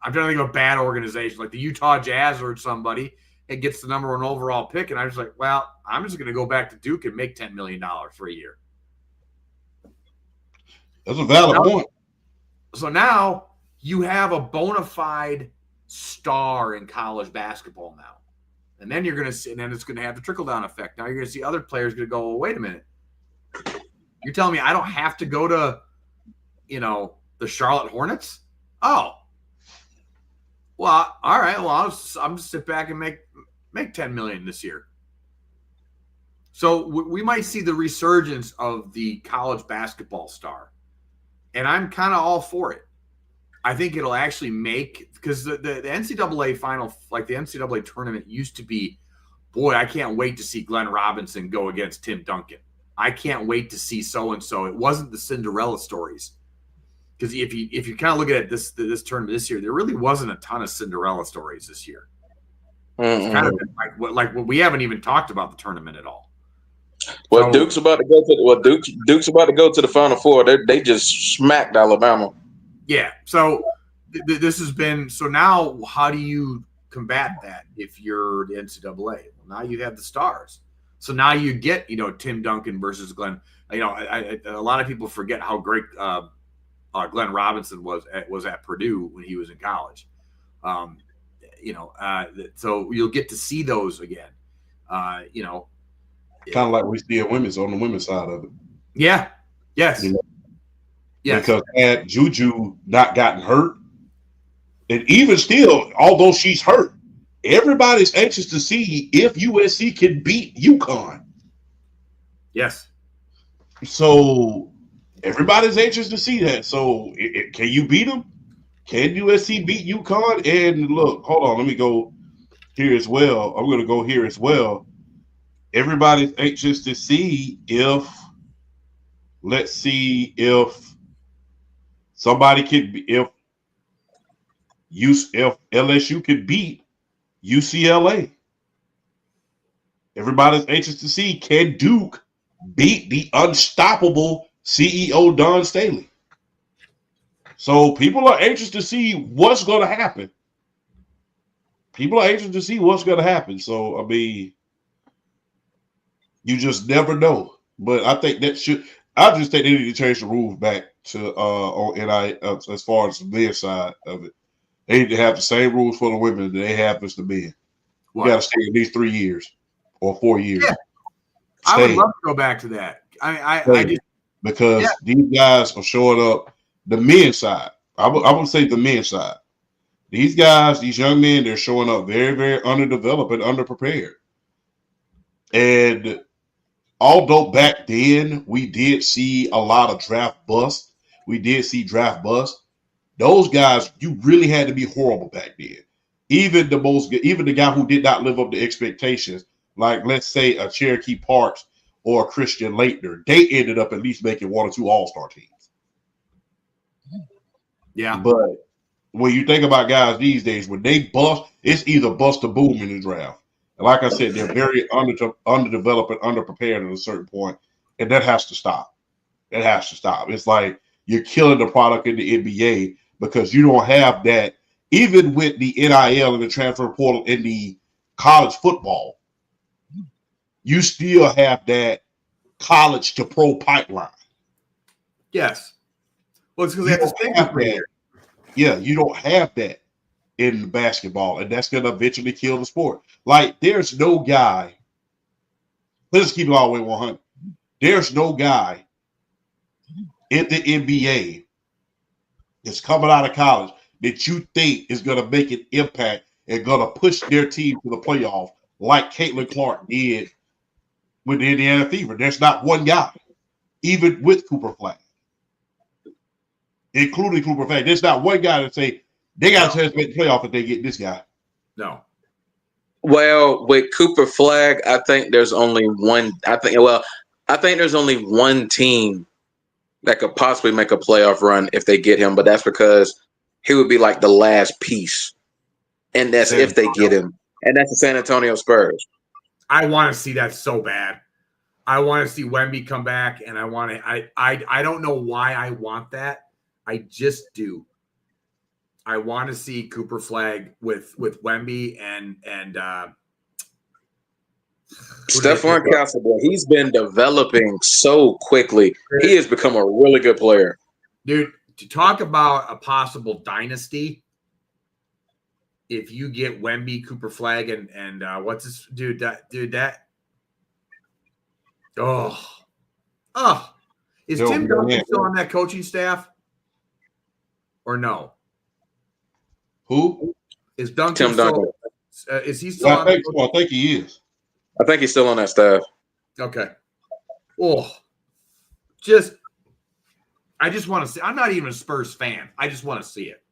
I'm trying to think of a bad organization like the Utah Jazz or somebody. It gets the number 1 overall pick, and I'm just like, well, I'm just going to go back to Duke and make $10 million for a year. That's a valid point. So now you have a bona fide star in college basketball now. And then you're going to see, and then it's going to have the trickle-down effect. Now you're going to see other players going to go, well, wait a minute. You're telling me I don't have to go to, the Charlotte Hornets? Oh. Well, all right. Well, I'm just sit back and make $10 million this year. So we might see the resurgence of the college basketball star, and I'm kind of all for it. I think it'll actually make, because the NCAA final, like the NCAA tournament used to be, boy, I can't wait to see Glenn Robinson go against Tim Duncan. I can't wait to see so-and-so. It wasn't the Cinderella stories. Because if you kind of look at this tournament this year, there really wasn't a ton of Cinderella stories this year. It's kind of been like we haven't even talked about the tournament at all. Well, So, Duke's about to go to Duke's about to go to the Final Four. They just smacked Alabama. Yeah. So this has been, so now how do you combat that if you're the NCAA? Well, now you have the stars. So now you get, Tim Duncan versus Glenn. A lot of people forget how great Glenn Robinson was at Purdue when he was in college. So you'll get to see those again. Kind of like we see on the women's side of it. Yeah. Yes. Yes. Because had Juju not gotten hurt, and even still, although she's hurt, everybody's anxious to see if USC can beat UConn. Yes. So everybody's anxious to see that. So can you beat them? Can USC beat UConn? And look, hold on, let me go here as well. I'm going to go here as well. Everybody's anxious to see if somebody could be, if LSU could beat UCLA. Everybody's anxious to see, can Duke beat the unstoppable CEO Don Staley? So people are anxious to see what's going to happen. So, I mean, you just never know. But I think I just think they need to change the rules back to on NIL as far as the men's side of it. They need to have the same rules for the women that they have as the men. You got to stay at least 3 years or 4 years. Yeah. I would love to go back to that. Because these guys are showing up the men's side. I would say the men's side. These guys, these young men, they're showing up very, very underdeveloped and underprepared. And although back then we did see a lot of draft busts, those guys, you really had to be horrible back then. Even the guy who did not live up to expectations, like let's say a Cherokee Parks or a Christian Laettner, they ended up at least making 1 or 2 all-star teams. Yeah. But when you think about guys these days, when they bust, it's either bust or boom in the draft. And like I said, they're very underdeveloped and underprepared at a certain point, and that has to stop. It's like you're killing the product in the NBA because you don't have that. Even with the NIL and the transfer portal in the college football, you still have that college to pro pipeline. Yes. Well, it's because they have to stay for 3 years. Yeah, you don't have that in basketball, and that's going to eventually kill the sport. Like, there's no guy, let's keep it all the way 100. There's no guy in the NBA that's coming out of college that you think is going to make an impact and going to push their team to the playoff like Caitlin Clark did with the Indiana Fever. There's not one guy, even with Cooper Flag, including Cooper Flag. There's not one guy that say they got a chance to make the playoff if they get this guy. No. Well, with Cooper Flag, I think there's only one. I think there's only one team that could possibly make a playoff run if they get him, but that's because he would be like the last piece, and that's if they get him, and that's the San Antonio Spurs. I want to see that so bad. I want to see Wemby come back, and I don't know why I want that. I just do. I want to see Cooper Flag with Wemby and Stephon Castle, he's been developing so quickly. He has become a really good player. Dude, to talk about a possible dynasty, if you get Wemby, Cooper Flag, and what's this dude? Is Tim Duncan still on that coaching staff? Or no? Who is Duncan? Tim Duncan. Is he still? I think he is. I think he's still on that staff. Okay. Oh, I just want to see. I'm not even a Spurs fan. I just want to see it.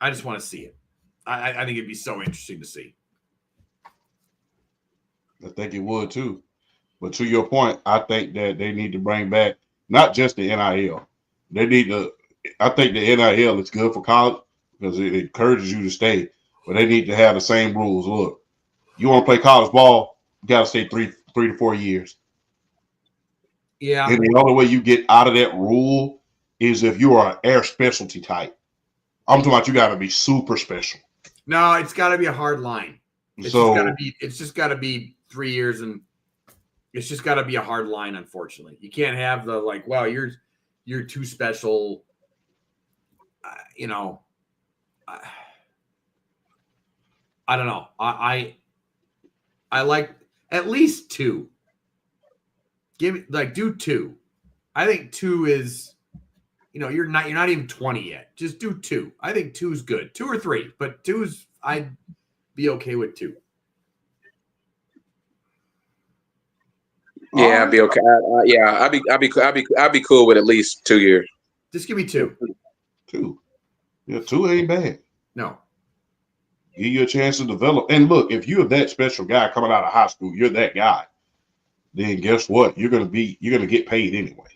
I think it'd be so interesting to see. I think it would too. But to your point, I think that they need to bring back not just the NIL. They need to. I think the NIL is good for college because it encourages you to stay. But they need to have the same rules. Look, you want to play college ball, you got to stay three to 4 years. Yeah. And the only way you get out of that rule is if you are an air specialty type. I'm talking about you got to be super special. No, it's got to be a hard line. It's just got to be 3 years, and it's just got to be a hard line. Unfortunately, you can't have the like, wow, you're too special. I don't know. I like at least 2. Give me do 2. I think 2 is, you're not even 20 yet. Just do 2. I think 2 is good. 2 or 3, but 2 is, I'd be okay with 2. Yeah, I'd be okay. I'd be cool with at least 2 years. Just give me 2. 2. Yeah, 2 ain't bad. No. Give you a chance to develop. And look, if you're that special guy coming out of high school, you're that guy. Then guess what? You're gonna get paid anyway.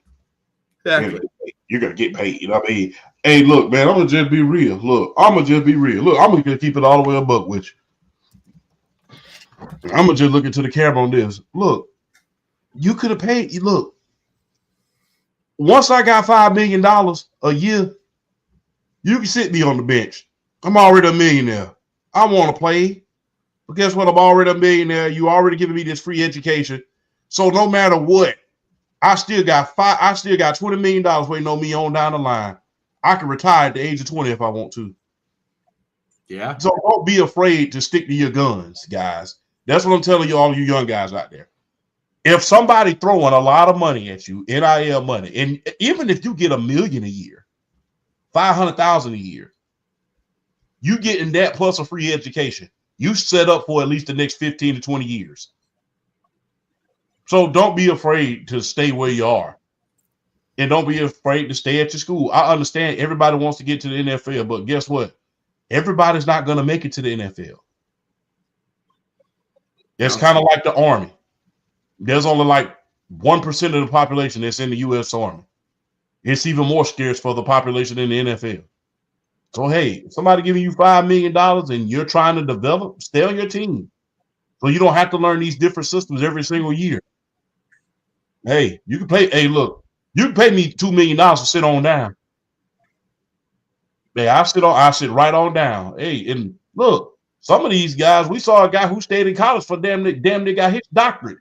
Exactly. You're gonna get paid. I mean, hey, look, man, I'm gonna just be real. Look, I'm gonna keep it all the way a buck with you. I'm gonna just look into the camera on this. Look, you could have paid. Look, once I got $5 million a year, you can sit me on the bench. I'm already a millionaire. I want to play, but guess what? I'm already a millionaire. You already giving me this free education. So no matter what, I still got $20 million waiting on me on down the line. I can retire at the age of 20 if I want to. Yeah. So don't be afraid to stick to your guns, guys. That's what I'm telling you, all you young guys out there. If somebody throwing a lot of money at you, NIL money, and even if you get $1 million a year, 500,000 a year, you getting that plus a free education. You set up for at least the next 15 to 20 years. So don't be afraid to stay where you are. And don't be afraid to stay at your school. I understand everybody wants to get to the NFL, but guess what? Everybody's not going to make it to the NFL. It's kind of like the Army. There's only like 1% of the population that's in the U.S. Army. It's even more scarce for the population in the NFL. So, hey, if somebody giving you $5 million and you're trying to develop, stay on your team. So you don't have to learn these different systems every single year. Hey, you can pay. Hey, look, you can pay me $2 million to sit on down. Hey, I sit right on down. Hey, and look, some of these guys, we saw a guy who stayed in college for damn near got his doctorate.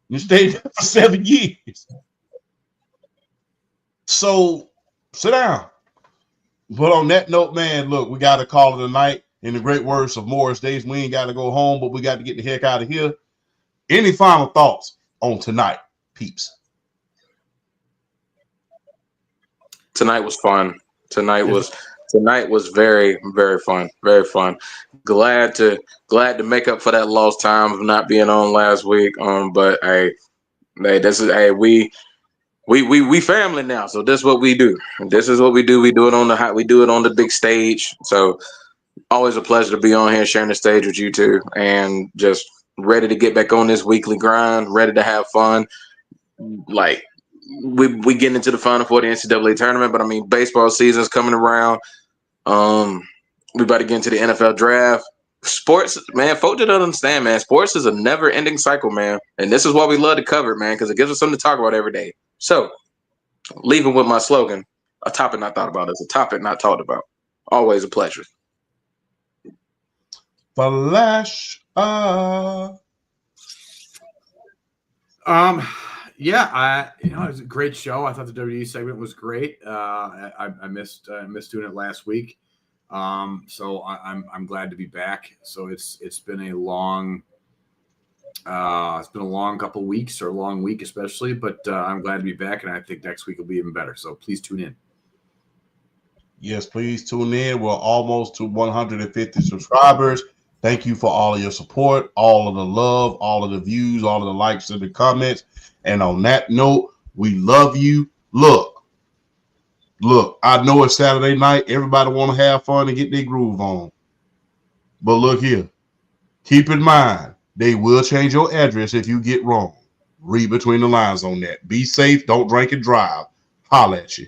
You stayed for 7 years. So sit down. But on that note, man, look, we got to call it a night. In the great words of Morris Days, we ain't got to go home, but we got to get the heck out of here. Any final thoughts on tonight, peeps? Tonight was fun. Tonight was very, very fun. Very fun. Glad to make up for that lost time of not being on last week. But we family now. So this is what we do. This is what we do. We do it on the big stage. So always a pleasure to be on here sharing the stage with you two, and just ready to get back on this weekly grind, ready to have fun. Like we getting into the final for the NCAA tournament, but I mean baseball season's coming around. We about to get into the NFL draft. Sports, man, folks don't understand, man. Sports is a never-ending cycle, man. And this is why we love to cover it, man, because it gives us something to talk about every day. So, leaving with my slogan, a topic not thought about is a topic not talked about. Always a pleasure. Flash. Yeah, it was a great show. I thought the WWE segment was great. I missed doing it last week. So I'm glad to be back. So it's been a long couple weeks, or a long week especially, but I'm glad to be back, and I think next week will be even better. So please tune in. Yes, please tune in. We're almost to 150 subscribers. Thank you for all of your support, all of the love, all of the views, all of the likes and the comments. And on that note, we love you. Look, I know it's Saturday night. Everybody want to have fun and get their groove on. But look here. Keep in mind, they will change your address if you get wrong. Read between the lines on that. Be safe. Don't drink and drive. Holla at you.